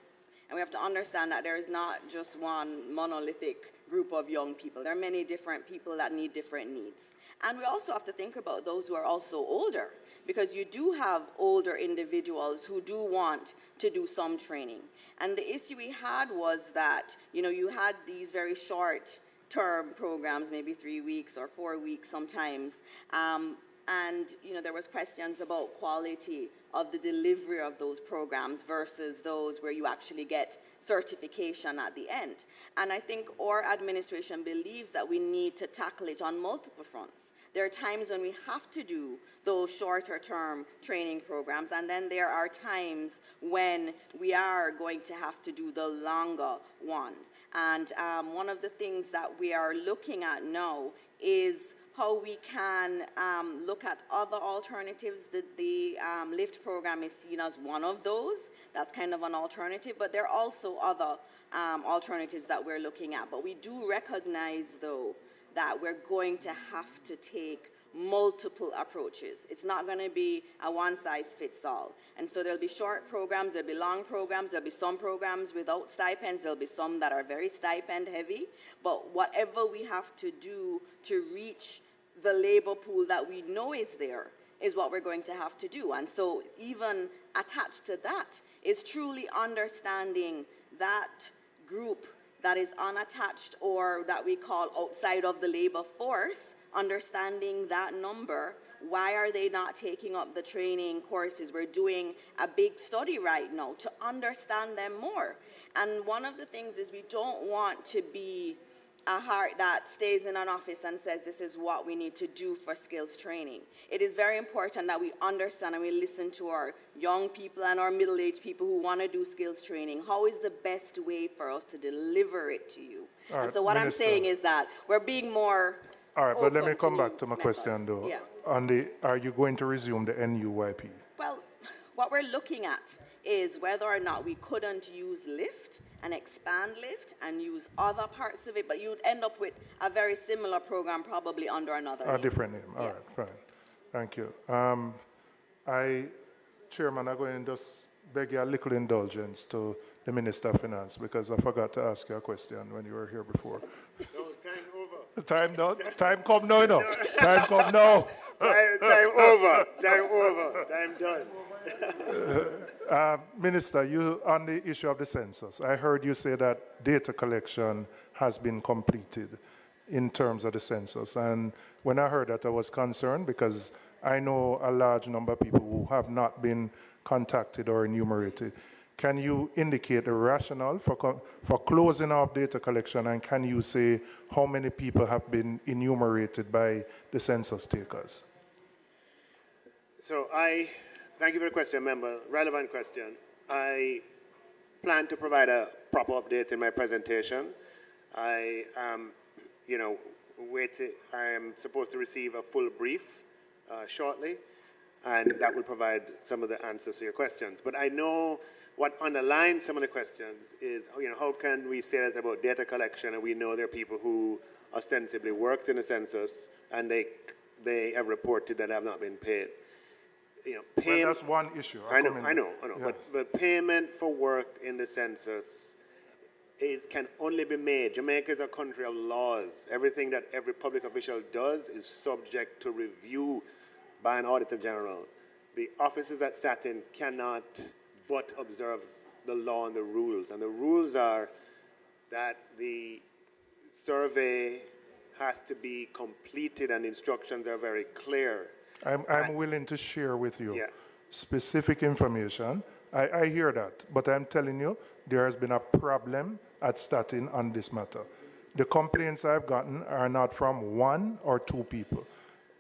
And we have to understand that there is not just one monolithic group of young people. There are many different people that need different needs. And we also have to think about those who are also older, because you do have older individuals who do want to do some training. And the issue we had was that, you had these very short-term programs, maybe 3 weeks or 4 weeks sometimes, and there was questions about quality of the delivery of those programs versus those where you actually get certification at the end. And I think our administration believes that we need to tackle it on multiple fronts. There are times when we have to do those shorter term training programs, and then there are times when we are going to have to do the longer ones. And one of the things that we are looking at now is how we can look at other alternatives. The LIFT program is seen as one of those. That's kind of an alternative, but there are also other alternatives that we're looking at. But we do recognize, though, that we're going to have to take multiple approaches. It's not going to be a one-size-fits-all. And so there'll be short programs, there'll be long programs, there'll be some programs without stipends, there'll be some that are very stipend-heavy. But whatever we have to do to reach the labor pool that we know is there is what we're going to have to do. And so even attached to that is truly understanding that group that is unattached or that we call outside of the labor force, understanding that number. Why are they not taking up the training courses? We're doing a big study right now to understand them more. And one of the things is we don't want to be a heart that stays in an office and says this is what we need to do for skills training. It is very important that we understand and we listen to our young people and our middle-aged people who want to do skills training. How is the best way for us to deliver it to you? All right, and so what Minister, I'm saying is that we're being more all right, but let me come back to my question, though. Yeah. Are you going to resume the NUYP? Well, what we're looking at is whether or not we couldn't use LIFT and expand LIFT and use other parts of it, but you'd end up with a very similar program probably under another name. A different name. All right, fine. Thank you. Chairman, I'm going to just beg you a little indulgence to the Minister of Finance because I forgot to ask you a question when you were here before. No, time over. Time done? Time come now, you know. Time come now. Time over. Time over. Time done. Minister, you on the issue of the census, I heard you say that data collection has been completed in terms of the census. And when I heard that, I was concerned because I know a large number of people who have not been contacted or enumerated. Can you indicate the rationale for closing up data collection, and can you say how many people have been enumerated by the census takers? So thank you for the question, member. Relevant question. I plan to provide a proper update in my presentation. I am, I am supposed to receive a full brief shortly, and that will provide some of the answers to your questions. But I know what underlines some of the questions is, how can we say that about data collection, and we know there are people who ostensibly worked in the census, and they have reported that have not been paid. Well, that's one issue. I know. Yeah. But payment for work in the census can only be made. Jamaica is a country of laws. Everything that every public official does is subject to review by an Auditor General. The officers that sat in cannot but observe the law and the rules. And the rules are that the survey has to be completed and the instructions are very clear. I'm willing to share with you specific information. I hear that, but I'm telling you, there has been a problem at Statin on this matter. The complaints I've gotten are not from one or two people.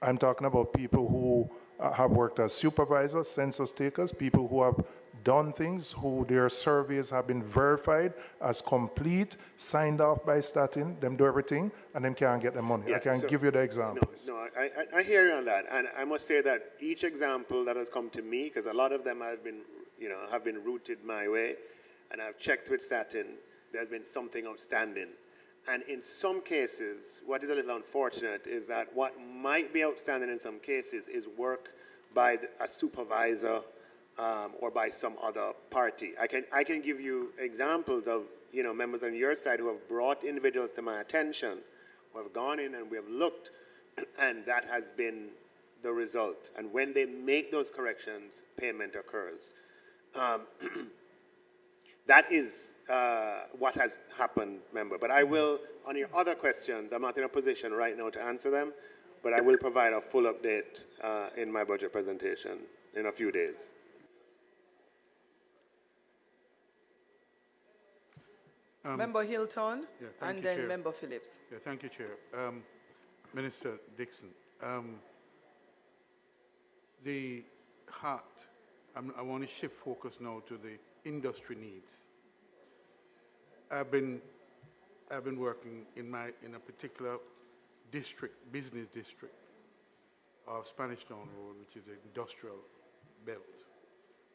I'm talking about people who have worked as supervisors, census takers, people who have done things, who their surveys have been verified as complete, signed off by Statin, them do everything, and them can't get the money. Yeah, I can give you the examples. No, I hear you on that, and I must say that each example that has come to me, because a lot of them have been routed my way, and I've checked with Statin, there's been something outstanding. And in some cases, what is a little unfortunate is that what might be outstanding in some cases is work by a supervisor or by some other party. I can give you examples of members on your side who have brought individuals to my attention, who have gone in and we have looked, and that has been the result. And when they make those corrections, payment occurs. That is what has happened, member. But I will, on your other questions, I'm not in a position right now to answer them, but I will provide a full update in my budget presentation in a few days. Member Hilton, yeah, and you, then Chair. Member Phillips. Yeah, thank you, Chair. Minister Dixon, the heart, I want to shift focus now to the industry needs. I've been working in a particular district, business district of Spanish Town Road, which is an industrial belt,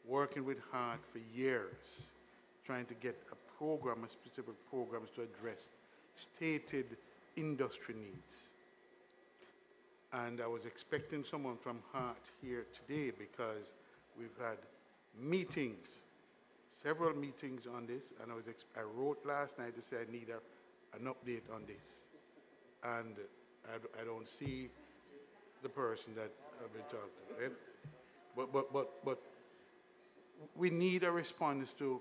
working with Hart for years, trying to get a specific programs to address stated industry needs. And I was expecting someone from Hart here today because we've had meetings, several meetings on this, and I wrote last night to say I need an update on this. And I don't see the person that I've been talking to. But we need a response to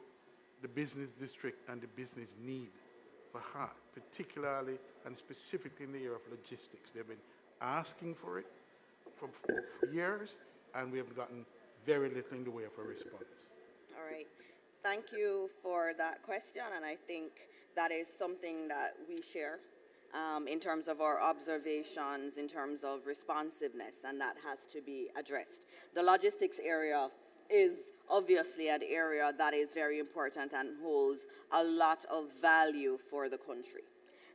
the business district and the business need for Hart, particularly and specifically in the area of logistics. They've been asking for it for years, and we have gotten very little in the way of a response. All right. Thank you for that question, and I think that is something that we share in terms of our observations, in terms of responsiveness, and that has to be addressed. The logistics area is obviously an area that is very important and holds a lot of value for the country.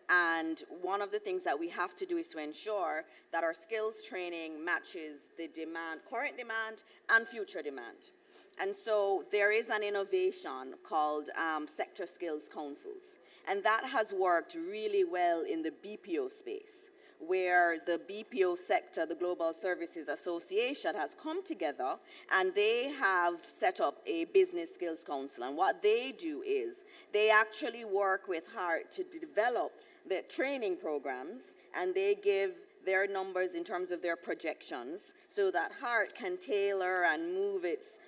And one of the things that we have to do is to ensure that our skills training matches the demand, current demand and future demand. And so there is an innovation called Sector Skills Councils. And that has worked really well in the BPO space, where the BPO sector, the Global Services Association, has come together and they have set up a business skills council. And what they do is they actually work with Hart to develop the training programs, and they give their numbers in terms of their projections so that Hart can tailor and move its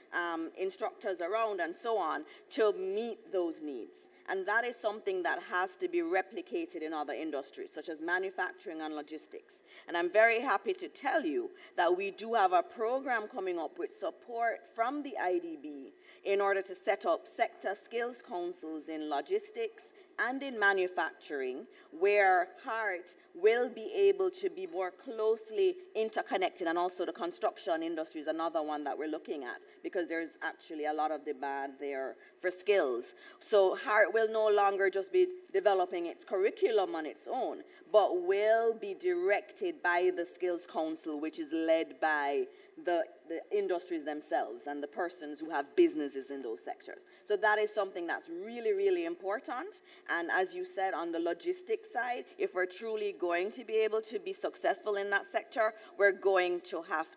instructors around and so on to meet those needs. And that is something that has to be replicated in other industries, such as manufacturing and logistics. And I'm very happy to tell you that we do have a program coming up with support from the IDB in order to set up sector skills councils in logistics and in manufacturing, where Hart will be able to be more closely interconnected, and also the construction industry is another one that we're looking at, because there's actually a lot of demand there for skills. So Hart will no longer just be developing its curriculum on its own, but will be directed by the Skills Council, which is led by the industries themselves and the persons who have businesses in those sectors. So that is something that's really, really important. And as you said, on the logistics side, if we're truly going to be able to be successful in that sector, we're going to have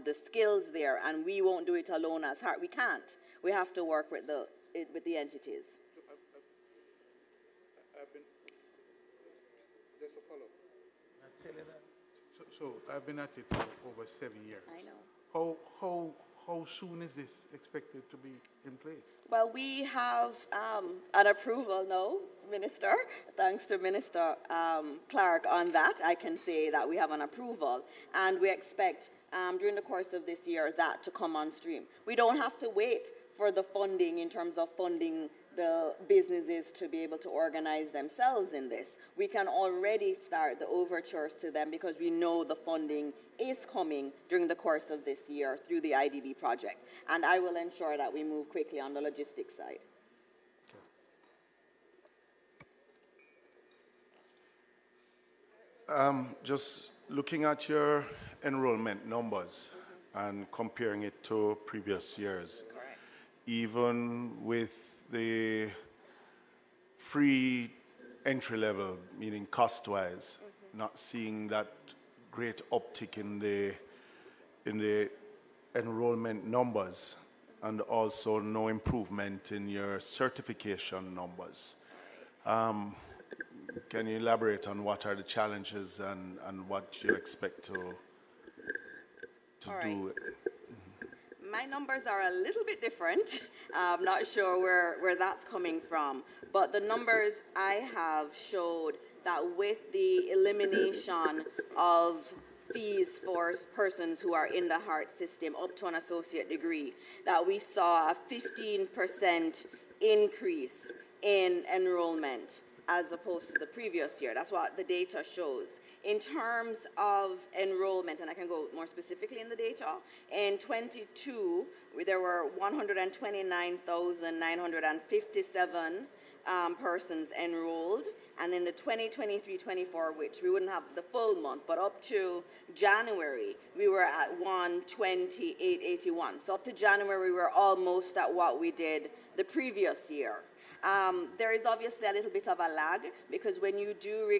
the skills there, and we won't do it alone as Hart. We can't. We have to work with the entities. Just a follow-up. So I've been at it for over 7 years. I know. How soon is this expected to be in place? Well, we have an approval now, Minister. Thanks to Minister Clarke on that, I can say that we have an approval, and we expect during the course of this year that to come on stream. We don't have to wait for the funding in terms of funding the businesses to be able to organize themselves in this. We can already start the overtures to them because we know the funding is coming during the course of this year through the IDB project. And I will ensure that we move quickly on the logistics side. Just looking at your enrollment numbers and comparing it to previous years, Correct. Even with the free entry level, meaning cost-wise, not seeing that great uptick in the enrollment numbers. and also no improvement in your certification numbers. Can you elaborate on what are the challenges and what you expect to do? My numbers are a little bit different. I'm not sure where that's coming from. But the numbers I have showed that with the elimination of fees for persons who are in the HEART system up to an associate degree, that we saw a 15% increase in enrollment as opposed to the previous year. That's what the data shows. In terms of enrollment, and I can go more specifically in the data, in 22, there were 129,957 persons enrolled, and in the 2023-24, which we wouldn't have the full month, but up to January, we were at 128,81. So up to January, we were almost at what we did the previous year. There is obviously a little bit of a lag, because when you do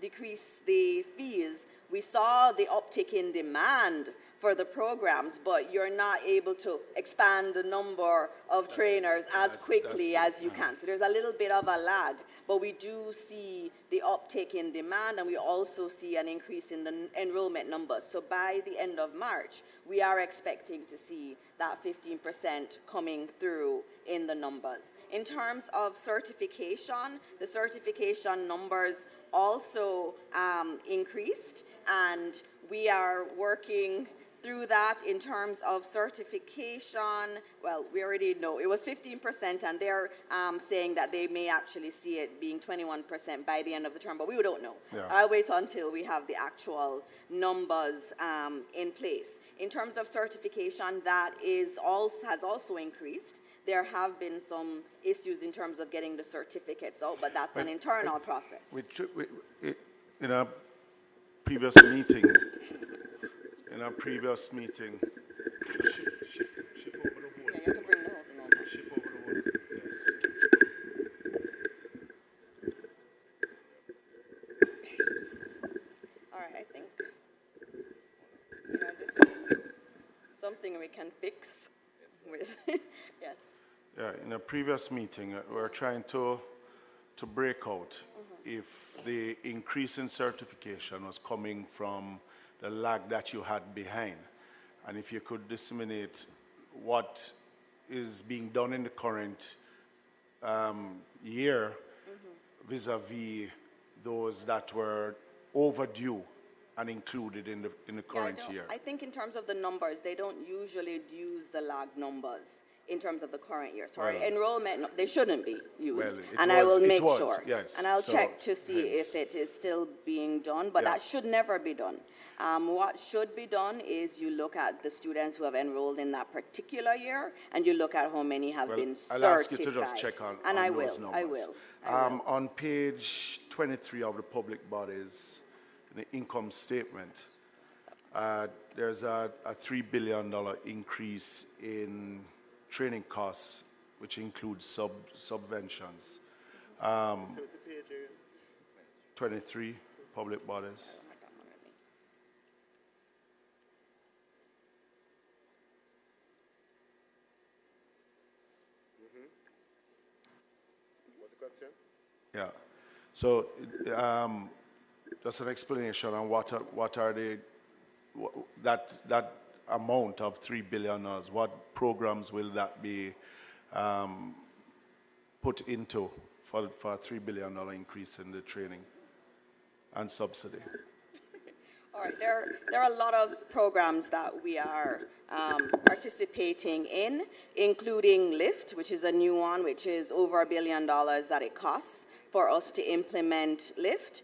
decrease the fees, we saw the uptick in demand for the programs, but you're not able to expand the number of trainers as quickly as you can. So there's a little bit of a lag, but we do see the uptick in demand, and we also see an increase in the enrollment numbers. So by the end of March, we are expecting to see that 15% coming through in the numbers. In terms of certification, the certification numbers also increased, and we are working through that in terms of certification. Well, we already know it was 15%, and they're saying that they may actually see it being 21% by the end of the term, but we don't know. Yeah. I'll wait until we have the actual numbers in place. In terms of certification, that has also increased. There have been some issues in terms of getting the certificates out, but that's an internal process. In a previous meeting, shift over the whole. Yeah, you have to bring the whole thing over. Shift over the whole. All right, I think, this is something we can fix with, yes. Yeah, in a previous meeting, we were trying to break out if the increase in certification was coming from the lag that you had behind, and if you could disseminate what is being done in the current year vis-a-vis those that were overdue and included in the current year. I think in terms of the numbers, they don't usually use the lag numbers in terms of the current year. So enrollment, they shouldn't be used. I will make sure. Yes. And I'll check to see if it is still being done, but that should never be done. What should be done is you look at the students who have enrolled in that particular year, and you look at how many have been certified. I'll ask you to just check on and I those will. numbers. I will. On page 23 of the public bodies, the income statement, there's a $3 billion increase in training costs, which includes subventions. 23, public bodies. What's the question? Yeah. So just an explanation on what are that amount of $3 billion, what programs will that be put into for a $3 billion increase in the training and subsidy? All right, there are a lot of programs that we are participating in, including LIFT, which is a new one, which is over $1 billion that it costs for us to implement LIFT.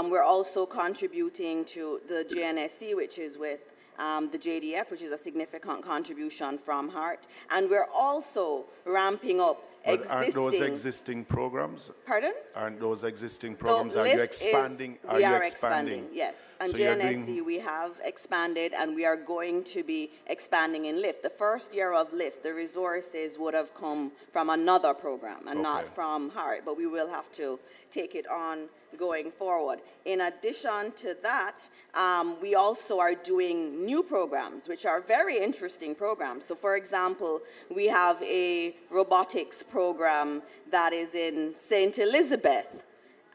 We're also contributing to the GNSC, which is with the JDF, which is a significant contribution from HEART. And we're also ramping up Aren't those existing programs? Pardon? Aren't those existing programs? Are you expanding? We are expanding, yes. And so GNSC we have expanded, and we are going to be expanding in LIFT. The first year of LIFT, the resources would have come from another program and not from HEART, but we will have to take it on going forward. In addition to that, we also are doing new programs, which are very interesting programs. So for example, we have a robotics program that is in St. Elizabeth.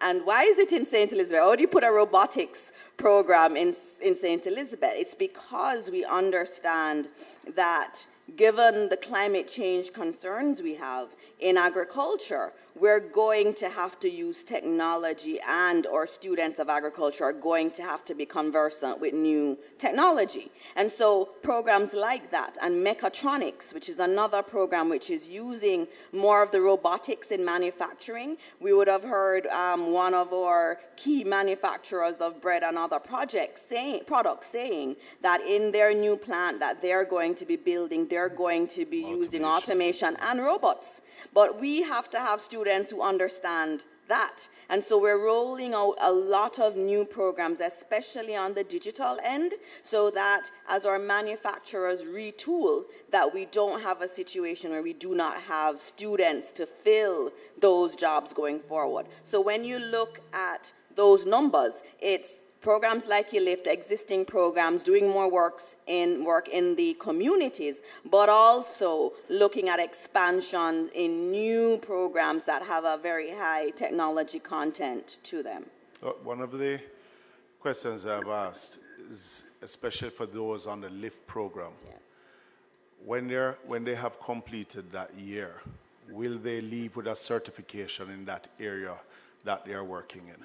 And why is it in St. Elizabeth? How do you put a robotics program in St. Elizabeth? It's because we understand that given the climate change concerns we have in agriculture, we're going to have to use technology, and our students of agriculture are going to have to be conversant with new technology. And so programs like that, and mechatronics, which is another program which is using more of the robotics in manufacturing. We would have heard one of our key manufacturers of bread and other products saying that in their new plant that they're going to be building, they're going to be using automation and robots. But we have to have students who understand that. And so we're rolling out a lot of new programs, especially on the digital end, so that as our manufacturers retool, that we don't have a situation where we do not have students to fill those jobs going forward. So when you look at those numbers, it's programs like YLIFT, existing programs, doing more work in the communities, but also looking at expansion in new programs that have a very high technology content to them. One of the questions I've asked is, especially for those on the LIFT program, yes. When they have completed that year, will they leave with a certification in that area that they are working in?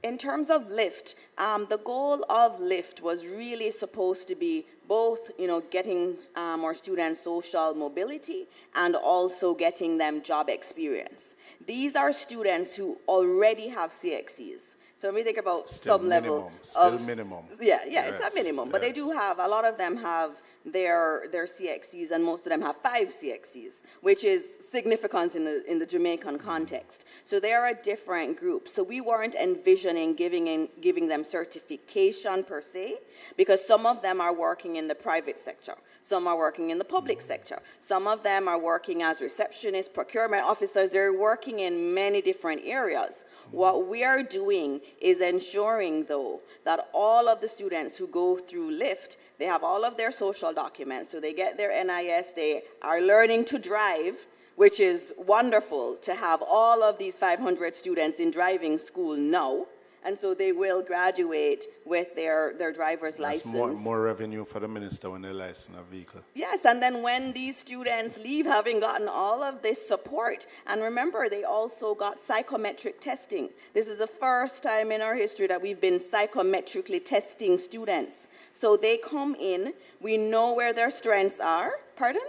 In terms of LIFT, the goal of LIFT was really supposed to be both, getting our students social mobility and also getting them job experience. These are students who already have CXCs. So when we think about sub-level of minimum. Yeah, yes, it's a minimum, but they do have, a lot of them have their CXCs, and most of them have 5 CXCs, which is significant in the Jamaican context. So they are a different group. So we weren't envisioning giving them certification per se, because some of them are working in the private sector. Some are working in the public sector. Some of them are working as receptionists, procurement officers. They're working in many different areas. What we are doing is ensuring, though, that all of the students who go through LIFT, they have all of their social documents. So they get their NIS, they are learning to drive, which is wonderful to have all of these 500 students in driving school now. And so they will graduate with their driver's license. More revenue for the minister when they license a vehicle. Yes, and then when these students leave, having gotten all of this support, and remember, they also got psychometric testing. This is the first time in our history that we've been psychometrically testing students. So they come in, we know where their strengths are. Pardon?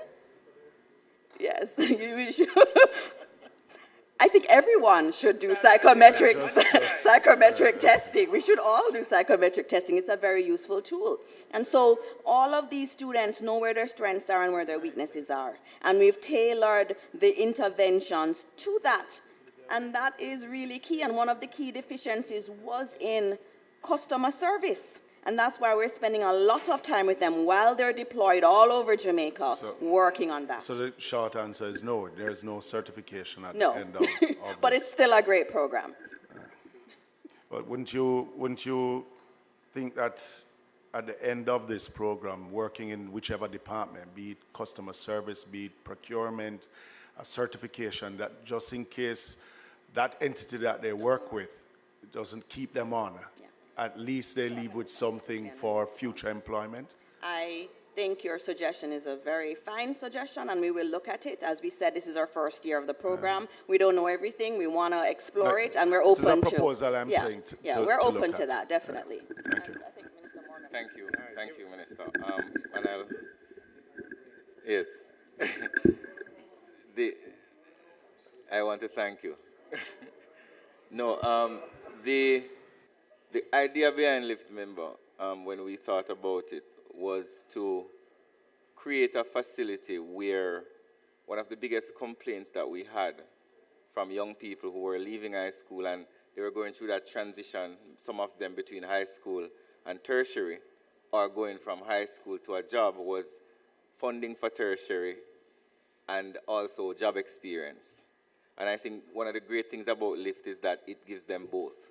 Yes, you should. I think everyone should do psychometric testing. We should all do psychometric testing. It's a very useful tool. And so all of these students know where their strengths are and where their weaknesses are. And we've tailored the interventions to that. And that is really key. And one of the key deficiencies was in customer service. And that's why we're spending a lot of time with them while they're deployed all over Jamaica, working on that. So the short answer is no, there's no certification at the end of but it's still a great program. But wouldn't you think that at the end of this program, working in whichever department, be it customer service, be it procurement, a certification that just in case that entity that they work with doesn't keep them on, at least they leave with something for future employment? I think your suggestion is a very fine suggestion, and we will look at it. As we said, this is our first year of the program. We don't know everything. We want to explore it, and we're open to. It's a proposal I'm saying to we're open to that, definitely. Thank you. I think Minister Morgan. Thank you, Minister. And I'll, yes, I want to thank you. No, the idea behind LIFT, member, when we thought about it, was to create a facility where one of the biggest complaints that we had from young people who were leaving high school and they were going through that transition, some of them between high school and tertiary, or going from high school to a job, was funding for tertiary and also job experience. And I think one of the great things about LIFT is that it gives them both.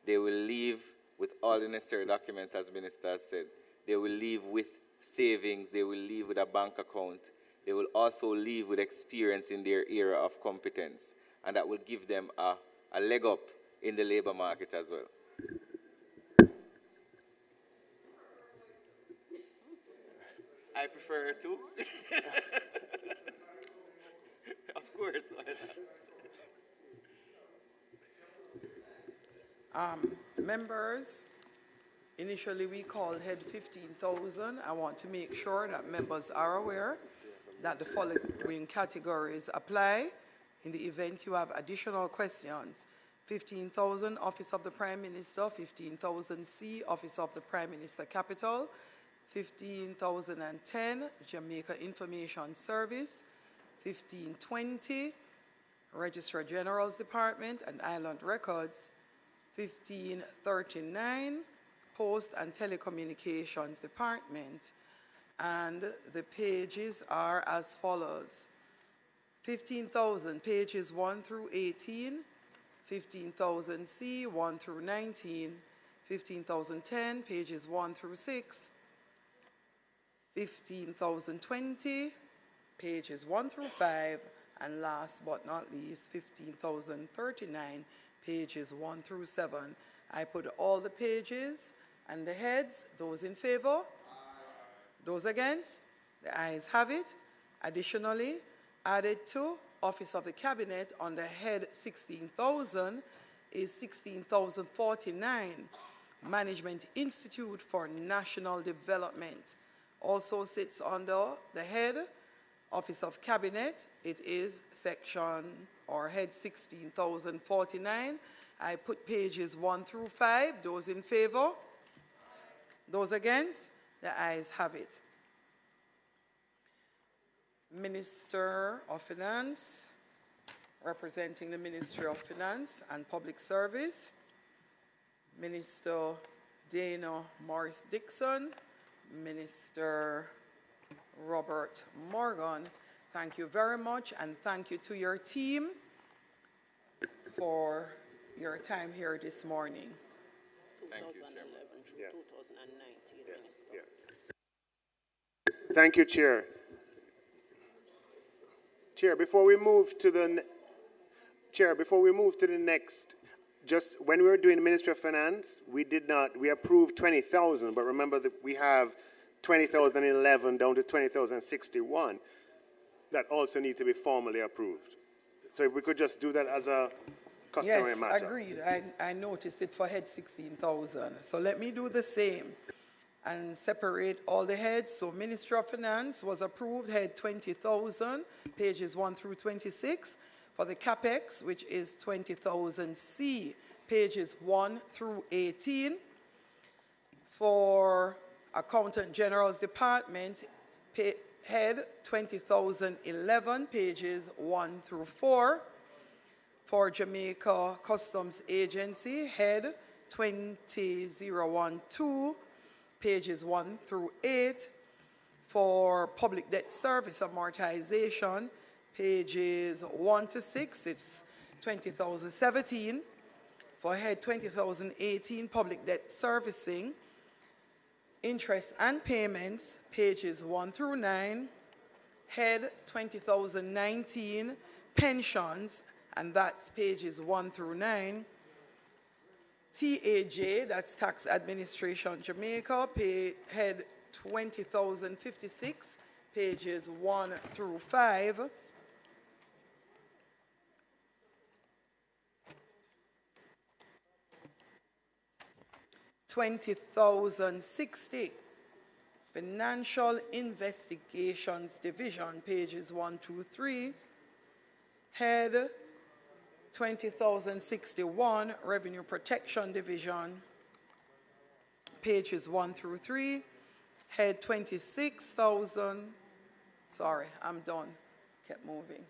They will leave with all the necessary documents, as Minister has said. They will leave with savings. They will leave with a bank account. They will also leave with experience in their area of competence. And that will give them a leg up in the labor market as well. I prefer to. Of course, why not? Members, initially we called head 15,000. I want to make sure that members are aware that the following categories apply in the event you have additional questions. 15,000, Office of the Prime Minister. 15,000 C, Office of the Prime Minister Capital. 15,010, Jamaica Information Service. 1520, Registrar General's Department and Island Records. 1539, Post and Telecommunications Department. And the pages are as follows. 15,000, pages 1 through 18. 15,000 C, 1 through 19. 15,010, pages 1 through 6. 15,020, pages 1 through 5. And last but not least, 15,039, pages 1 through 7. I put all the pages and the heads. Those in favor? Those against? The ayes have it. Additionally, added to Office of the Cabinet under head 16,000 is 16,049, Management Institute for National Development. Also sits under the head Office of Cabinet. It is section or head 16,049. I put pages 1 through 5. Those in favor? Those against? The ayes have it. Minister of Finance, representing the Ministry of Finance and Public Service, Minister Dana Morris Dixon, Minister Robert Morgan. Thank you very much, and thank you to your team for your time here this morning. Thank you, Chairman. Through 2019, Minister. Yes. Thank you, Chair. Chair, before we move to the next, just when we were doing the Ministry of Finance, we approved 20,000, but remember that we have 20,011 down to 20,061 that also need to be formally approved. So if we could just do that as a customary matter. Yes, agreed. I noticed it for head 16,000. So let me do the same and separate all the heads. So Ministry of Finance was approved head 20,000, pages 1 through 26. For the CAPEX, which is 20,000 C, pages 1 through 18. For Accountant General's Department, head 20,011, pages 1 through 4. For Jamaica Customs Agency, head 20012, pages 1 through 8. For Public Debt Service Amortization, pages 1 to 6, it's 20,017. For head 20,018, Public Debt Servicing, Interest and Payments, pages 1 through 9. Head 20,019, Pensions, and that's pages 1 through 9. TAJ, that's Tax Administration Jamaica, head 20,056, pages 1 through 5. $20,060, Financial Investigations Division, pages 1 through 3. Head 20,061, Revenue Protection Division, pages 1 through 3. Head 26,000, sorry, I'm done, kept moving.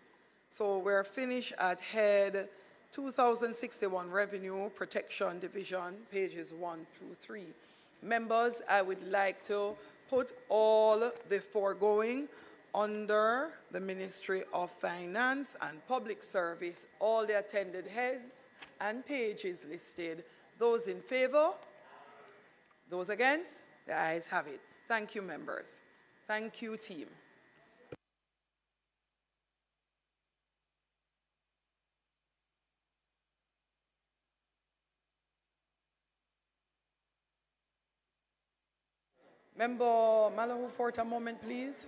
So we're finished at head 2061, Revenue Protection Division, pages 1 through 3. Members, I would like to put all the foregoing under the Ministry of Finance and Public Service. All the attended heads and pages listed. Those in favor? Those against? The ayes have it. Thank you, members. Thank you, team. Member Malahoo Fort, a moment, please.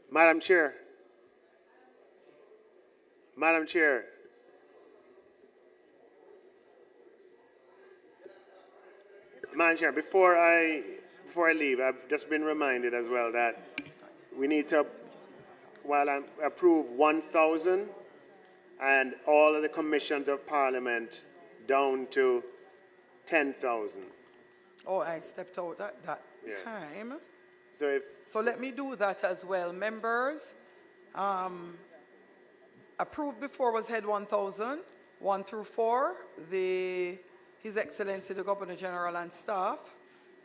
Madam Chair. Madam Chair. Madam Chair, before I leave, I've just been reminded as well that we need to, while I approve 1,000 and all of the commissions of Parliament down to 10,000. Oh, I stepped out at that time. So let me do that as well. Members, approved before was head 1,000, 1 through 4, His Excellency the Governor General and staff.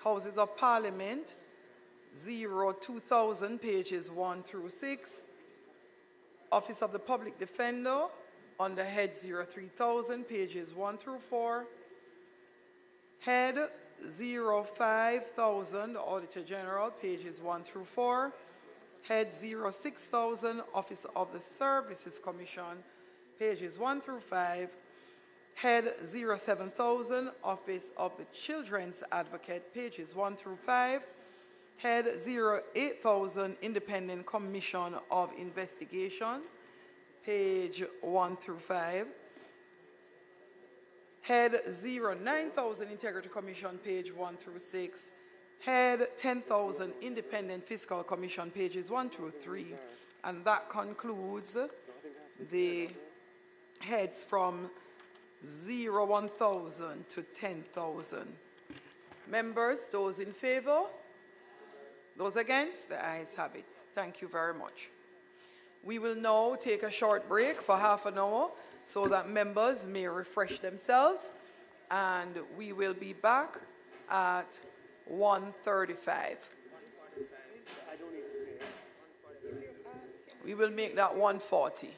Houses of Parliament, 2,000, pages 1 through 6. Office of the Public Defender, under head 3,000, pages 1 through 4. Head 5,000, Auditor General, pages 1 through 4. Head 6,000, Office of the Services Commission, pages 1 through 5. Head 7,000, Office of the Children's Advocate, pages 1 through 5. Head 8,000, Independent Commission of Investigation, page 1 through 5. Head 9,000, Integrity Commission, page 1 through 6. Head 10,000, Independent Fiscal Commission, pages 1 through 3. And that concludes the heads from 1,000 to 10,000. Members, those in favor? Those against? The ayes have it. Thank you very much. We will now take a short break for half an hour so that members may refresh themselves, and we will be back at 1:35. We will make that 1:40.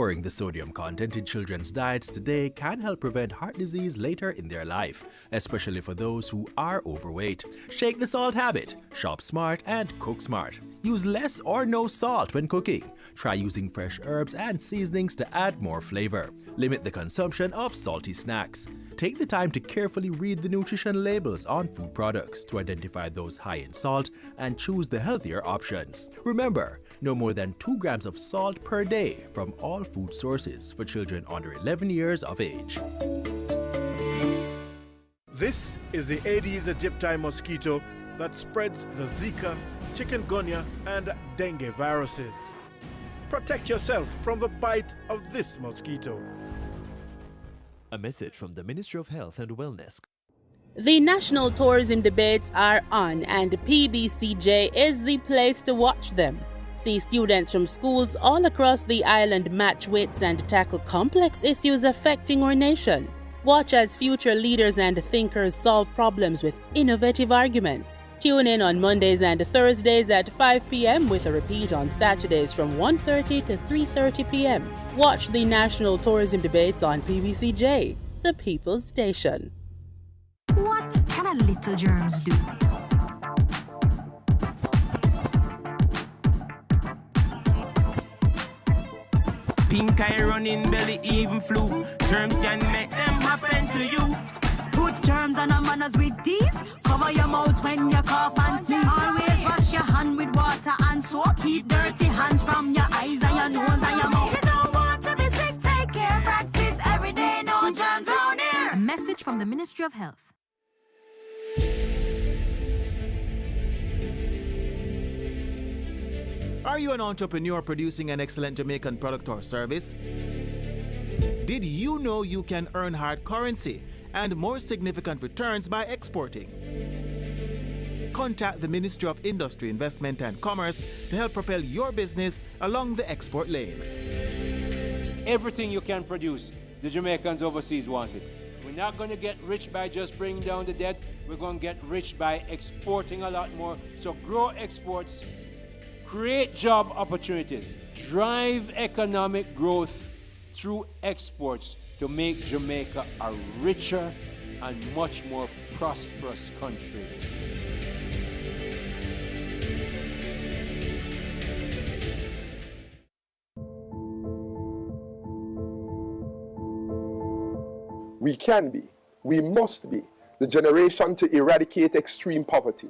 Lowering the sodium content in children's diets today can help prevent heart disease later in their life, especially for those who are overweight. Shake the salt habit. Shop smart and cook smart. Use less or no salt when cooking. Try using fresh herbs and seasonings to add more flavor. Limit the consumption of salty snacks. Take the time to carefully read the nutrition labels on food products to identify those high in salt and choose the healthier options. Remember, no more than 2 grams of salt per day from all food sources for children under 11 years of age. This is the Aedes aegypti mosquito that spreads the Zika, chikungunya, and dengue viruses. Protect yourself from the bite of this mosquito. A message from the Ministry of Health and Wellness. The national tourism debates are on, and PBCJ is the place to watch them. See students from schools all across the island match wits and tackle complex issues affecting our nation. Watch as future leaders and thinkers solve problems with innovative arguments. Tune in on Mondays and Thursdays at 5 p.m. with a repeat on Saturdays from 1:30 to 3:30 p.m. Watch the national tourism debates on PBCJ, the People's Station. What can a little germs do? Pink eye running belly, even flu. Germs can make them happen to you. Put germs on our manners with these. Cover your mouth when you cough and sneeze. Always wash your hand with water and soap. Keep dirty hands from your eyes and your nose and your mouth. You don't want to be sick, take care. Practice every day, no germs around here. A message from the Ministry of Health. Are you an entrepreneur producing an excellent Jamaican product or service? Did you know you can earn hard currency and more significant returns by exporting? Contact the Ministry of Industry, Investment and Commerce to help propel your business along the export lane. Everything you can produce, the Jamaicans overseas want it. We're not going to get rich by just bringing down the debt. We're going to get rich by exporting a lot more. So grow exports, create job opportunities, drive economic growth through exports to make Jamaica a richer and much more prosperous country. We can be, we must be, the generation to eradicate extreme poverty,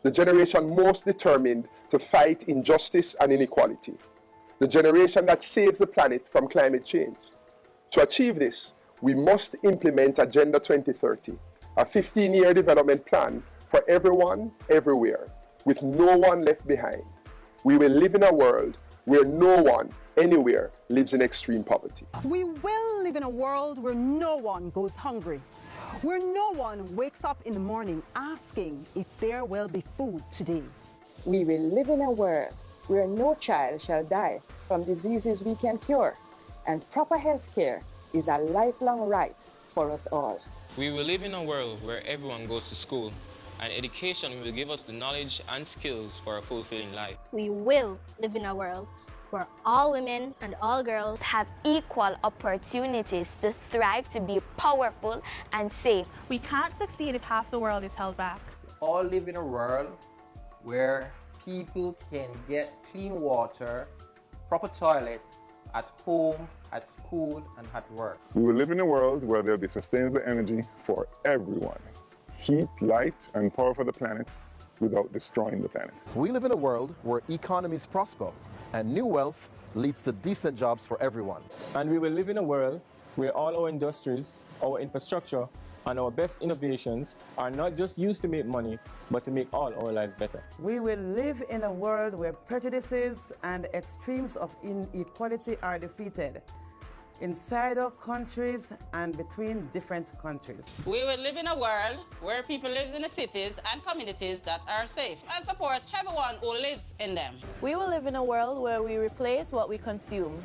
the generation most determined to fight injustice and inequality, the generation that saves the planet from climate change. To achieve this, we must implement Agenda 2030, a 15-year development plan for everyone, everywhere, with no one left behind. We will live in a world where no one, anywhere, lives in extreme poverty. We will live in a world where no one goes hungry, where no one wakes up in the morning asking if there will be food today. We will live in a world where no child shall die from diseases we can cure, and proper health care is a lifelong right for us all. We will live in a world where everyone goes to school, and education will give us the knowledge and skills for a fulfilling life. We will live in a world where all women and all girls have equal opportunities to thrive, to be powerful and safe. We can't succeed if half the world is held back. We all live in a world where people can get clean water, proper toilet at home, at school, and at work. We will live in a world where there will be sustainable energy for everyone. Heat, light, and power for the planet without destroying the planet. We live in a world where economies prosper and new wealth leads to decent jobs for everyone. And we will live in a world where all our industries, our infrastructure, and our best innovations are not just used to make money, but to make all our lives better. We will live in a world where prejudices and extremes of inequality are defeated, inside our countries and between different countries. We will live in a world where people live in the cities and communities that are safe and support everyone who lives in them. We will live in a world where we replace what we consume,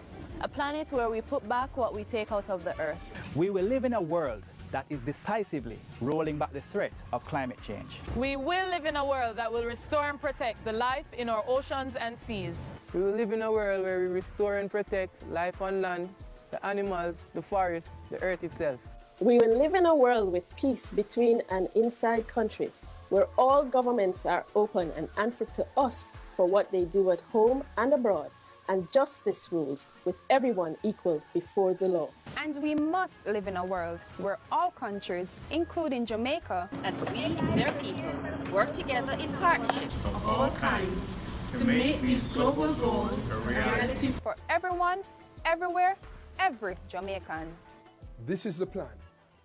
a planet where we put back what we take out of the earth. We will live in a world that is decisively rolling back the threat of climate change. We will live in a world that will restore and protect the life in our oceans and seas. We will live in a world where we restore and protect life on land, the animals, the forests, the earth itself. We will live in a world with peace between and inside countries, where all governments are open and answer to us for what they do at home and abroad, and justice rules with everyone equal before the law. And we must live in a world where all countries, including Jamaica, and we, their people, work together in partnerships of all kinds to make these global goals a reality for everyone, everywhere, every Jamaican. This is the plan.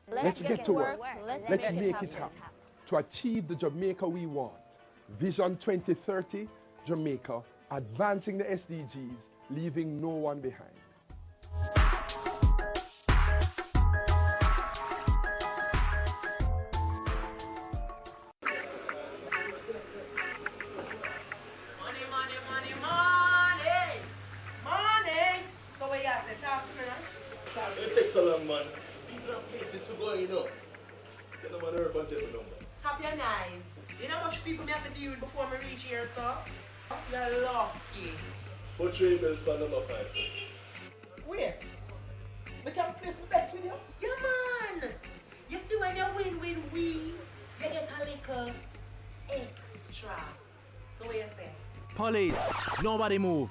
Let's get to work. Let's make it happen. To achieve the Jamaica we want. Vision 2030, Jamaica, advancing the SDGs, leaving no one behind. So what you say, talk to me, right? It takes so long, man. People have places for going, you know. Get them on the urban table number. Happy and nice. You know how much people me have to deal with before me reach here, sir? You're lucky. Put 3 bills for number 5. Wait. We can place my bet with you? Yeah, man. You see when you win, you get a little extra. So what you say? Police, nobody move.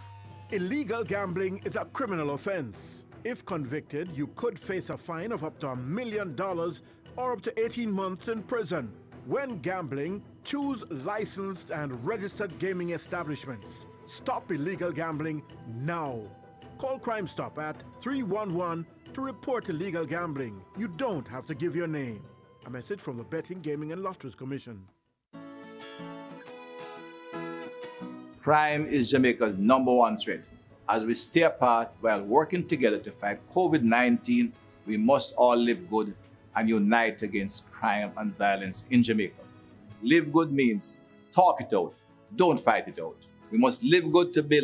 Illegal gambling is a criminal offense. If convicted, you could face a fine of up to $1 million or up to 18 months in prison. When gambling, choose licensed and registered gaming establishments. Stop illegal gambling now. Call Crime Stop at 311 to report illegal gambling. You don't have to give your name. A message from the Betting, Gaming and Lotteries Commission. Crime is Jamaica's #1 threat. As we stay apart while working together to fight COVID-19, we must all live good and unite against crime and violence in Jamaica. Live good means talk it out, don't fight it out. We must live good to build a